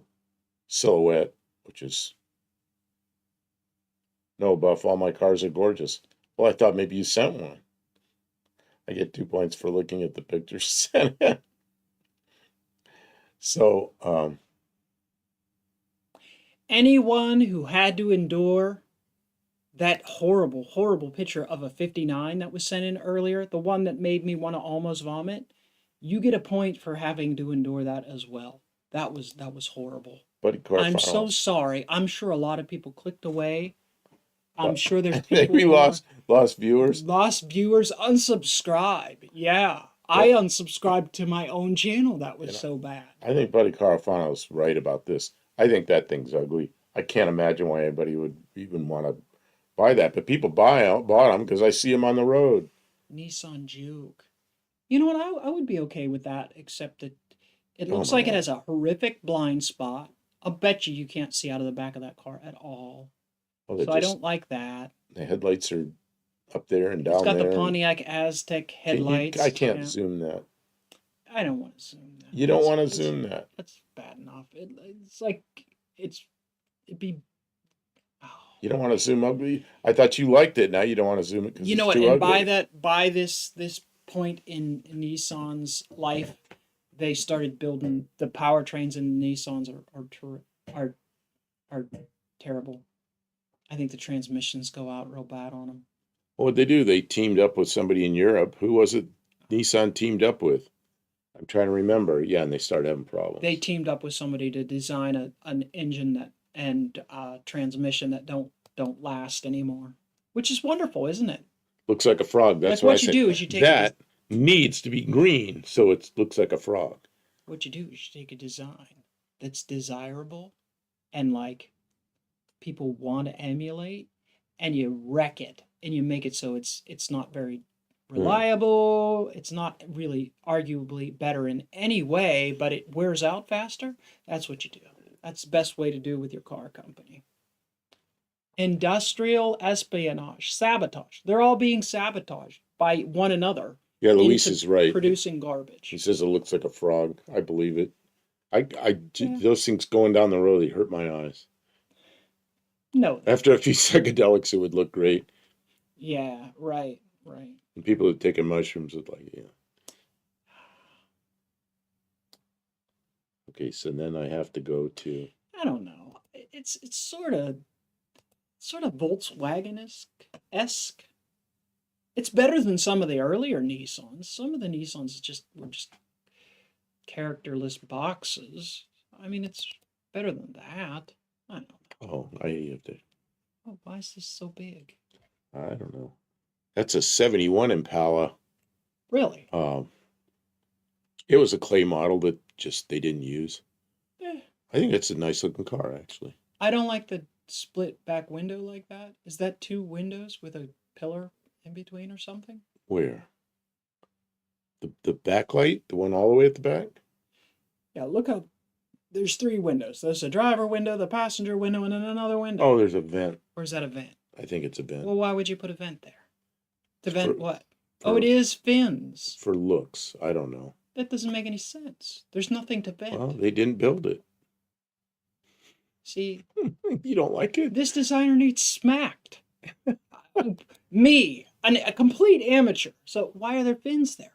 Silhouette, which is no, Buff, all my cars are gorgeous. Well, I thought maybe you sent one. I get 2 points for looking at the pictures sent in. So, anyone who had to endure that horrible, horrible picture of a 59 that was sent in earlier, the one that made me want to almost vomit, you get a point for having to endure that as well. That was horrible. Buddy Carafano. I'm so sorry. I'm sure a lot of people clicked away. I'm sure there's I think we lost viewers. Lost viewers, unsubscribe. Yeah. I unsubscribed to my own channel. That was so bad. I think Buddy Carafano's right about this. I think that thing's ugly. I can't imagine why anybody would even want to buy that. But people bought them because I see them on the road. Nissan Juke. You know what? I would be okay with that, except that it looks my like God. it has a horrific blind spot. I'll bet you can't see out of the back of that car at all. Well, So I don't like that. The headlights are up there and down It's got there. the Pontiac Aztec headlights. I can't zoom that. I don't want to zoom that. You don't want to zoom that. That's bad enough. It's like it'd be. Oh. You don't want to zoom ugly. I thought you liked it. Now you don't want to zoom it because You know it's what? too And ugly. by this point in Nissan's life, they started building the powertrains in Nissans are terrible. I think the transmissions go out real bad on them. What they do? They teamed up with somebody in Europe. Who was it? Nissan teamed up with. I'm trying to remember. Yeah, and they started having problems. They teamed up with somebody to design an engine that and transmission that don't last anymore, which is wonderful, isn't it? Looks like a frog. That's Like what I what you said. do is you take That needs to be green, so it looks like a frog. what you do is you take a design that's desirable and like people want to emulate, and you wreck it and you make it so it's not very reliable. It's not really arguably better in any way, but it wears out faster. That's what you do. That's the best way to do with your car company. Industrial espionage, sabotage. They're all being sabotaged by one another. Yeah, Luis is right. Producing garbage. He says it looks like a frog. I believe it. Those things going down the road, they hurt my eyes. No. After a few psychedelics, it would look great. Yeah, right. And people who've taken mushrooms would like, yeah. Okay, so then I have to go to. I don't know. It's sort of Volkswagen-esque. It's better than some of the earlier Nissans. Some of the Nissans were just characterless boxes. I mean, it's better than that. I don't know. Oh, I have to. Oh, why is this so big? I don't know. That's a 71 Impala. Really? It was a clay model that just they didn't use. Eh. I think it's a nice looking car, actually. I don't like the split back window like that. Is that two windows with a pillar in between or something? Where? The backlight? The one all the way at the back? Yeah, look up. There's three windows. There's a driver window, the passenger window, and then another window. Oh, there's a vent. Or is that a vent? I think it's a vent. Well, why would you put a vent there? To vent what? For, oh, it is fins. For looks. I don't know. That doesn't make any sense. There's nothing to vent. Well, they didn't build it. See? You don't like it? This designer needs smacked. Me, a complete amateur. So why are there fins there?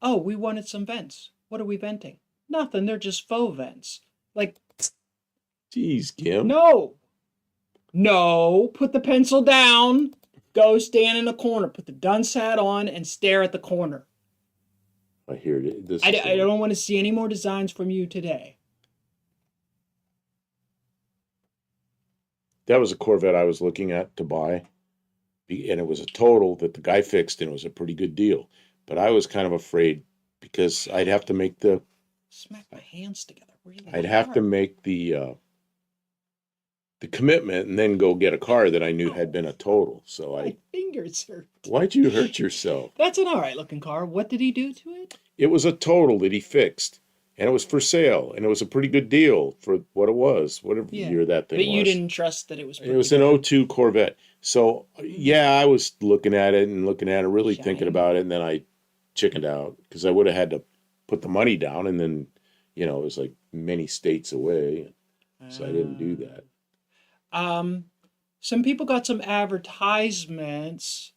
Oh, we wanted some vents. What are we venting? Nothing. They're just faux vents. Like, jeez, Kim. No, put the pencil down. Go stand in a corner. Put the dunce hat on and stare at the corner. I hear it. I don't want to see any more designs from you today. That was a Corvette I was looking at to buy. And it was a total that the guy fixed, and it was a pretty good deal. But I was kind of afraid because I'd have to make the... Smack my hands together really I'd have to make the commitment and then go get a car that I knew had been a total. So my fingers hurt. Why'd you hurt yourself? That's an all right looking car. What did he do to it? It was a total that he fixed, and it was for sale, and it was a pretty good deal for what it was, whatever year that thing was. But you didn't trust that it was. It was an 02 Corvette. So yeah, I was looking at it, really thinking about it, and then I chickened out because I would have had to put the money down, and then it was like many states away, so I didn't do that. Some people got some advertisements.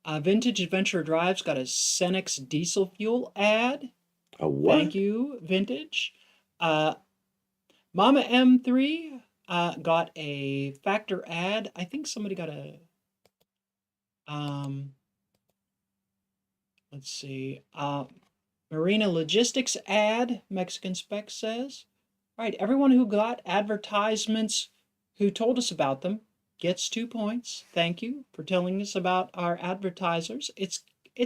Vintage Adventure Drive's got a Cenex diesel fuel ad. A what? Thank you, Vintage. Mama M3 got a factor ad. I think somebody got a let's see. Marina Logistics ad, Mexican Spec says. All right, everyone who got advertisements who told us about them gets 2 points. Thank you for telling us about our advertisers. It's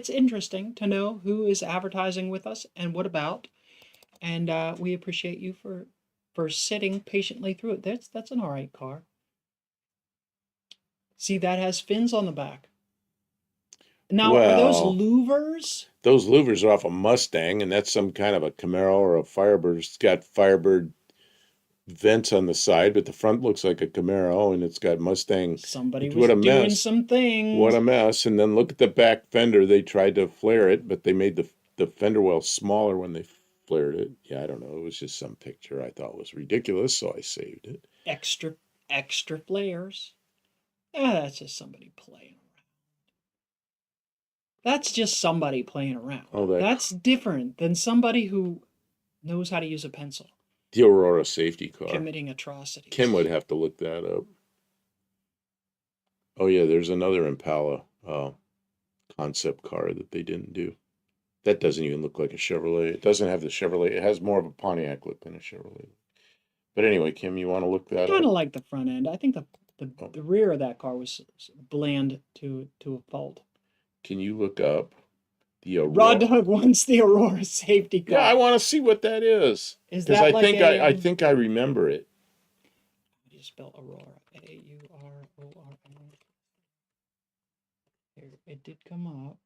interesting to know who is advertising with us and what about. And we appreciate you for sitting patiently through it. That's an all right car. See, that has fins on the back. Now, are those louvers? Those louvers are off a Mustang, and that's some kind of a Camaro or a Firebird. It's got Firebird vents on the side, but the front looks like a Camaro, and it's got Mustang. Somebody was doing some things. What a mess. And then look at the back fender. They tried to flare it, but they made the fender well smaller when they flared it. Yeah, I don't know. It was just some picture I thought was ridiculous, so I saved it. Extra flares. Yeah, that's just somebody playing around. That's just somebody playing around. Oh, that's different than somebody who knows how to use a pencil. The Aurora safety car. Committing atrocities. Kim would have to look that up. Oh, yeah, there's another Impala concept car that they didn't do. That doesn't even look like a Chevrolet. It doesn't have the Chevrolet. It has more of a Pontiac look than a Chevrolet. But anyway, Kim, you want to look that Kind of up? like the front end. I think Oh, the rear of that car was bland to a fault. can you look up the Raw Aurora? Dog wants the Aurora safety car. Yeah, I want to see what that is. Is Because that I like think a? I think I remember it. How do you spell Aurora? Aurora. Here, it did come up.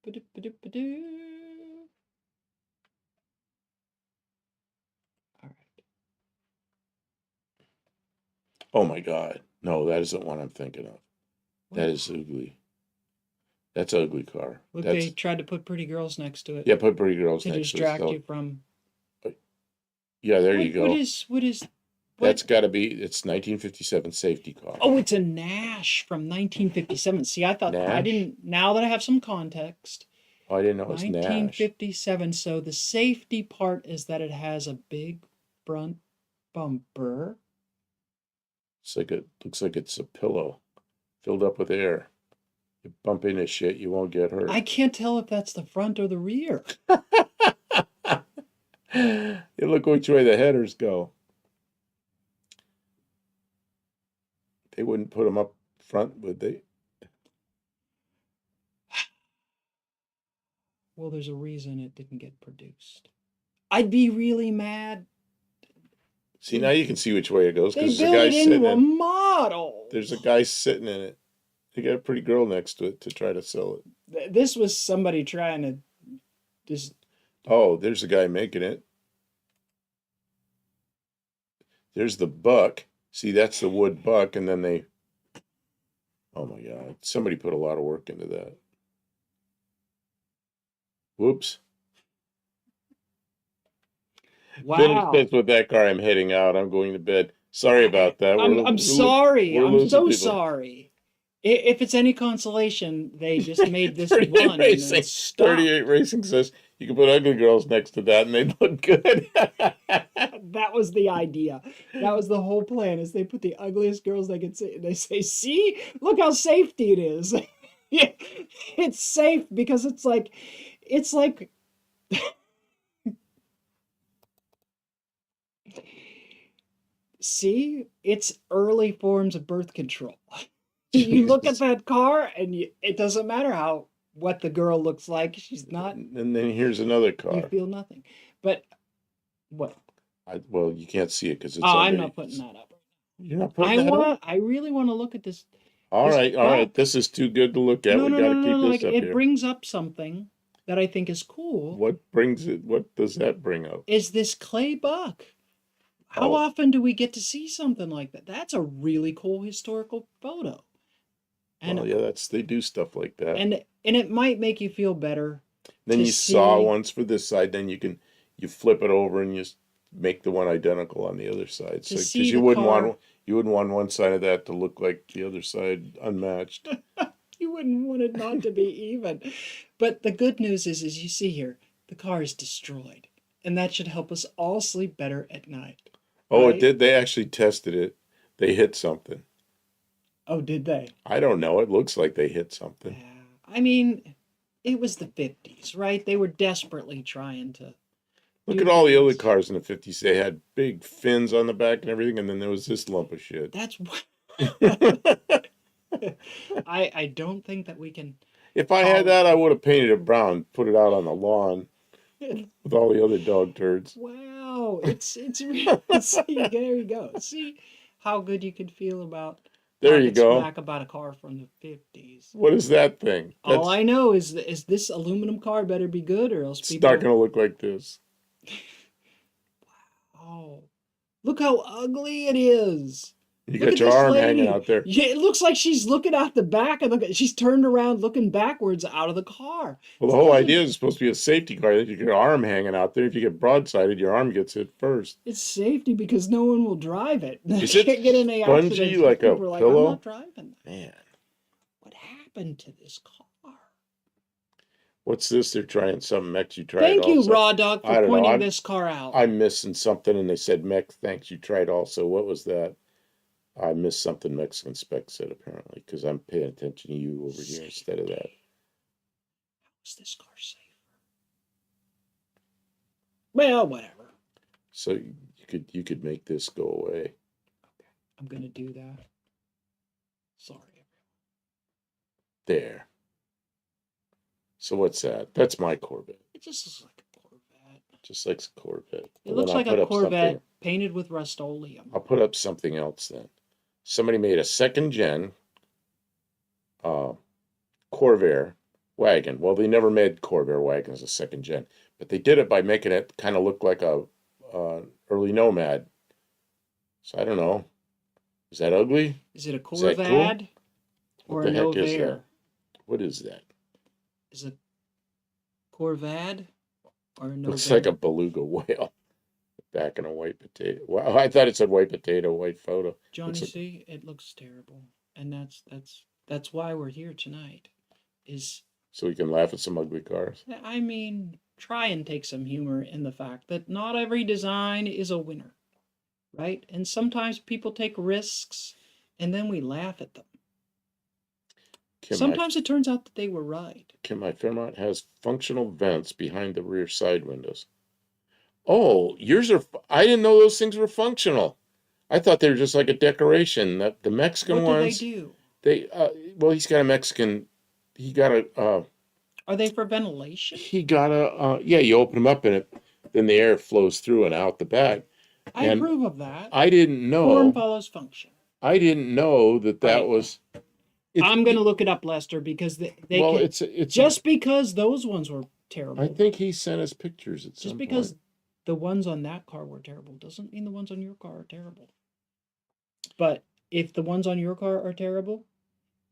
Ba-do-ba-do-ba-do. All right. Oh my God. No, that isn't what I'm thinking of. What? That is ugly. That's an ugly car. Look, That's they tried to put pretty girls next to it yeah, put pretty girls to next to it. distract So, you from. yeah, there you go. What is? That's got to be it's 1957 safety car. Oh, it's a Nash from 1957. See, I thought I Nash? didn't. Now that I have some context, Oh, I didn't know it was Nash. 1957. So the safety part is that it has a big front bumper. Looks like it's a pillow filled up with air. You bump into shit, you won't get hurt. I can't tell if that's the front or the rear. You look which way the headers go. They wouldn't put them up front, would they? Well, there's a reason it didn't get produced. I'd be really mad. See, now you can see which way it goes They because built there's a guy it sitting into a in. model. There's a guy sitting in it. They got a pretty girl next to it to try to sell it. This was somebody trying to just. Oh, there's a guy making it. There's the buck. See, that's the wood buck, and then they. Oh my God! Somebody put a lot of work into that. Whoops. Wow. Finished with that car. I'm heading out. I'm going to bed. Sorry about that. I'm sorry. we're I'm losing so people. sorry. If it's any consolation, they just made this 38 one and Racing. then stopped. 38 Racing says you can put ugly girls next to that and they'd look good. That was the idea. That was the whole plan. Is they put the ugliest girls they could see. And they say, "See, look how safety it is. Yeah, it's safe because it's like." See, it's early forms of birth control. You look at that car, and it doesn't matter what the girl looks like. She's not. And then here's another You car. feel nothing. But what? Well, you can't see it because it's. Oh, I'm not putting that up. You're not putting that up? I really want to look at this. All this right. buck. This is too good to look at. No, We no, got to no, keep no. this up It here. brings up something that I think is cool. What brings it? What does that bring up? Is this clay buck? How often do we get to see something like that? That's a really cool historical photo. And Well, yeah, they do stuff like that. and it might make you feel better. Then to you saw see- ones for this side. Then you flip it over and you make the one identical on the other side. So To see because the you wouldn't car- want one side of that to look like the other side unmatched. You wouldn't want it not to be even. But the good news is, as you see here, the car is destroyed. And that should help us all sleep better at night. Oh, Right? it did. They actually tested it. They hit something. Oh, did they? I don't know. It looks like they hit something. Yeah. I mean, it was the 50s, right? They were desperately trying to. Look do at all the other things. cars in the 50s. They had big fins on the back and everything, and then there was this lump of shit. That's what. I don't think that we can. If I had that, I would have painted it brown, put it out on the lawn with all the other dog turds. Wow, it's real. See, there you go. See how good you could feel about. There you talking go. Smack about a car from the 50s. What is that thing? All I know is this aluminum car better be good, or else It's people. not going to look like this. Oh, look how ugly it is. You Look got at your this arm lady. hanging out there. Yeah, it looks like she's looking out the back of the. She's turned around, looking backwards out of the car. Well, the whole idea is supposed to be a safety car. That you get your arm hanging out there. If you get broadsided, your arm gets hit first. It's safety because no one will drive it. Is They it can't get in any spongy accidents. like a People are like, pillow? I'm not driving that. Man, What happened to this car? what's this? They're trying something. Mex, you tried Thank you, also. Raw Dog, I for don't know. pointing I'm- this car out. I'm missing something, and they said, Mex, thanks, you tried also. What was that? I missed something Mexican Spec said, apparently, because I'm paying attention to you over here instead of that. How's this car safer? Well, whatever. So you could make this go away. Okay, I'm gonna do that. Sorry. There. So what's that? That's my Corvette. It just looks like a Corvette. Just like a Corvette. It looks like a Corvette painted with Rust-Oleum. I'll put up something else then. Somebody made a second gen Corvair wagon. Well, they never made Corvair wagons a second gen, but they did it by making it kind of look like a early Nomad. So I don't know. Is that ugly? Is it a Corvette or a What the heck is Novair? that? What is that? Is it Corvette or a Novair? Looks like a beluga whale. Back in a white potato. Well, I thought it said white potato, white photo. Johnny, see, it looks terrible, and that's why we're here tonight. Is so we can laugh at some ugly cars. I mean, try and take some humor in the fact that not every design is a winner, right? And sometimes people take risks, and then we laugh at them. Sometimes it turns out that they were right. My Fairmont has functional vents behind the rear side windows. Oh, yours are. I didn't know those things were functional. I thought they were just like a decoration. The Mexican ones. What do they do? Well, he's got a Mexican. He got a. Are they for ventilation? He got a. Yeah, you open them up and then the air flows through and out the back. I approve of that. I didn't know. Form follows function. I didn't know that was. I'm going to look it up, Lester, because they well, can, it's just because those ones were terrible. I think he sent us pictures at some point. Just because the ones on that car were terrible doesn't mean the ones on your car are terrible. But if the ones on your car are terrible,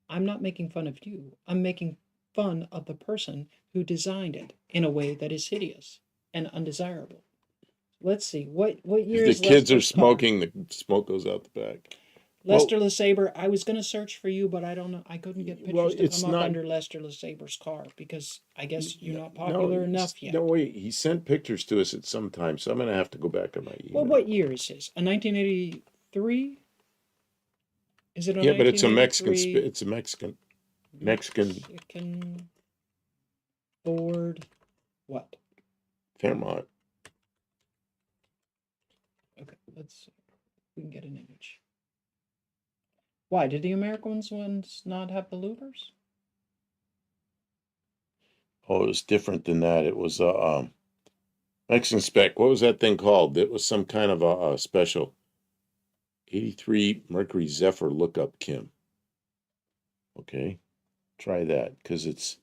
I'm not making fun of you. I'm making fun of the person who designed it in a way that is hideous and undesirable. Let's see. What year is the kids Lester's are smoking, the smoke goes out the back. Lester LeSabre, I was going to search for you, but I don't know. I couldn't get pictures to come up under Lester LeSabre's car because I guess you're not popular enough yet. No, wait. He sent pictures to us at some time, so I'm going to have to go back on my email. Well, what year is his? A 1983? Is it a 1983? Yeah, but it's a Mexican. It's a Mexican Ford. What? Fairmont. Okay, let's see. We can get an image. Why did the American ones not have the louvers? Oh, it was different than that. It was a Mexican spec. What was that thing called? It was some kind of a special 83 Mercury Zephyr lookup, Kim. Okay, try that because it's.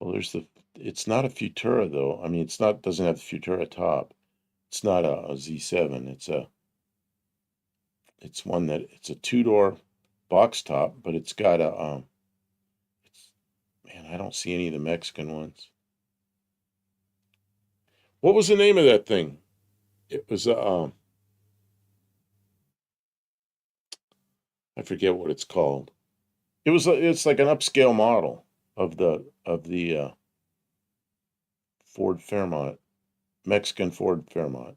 Well, it's not a Futura though. I mean, doesn't have the Futura top. It's not a Z7. It's one that, it's a two-door box top, but it's got a, man, I don't see any of the Mexican ones. What was the name of that thing? It was, I forget what it's called. It's like an upscale model of the Ford Fairmont, Mexican Ford Fairmont.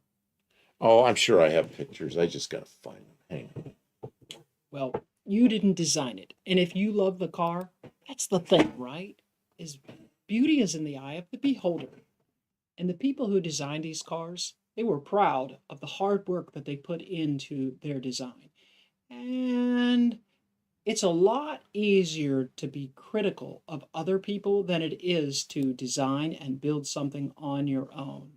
Oh, I'm sure I have pictures. I just gotta find them. Hang on. Well, you didn't design it, and if you love the car, that's the thing, right? Is beauty is in the eye of the beholder, and the people who designed these cars, they were proud of the hard work that they put into their design, and it's a lot easier to be critical of other people than it is to design and build something on your own.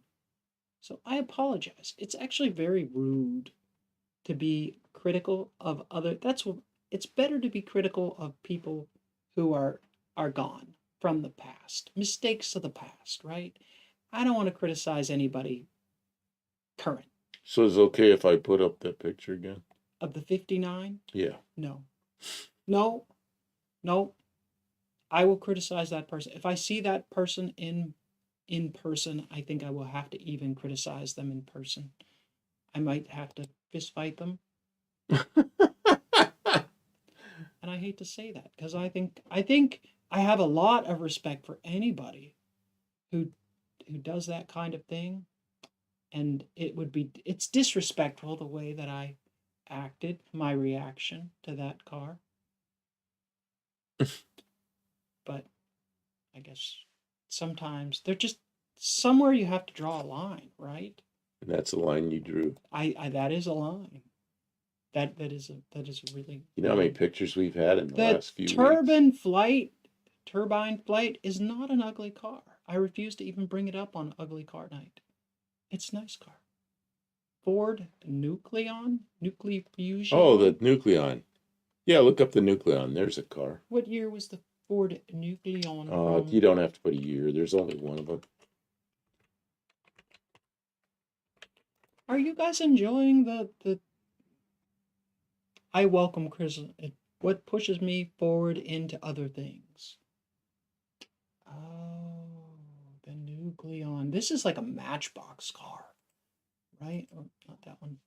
So I apologize. It's actually very rude to be critical of other. It's better to be critical of people who are gone from the past, mistakes of the past, right? I don't want to criticize anybody current. So is it okay if I put up that picture again? Of the 59? Yeah. No. I will criticize that person. If I see that person in person, I think I will have to even criticize them in person. I might have to fist fight them. And I hate to say that because I think I have a lot of respect for anybody who who does that kind of thing, and it's disrespectful the way that I acted, my reaction to that car. But I guess sometimes they're just somewhere you have to draw a line, right? And that's the line you drew. I that is a line. That is a really. You know how many pictures we've had in the last few turbine weeks? turbine flight is not an ugly car. I refuse to even bring it up on ugly car night. It's a nice car. Ford Nucleon? Nuclefusion? Oh, the Nucleon. Yeah, look up the Nucleon. There's a car. What year was the Ford Nucleon from? You don't have to put a year. There's only one of them. Are you guys enjoying the I welcome Chris. What pushes me forward into other things? Oh, the Nucleon. This is like a Matchbox car, right? Or not that one.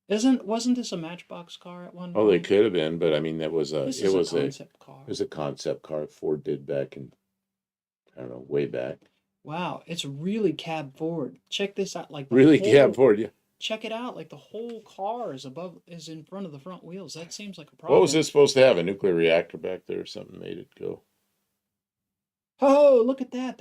Wasn't this a Matchbox car at one point? Oh, they could have been, but I mean, that was This is a concept car. It was a concept car Ford did back in, I don't know, way back. Wow, it's really cab forward. Check this out, like really cab forward, yeah. Check it out, like the whole car is in front of the front wheels. That seems like a problem. What was this supposed to have? A nuclear reactor back there or something made it go? Oh, look at that.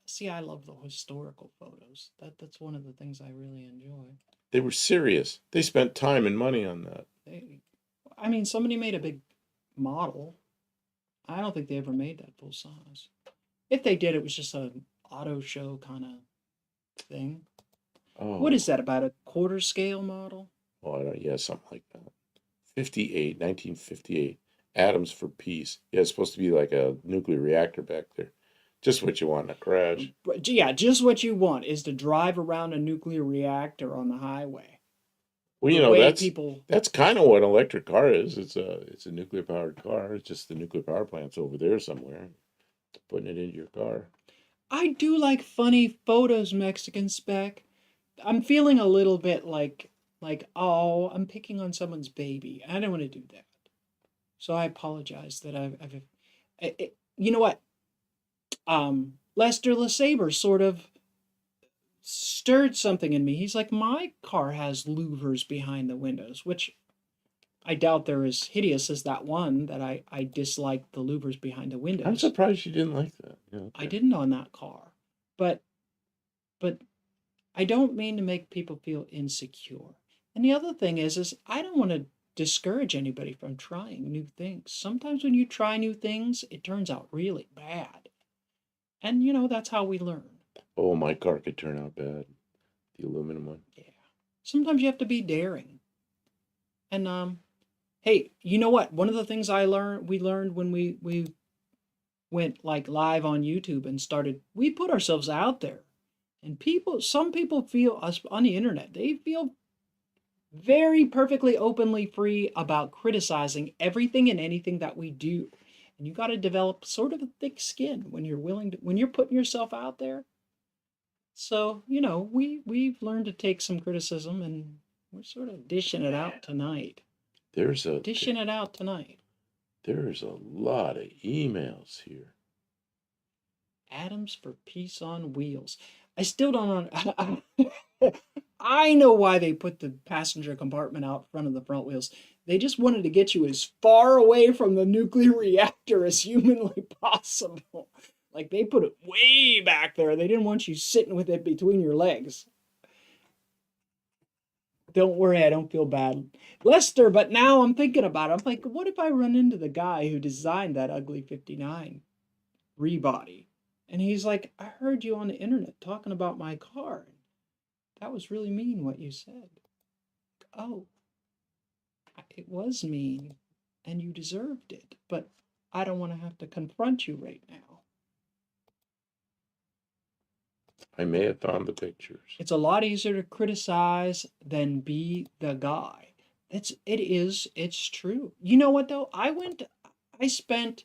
See, I love the historical photos. That's one of the things I really enjoy. They were serious. They spent time and money on that. I mean, somebody made a big model. I don't think they ever made that full size. If they did, it was just an auto show kind of thing. Oh. What is that, about a quarter scale model? Oh, yeah, something like that. 1958. Atoms for Peace. Yeah, it's supposed to be like a nuclear reactor back there. Just what you want in a crash. Yeah, just what you want is to drive around a nuclear reactor on the highway. Well, you know, that's kind of what an electric car is. It's a nuclear powered car. It's just the nuclear power plant's over there somewhere, putting it into your car. I do like funny photos, Mexican Spec. I'm feeling a little bit like, oh, I'm picking on someone's baby. I don't want to do that. So I apologize that you know what? Lester LeSabre sort of stirred something in me. He's like, my car has louvers behind the windows, which I doubt they're as hideous as that one that I dislike the louvers behind the windows. I'm surprised you didn't like that. Yeah, okay. I didn't on that car. But I don't mean to make people feel insecure. And the other thing is I don't want to discourage anybody from trying new things. Sometimes when you try new things, it turns out really bad. And, you know, that's how we learn. Oh, my car could turn out bad. The aluminum one. Yeah. Sometimes you have to be daring. And, hey, you know what? One of the things we learned when we went like live on YouTube and we put ourselves out there. And some people feel us on the internet, they feel very perfectly openly free about criticizing everything and anything that we do. And you got to develop sort of a thick skin when you're putting yourself out there. So, you know, we've learned to take some criticism, and we're sort of dishing it out tonight. There's a lot of emails here. Atoms for Peace on Wheels. I still don't know. I know why they put the passenger compartment out front of the front wheels. They just wanted to get you as far away from the nuclear reactor as humanly possible. Like, they put it way back there. They didn't want you sitting with it between your legs. Don't worry, I don't feel bad, Lester, but now I'm thinking about it. I'm like, what if I run into the guy who designed that ugly 59 rebody? And he's like, I heard you on the internet talking about my car. That was really mean what you said. Oh, it was mean, and you deserved it, but I don't want to have to confront you right now. I may have found the pictures. It's a lot easier to criticize than be the guy. It's true. You know what though? I spent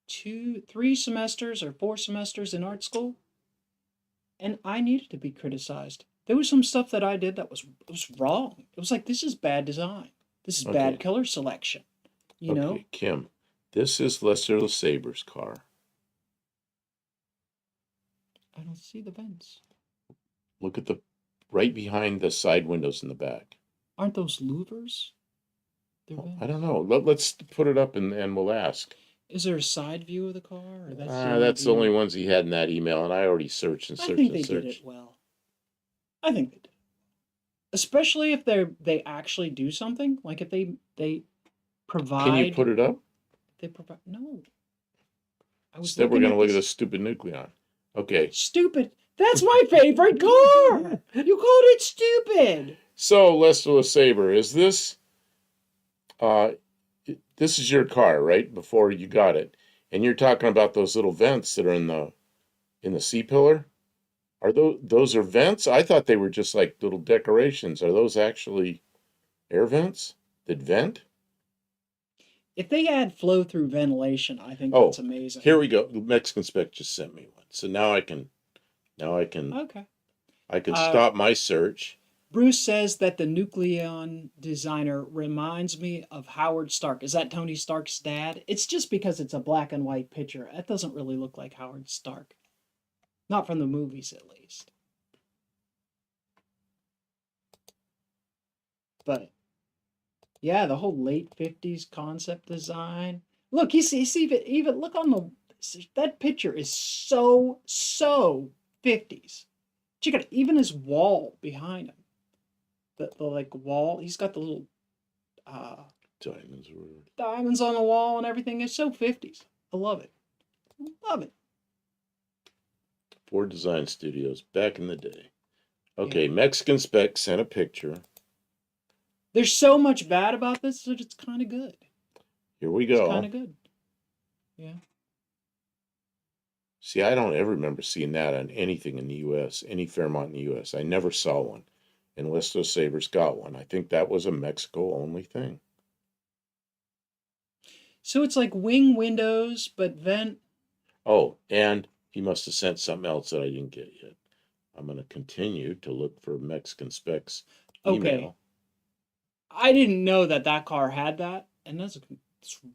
3 semesters or 4 semesters in art school, and I needed to be criticized. There was some stuff that I did that was wrong. It was like, this is bad design. This is bad color selection. You know? Kim, this is Lester LeSabre's car. I don't see the vents. Look at the right behind the side windows in the back. Aren't those louvers? They're Oh, vents. I don't know. Let's put it up and we'll ask. Is there a side view of the car? Or That's the only ones he had in that email, and I already searched and I searched think and they did it searched. well. I think they did. Especially if they actually do something. Like if they provide. Can you put it up? They provide. No. Instead, we're going to look at the stupid Nucleon. Okay. Stupid. That's my favorite car. You called it stupid. So, Lester LeSabre, is this this is your car, right? Before you got it, and you're talking about those little vents that are in the C-pillar. Are those are vents? I thought they were just like little decorations. Are those actually air vents that vent? If they add flow-through ventilation, I think that's amazing. Here we go. Mexican Spec just sent me one, so now I can Okay. I can stop my search. Bruce says that the Nucleon designer reminds me of Howard Stark. Is that Tony Stark's dad? It's just because it's a black and white picture. That doesn't really look like Howard Stark. Not from the movies, at least. But, yeah, the whole late 50s concept design. Look, you see even look on the... That picture is so 50s. Check out even his wall behind him. The like wall, he's got the little diamonds on the wall and everything. It's so 50s. I love it. Love it. Ford Design Studios back in the day. Okay, Yeah. Mexican Spec sent a picture. There's so much bad about this that it's kind of good. Here we go. It's kind of good. Yeah. See, I don't ever remember seeing that on anything in the U.S., any Fairmont in the U.S. I never saw one. And Lester LeSabre's got one. I think that was a Mexico-only thing. So it's like wing windows, but vent. Oh, and he must have sent something else that I didn't get yet. I'm going to continue to look for Mexican Specs email. Okay. I didn't know that car had that, and it's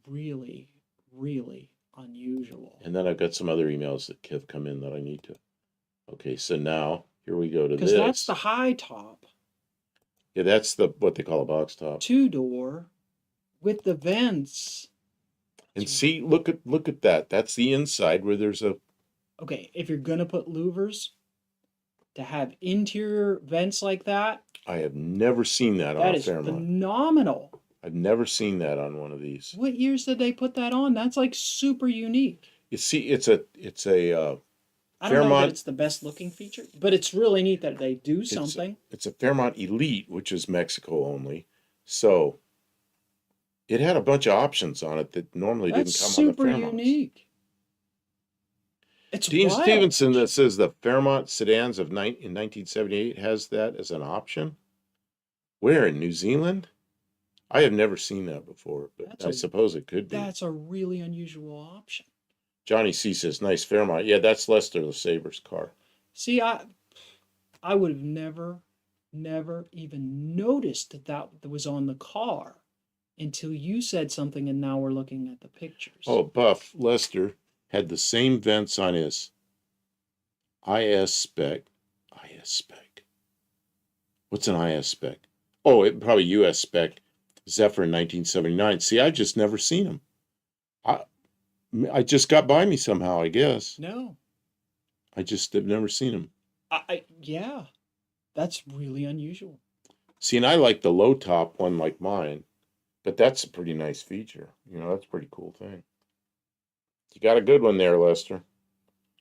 really, really unusual. And then I've got some other emails that have come in that I need to. Okay, so now here we go to this. Because that's the high top. Yeah, that's what they call a box top. 2-door with the vents. And see, look at that. That's the inside where there's a... Okay, if you're going to put louvers, to have interior vents like that... I have never seen that on a Fairmont. That is phenomenal. I've never seen that on one of these. What years did they put that on? That's like super unique. You see, it's a I don't know that it's the best looking feature, but it's really neat that they do something. It's a Fairmont Elite, which is Mexico only. So it had a bunch of options on it that normally didn't come on the Fairmonts. That's super unique. It's Dean wild. Stevenson that says the Fairmont sedans in 1978 has that as an option. Where, in New Zealand? I have never seen that before, but I suppose it could be. That's a really unusual option. Johnny C says, nice Fairmont. Yeah, that's Lester LeSabre's car. See, I would have never even noticed that was on the car until you said something, and now we're looking at the pictures. Oh, Buff, Lester had the same vents on his IS spec. IS spec. What's an IS spec? Oh, it probably US spec. Zephyr in 1979. See, I've just never seen them. I just got by me somehow, I guess. No. I just have never seen them. Yeah. That's really unusual. See, and I like the low top one like mine, but that's a pretty nice feature. You know, that's a pretty cool thing. You got a good one there, Lester.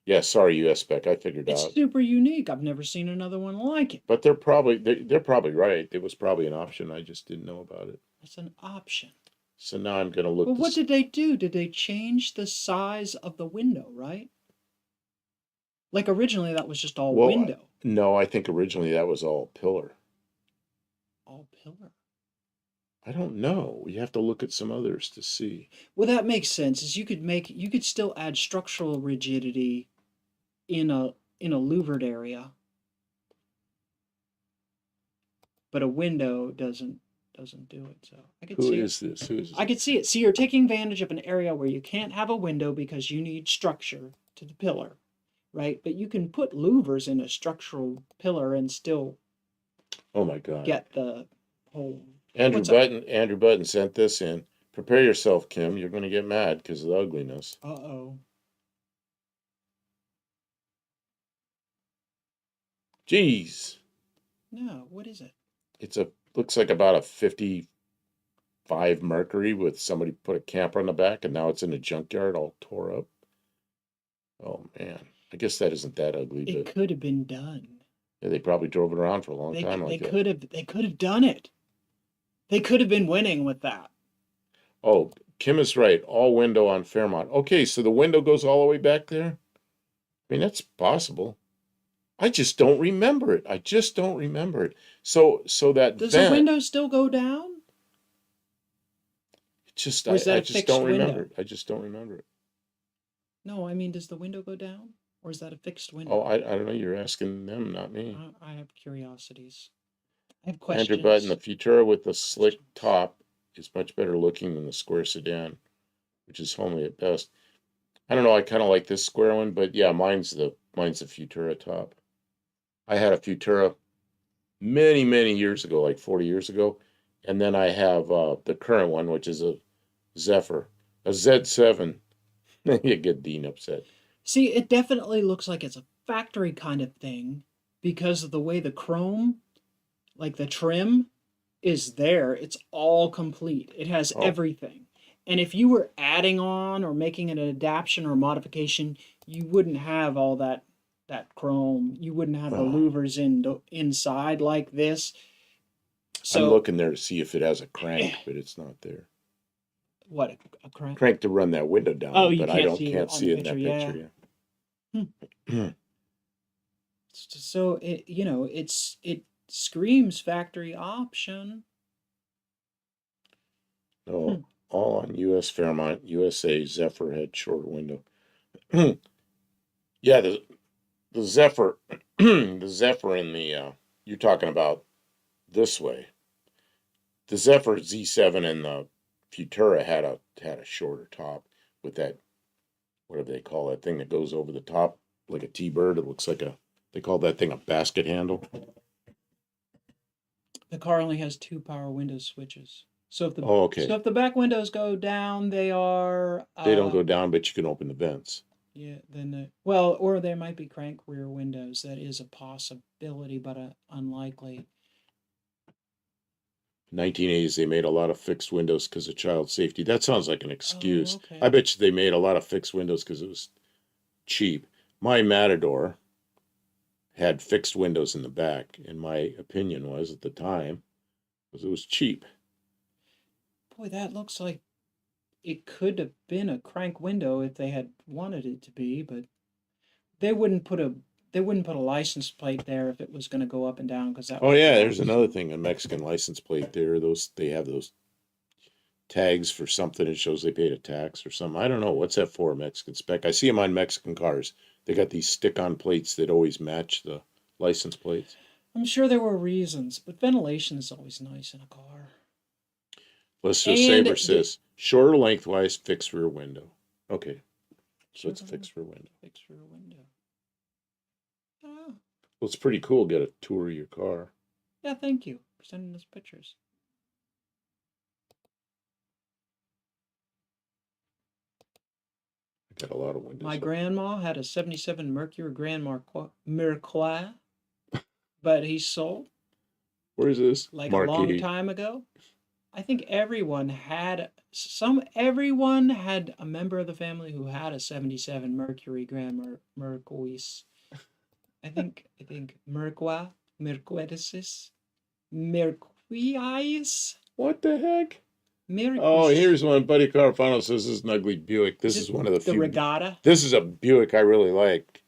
Yeah, sorry, US spec. I figured out. It's super unique. I've never seen another one like it. But they're probably right. It was probably an option. I just didn't know about it. It's an option. So now I'm going to look. Well, what did they do? Did they change the size of the window, right? Like originally that was just all window. No, I think originally that was all pillar. All pillar? I don't know. You have to look at some others to see. Well, that makes sense. Is you could still add structural rigidity in a louvered area, but a window doesn't do it. So I could see this? Who is this? I could see it. See, you're taking advantage of an area where you can't have a window because you need structure to the pillar, right? But you can put louvers in a structural pillar and still Oh my God. get the whole. Andrew What's up? Button. Andrew Button sent this in. Prepare yourself, Kim. You're going to get mad because of the ugliness. Uh-oh. Jeez. No, what is it? It's a looks like about a 55 Mercury with somebody put a camper on the back and now it's in a junkyard all tore up. Oh man. I guess that isn't that ugly, It but could have been done. yeah, they probably drove it around for a long time like that. They could have done it. They could have been winning with that. Oh, Kim is right. All window on Fairmont. Okay, so the window goes all the way back there? I mean, that's possible. I just don't remember it. I just don't remember it. So that Does the vent, window still go down? just Or is that I a just fixed don't remember window? it. I just don't remember it. No, I mean, does the window go down? Or is that a fixed Oh, window? I don't know. You're asking them, not me. I have curiosities. I have Andrew Button, the questions. Futura with the slick top is much better looking than the square sedan, which is homely at best. I don't know. I kind of like this square one, but yeah, mine's the Futura top. I had a Futura many years ago, like 40 years ago, and then I have the current one, which is a Zephyr, a Z7. You get Dean upset. See, it definitely looks like it's a factory kind of thing because of the way the chrome, like the trim, is there. It's all complete. It has Oh, everything. And if you were adding on or making an adaptation or modification, you wouldn't have all that chrome. You wouldn't have the oh. louvers inside like this. I'm So, looking there to see if it has a crank, but it's not there. what a crank. Crank to run that window Oh, down, you but I can't don't see it can't on see the it in picture. that Yeah. picture. Hmm. Yeah. So it screams factory option. No, Hmm. all on U.S. Fairmont, USA Zephyr had shorter window. Yeah, the Zephyr, the Zephyr in the you're talking about this way. The Zephyr Z7 and the Futura had a shorter top with that whatever they call that thing that goes over the top like a T-bird. It looks like a they call that thing a basket handle. The car only has two power window switches. Oh, So okay. if the back windows go down, they are They don't go down, but you can open the vents. yeah, then well, or there might be crank rear windows. That is a possibility, but unlikely. 1980s, they made a lot of fixed windows because of child safety. That sounds like an Oh, excuse. I okay. bet you they made a lot of fixed windows because it was cheap. My Matador had fixed windows in the back, and my opinion was at the time was it was cheap. Boy, that looks like it could have been a crank window if they had wanted it to be, but they wouldn't put a they wouldn't put a license plate there if it was going to go up and down because that Oh would yeah, block there's another some. thing, a Mexican license plate there. Those they have those tags for something. It shows they paid a tax or something. I don't know what's that for, Mexican spec. I see them on Mexican cars. They got these stick-on plates that always match the license plates. I'm sure there were reasons, but ventilation is always nice in a car. Lister And Saber says shorter lengthwise, fixed rear window. Okay, so it's a shorter fixed rear window. fixed rear window. Oh, Well, it's pretty cool. Get a tour of your car. yeah, thank you for sending us pictures. I got a lot of My windows up. grandma had a 77 Mercury Grand Marquis, but he sold Where is this? like a long Marquee. time ago. I think everyone had a member of the family who had a 77 Mercury Grand Marquis. I think Merquis What the heck? Oh, Merquis. here's one. Buddy Carfano says this is an ugly Buick. Is This is it one of the the few. Regatta? This is a Buick I really like.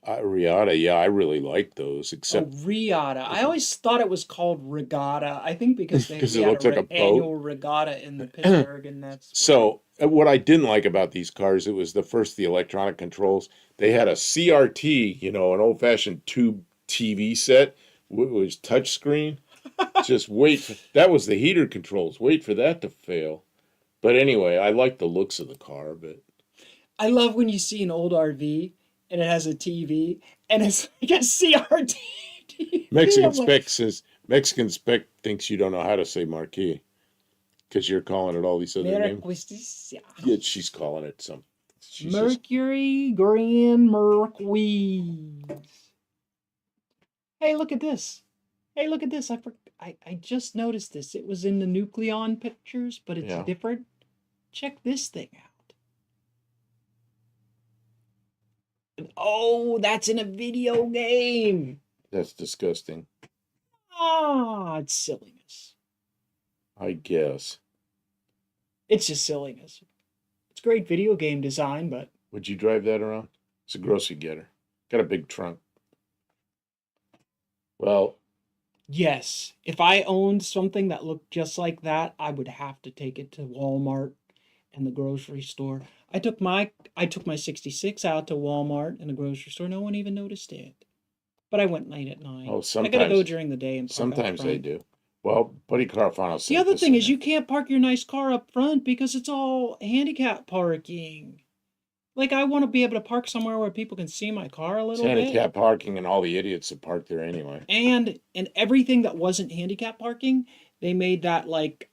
Riata, yeah, I really like those, Oh, except Riata. I always thought it was called Regatta. I think because because we it had looks a like a boat. annual regatta in the Pittsburgh, and that's where. So, what I didn't like about these cars, it was the electronic controls. They had a CRT, an old-fashioned tube TV set, was touchscreen. Just wait for that was the heater controls. Wait for that to fail. But anyway, I like the looks of the car, but I love when you see an old RV and it has a TV, and it's like a CRT TV. Mexican I'm like, spec says Mexican spec thinks you don't know how to say marquee because you're calling it all these other names. Mercury. Yeah, she's calling it some. She's just Mercury Grand Marquis. Hey, look at this. Hey, look at this. I just noticed this. It was in the Nucleon pictures, but it's yeah. different. Check this thing out. Oh, that's in a video game. That's disgusting. Ah, it's silliness. I guess. It's just silliness. It's great video game design, but Would you drive that around? It's a grocery getter. Got a big trunk. Well, yes, if I owned something that looked just like that, I would have to take it to Walmart and the grocery store. I took my 66 out to Walmart and the grocery store. No one even noticed it. But I went late at night. oh, I gotta go sometimes, during the day and park out sometimes they front. do. Well, Buddy Carfano The sent other this thing in is there. you can't park your nice car up front because it's all handicap parking. Like I want to be able to park somewhere where people can see my car a It's little bit. handicap parking, and all the idiots that park there anyway. And everything that wasn't handicap parking, they made that like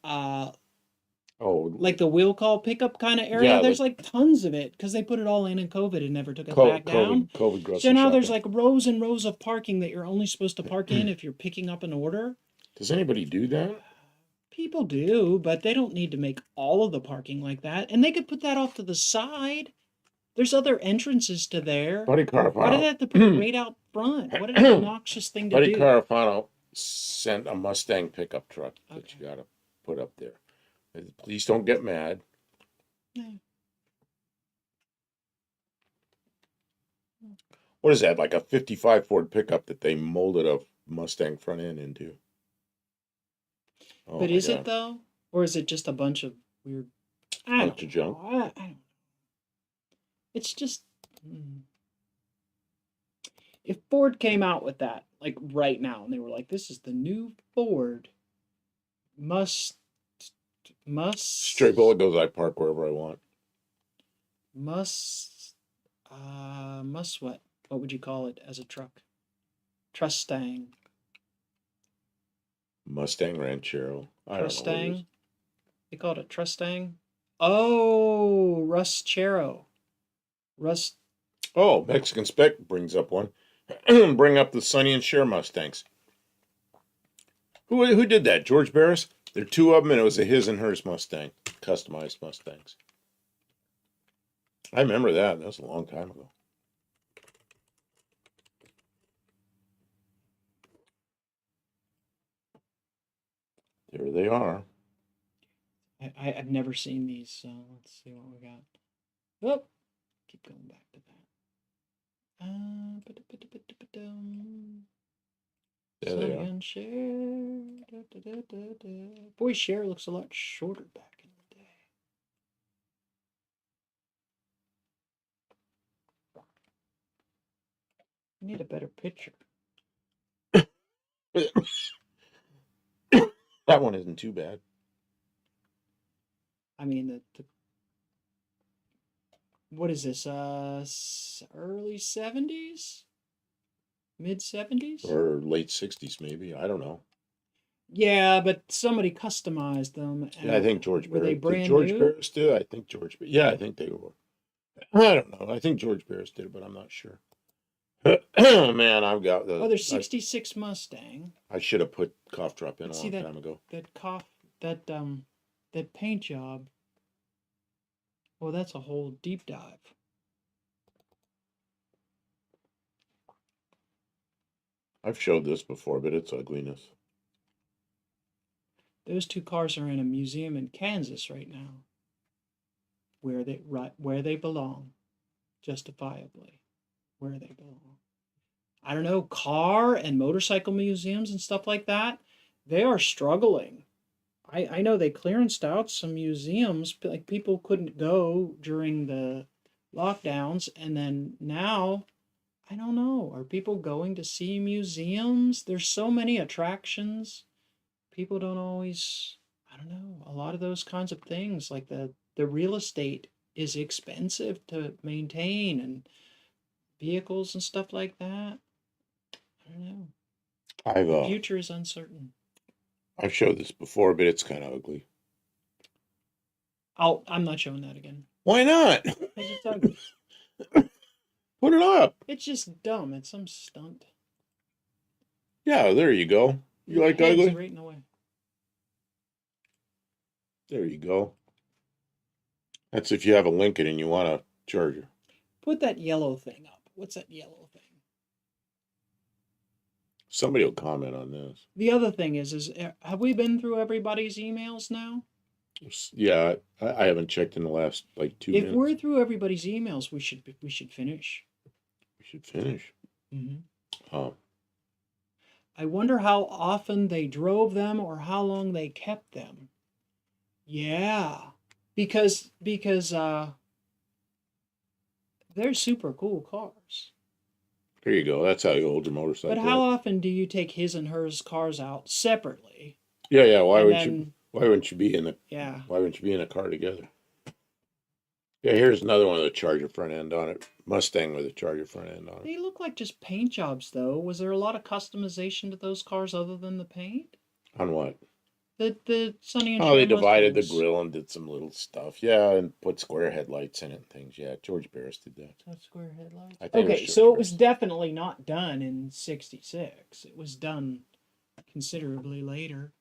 Oh, like the wheel call pickup kind of area. Yeah, There's like- like tons of it because they put it all in COVID and never took it back down. COVID grocery So now there's shopping. like rows and rows of parking that you're only supposed to park in if you're picking up an order. Does anybody do that? People do, but they don't need to make all of the parking like that. And they could put that off to the side. There's other entrances to there. Buddy Why did Carfano. they have to put it right out front? What an obnoxious thing to Buddy do. Carfano sent a Mustang pickup truck that Okay. you got to put up there. Please don't get mad. Yeah. What is that? Like a 55 Ford pickup that they molded a Mustang front end into. Oh But my is God. it though? Or is it just a bunch of weird I Bunch don't of junk? know. I don't know. It's just if Ford came out with that, like right now, and they were like, this is the new Ford must Straight bullet goes, I park wherever I want. must what? What would you call it as a truck? Trustang. Mustang Ranchero. I don't know what it is. Trustang. They called it Trustang. Oh, Rustchero. Rust. Oh, Mexican Spec brings up one. Bring up the Sonny and Cher Mustangs. Who did that? George Barris? There are two of them, and it was a his and hers Mustang. Customized Mustangs. I remember that. That was a long time ago. There they are. I've never seen these, so let's see what we got. Oh, keep going back to that. There they are. Sonny and Cher. Boy, Cher looks a lot shorter back in the day. I need a better picture. That one isn't too bad. I mean, the what is this? Early 70s? Mid 70s? Or late 60s, maybe. I don't know. Yeah, but somebody customized them. Yeah, I think George were they Barris. Did brand George new? Barris do it? I think George. Yeah, I think they were. I don't know. I think George Barris did it, but I'm not sure. Man, I've got the. Oh, there's 66 Mustang. I should have put cough drop in a See long time ago. That paint job. Well, that's a whole deep dive. I've showed this before, but it's ugliness. Those two cars are in a museum in Kansas right now. Where they belong. Justifiably. Where they belong. I don't know, car and motorcycle museums and stuff like that, they are struggling. I know they clearanced out some museums, like people couldn't go during the lockdowns, and then now, I don't know, are people going to see museums? There's so many attractions. People don't always, I don't know, a lot of those kinds of things, like the real estate is expensive to maintain, and vehicles and stuff like that. I don't know. I've The future is uncertain. I've showed this before, but it's kind of ugly. I'm not showing that again. Why not? Because it's ugly. Put it up. It's just dumb. It's some stunt. Yeah, there you go. You like Head's ugly? right in the way. There you go. That's if you have a Lincoln and you want a Charger. Put that yellow thing up. What's that yellow thing? Somebody will comment on this. The other thing is have we been through everybody's emails now? Yeah, I haven't checked in the last like 2 minutes. If we're through everybody's emails, we should finish. We should finish. Mm-hmm. Oh. I wonder how often they drove them or how long they kept them. Yeah, because they're super cool cars. There you go. That's how you hold your motorcycle. But how often do you take his and hers cars out separately? Yeah. Why wouldn't you be in a Yeah. Why wouldn't you be in a car together? Yeah, here's another one with a Charger front end on it. Mustang with a Charger front end on it. They look like just paint jobs, though. Was there a lot of customization to those cars other than the paint? On what? The Sonny and Oh, they Cher divided the Mustangs. grill and did some little stuff. Yeah, and put square headlights in it and things. Yeah, George Barris did that. That's square headlights. I think Okay, so it was definitely not done in '66. It was done considerably later.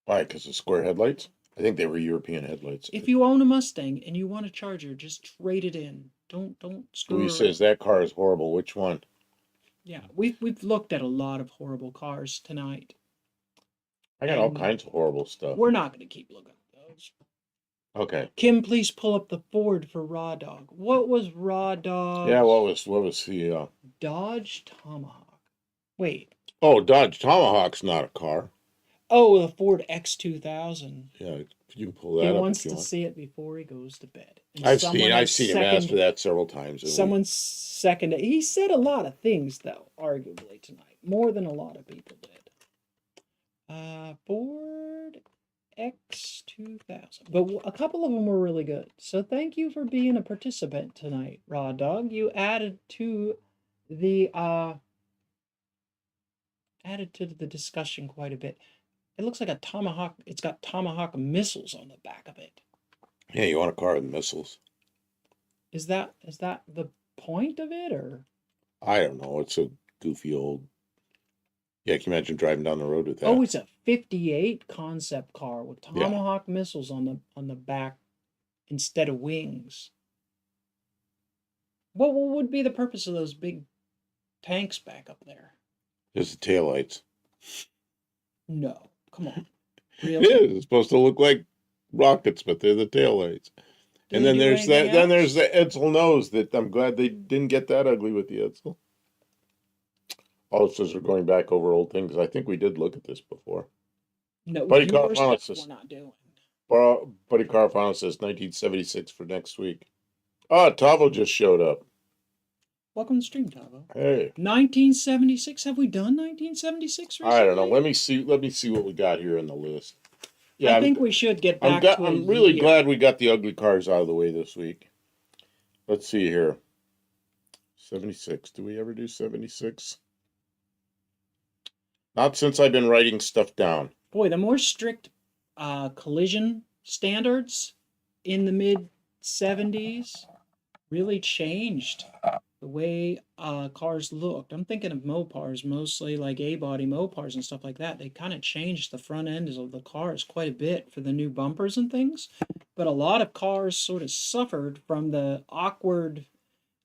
Why? Because of square headlights? I think they were European headlights. If you own a Mustang and you want a Charger, just trade it in. Don't screw Louis around. says that car is horrible. Which one? Yeah, we've looked at a lot of horrible cars tonight. I got all kinds of horrible stuff. We're not going to keep looking at those. Okay. Kim, please pull up the Ford for Raw Dog. What was Raw Dog? Yeah, what was the Dodge Tomahawk. Wait. Oh, Dodge Tomahawk's not a car. Oh, the Ford X2000. Yeah, you can pull that He up. wants if you to want. see it before he goes to bed. And I've someone seen has him ask for that several times. Someone seconded. He said a lot of things, though, arguably tonight, more than a lot of people did. Ford X2000, but a couple of them were really good. So thank you for being a participant tonight, Raw Dog. You added to the discussion quite a bit. It looks like a Tomahawk. It's got Tomahawk missiles on the back of it. Yeah, you want a car with missiles? Is that the point of it, or? I don't know. It's a goofy old. Yeah, can you imagine driving down the road with that? Oh, it's a '58 concept car with Tomahawk missiles on the back instead of wings. What would be the purpose of those big tanks back up there? Just the taillights. No, come on. Really? It is. It's supposed to look like rockets, but they're the taillights. And then there's that. Then there's the Edsel nose. That I'm glad they didn't get that ugly with the Edsel. All it says we're going back over old things. I think we did look at this before. No, Buddy your Carfano stuff says, we're not doing. Buddy Carfano says 1976 for next week. Oh, Tavo just showed up. Welcome to the stream, Tavo. Hey. 1976. Have we done 1976 recently? I don't know. Let me see what we got here in the list. Yeah, I think we should get back to I'm really glad we got the ugly cars out of the way this week. Let's see here. 76. Do we ever do 76? Not since I've been writing stuff down. Boy, the more strict collision standards in the mid-70s really changed the way cars looked. I'm thinking of Mopars, mostly like A-body Mopars and stuff like that. They kind of changed the front ends of the cars quite a bit for the new bumpers and things. But a lot of cars sort of suffered from the awkward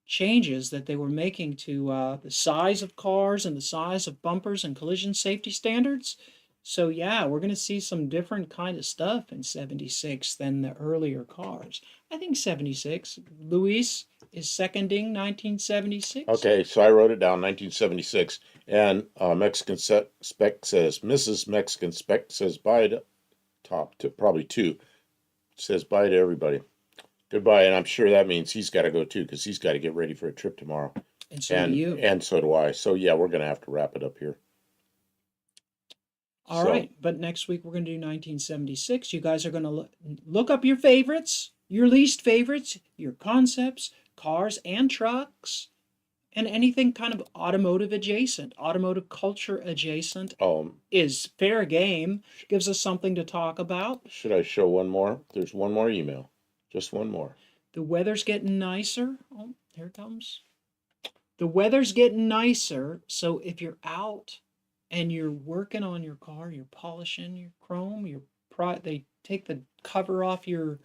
changes that they were making to the size of cars and the size of bumpers and collision safety standards. So yeah, we're going to see some different kind of stuff in 76 than the earlier cars. I think 76. Luis is seconding 1976. Okay, so I wrote it down, 1976. And Mexican Spec says, Mrs. Mexican Spec says bye to top to probably two. Says bye to everybody. Goodbye, and I'm sure that means he's got to go too, because he's got to get ready for a trip tomorrow. And so do you. And so do I. So yeah, we're going to have to wrap it up here. All right, but next week we're going to do 1976. You guys are going to look up your favorites, your least favorites, your concepts, cars and trucks, And anything kind of automotive adjacent, automotive culture adjacent is fair game. Gives us something to talk about. Should I show one more? There's one more email. Just one more. The weather's getting nicer. Oh, here it comes. The weather's getting nicer, so if you're out and you're working on your car, you're polishing your chrome, they take the cover off your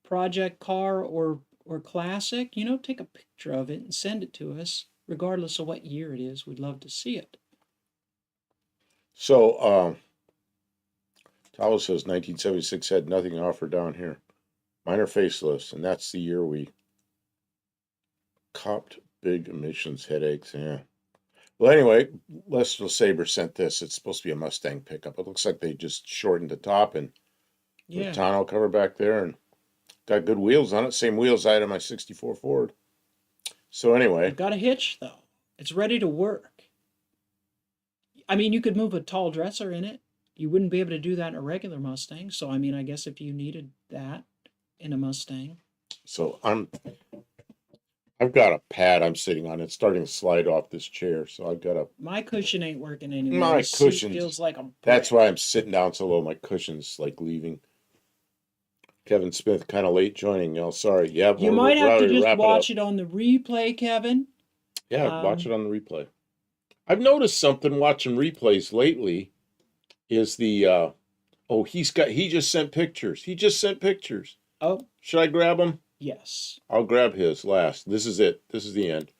project car or classic, take a picture of it and send it to us, regardless of what year it is. We'd love to see it. So, Talos says 1976 had nothing to offer down here. Minor facelifts, and that's the year we copped big emissions headaches. Yeah. Well, anyway, Lester Saber sent this. It's supposed to be a Mustang pickup. It looks like they just shortened the top and put a tonneau cover back there and got good wheels on it. Same wheels I had on my 64 Ford. So anyway. Got a hitch, though. It's ready to work. I mean, you could move a tall dresser in it. You wouldn't be able to do that in a regular Mustang. So, I mean, I guess if you needed that in a Mustang. So I've got a pad I'm sitting on. It's starting to slide off this chair. So I've got My cushion ain't working anymore. My cushion feels like a brick. That's why I'm sitting down so low. My cushion's like leaving. Kevin Smith kind of late joining. Oh, sorry. Yeah, you might have to just watch it on the replay, Kevin. Yeah, watch it on the replay. I've noticed something watching replays lately is the he just sent pictures. He just sent pictures. Oh. Should I grab them? Yes. I'll grab his last. This is it. This is the end.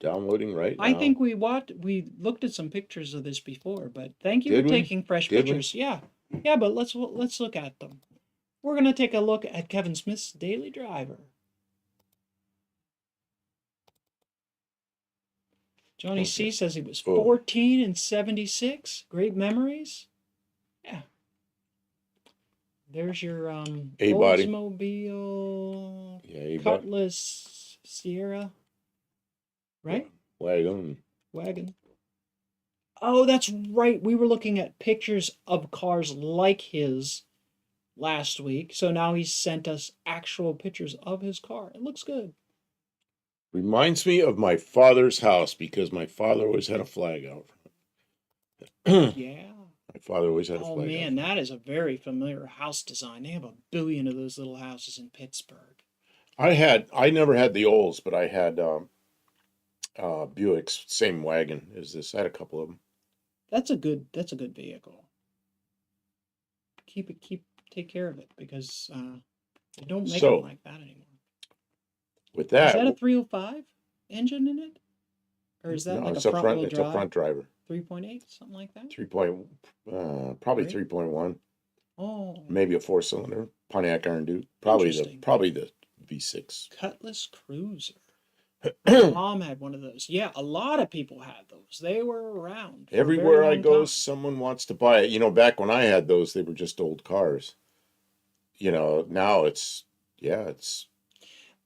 Downloading right now. I think we looked at some pictures of this before, but thank you for taking fresh pictures. Yeah. Yeah, but let's look at them. We're going to take a look at Kevin Smith's daily driver. Johnny C says he was 14 in 76. Great memories. Yeah. There's your Oldsmobile, Cutlass, Sierra, right? Wagon. Oh, that's right. We were looking at pictures of cars like his last week. So now he's sent us actual pictures of his car. It looks good. Reminds me of my father's house because my father always had a flag out. Yeah. My father always had a flag. Oh man, that is a very familiar house design. They have a billion of those little houses in Pittsburgh. I never had the Olds, but I had Buick's, same wagon as this. I had a couple of them. That's a good vehicle. Take care of it because they don't make them like that anymore. With that, is that a 305 engine in it, or is that like a front-wheel drive? It's a front driver. 3.8, something like that. Probably 3.1. Oh, maybe a 4-cylinder Pontiac Iron Duke. Probably the V6 Cutlass Cruiser. My mom had one of those. Yeah, a lot of people had those. They were around. Everywhere I go, someone wants to buy it. Back when I had those, they were just old cars. Now it's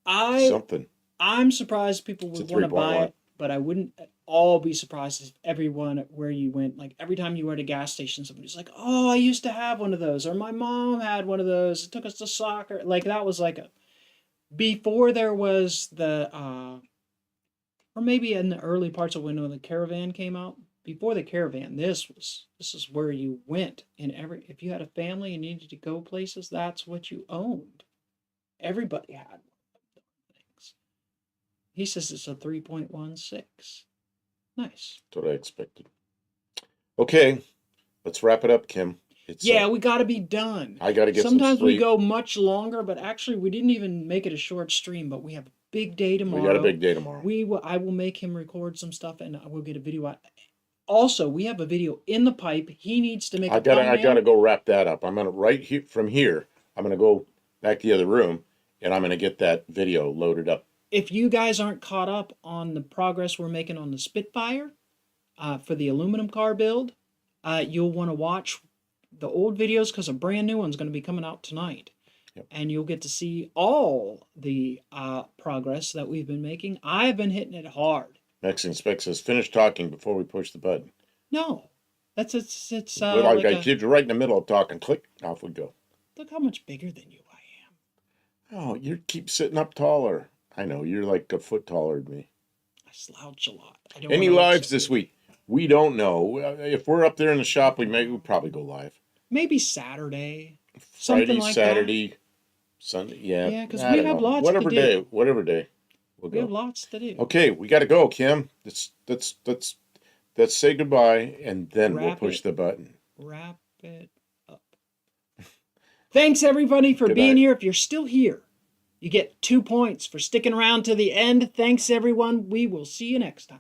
something. I'm surprised people would want to buy it, but I wouldn't at all be surprised if everyone where you went, like every time you were at a gas station, somebody's like, "Oh, I used to have one of those," or "My mom had one of those. It took us to soccer." Like that was like before there was the or maybe in the early parts of when the Caravan came out. Before the Caravan, this is where you went if you had a family and needed to go places, that's what you owned. Everybody had one of those things. He says it's a 3.16. Nice. That's what I expected. Okay, let's wrap it up, Kim. We got to be done. I got to get Sometimes some sleep. We go much longer, but actually we didn't even make it a short stream, but we have a big day tomorrow. We got a big day tomorrow. I will make him record some stuff and I will get a video out. Also, we have a video in the pipe. He needs to make I gotta go wrap that up. I'm gonna from here. I'm gonna go back to the other room and I'm gonna get that video loaded up. If you guys aren't caught up on the progress we're making on the Spitfire for the aluminum car build, you'll want to watch the old videos because a brand new one's going to be coming out tonight. Yep. And you'll get to see all the progress that we've been making. I've been hitting it hard. Mexican Spec says, finish talking before we push the button. No. It's like I keep you right in the middle of talking. Click, off we go. Look how much bigger than you I am. Oh, you keep sitting up taller. I know, you're like a foot taller than me. I slouch a lot. I don't Any wanna look lives so this good. week? We don't know. If we're up there in the shop, we'll probably go live. Maybe Saturday. Something Friday, like that. Saturday, Sunday. Yeah, Yeah, because I we don't have know. lots to do. Whatever day, we'll We have go. lots to do. Okay, we got to go, Kim. Let's say goodbye, and then we'll Wrap push it. the button. Wrap it up. Thanks everybody for Good being night. here. If you're still here, you get 2 points for sticking around to the end. Thanks everyone. We will see you next time.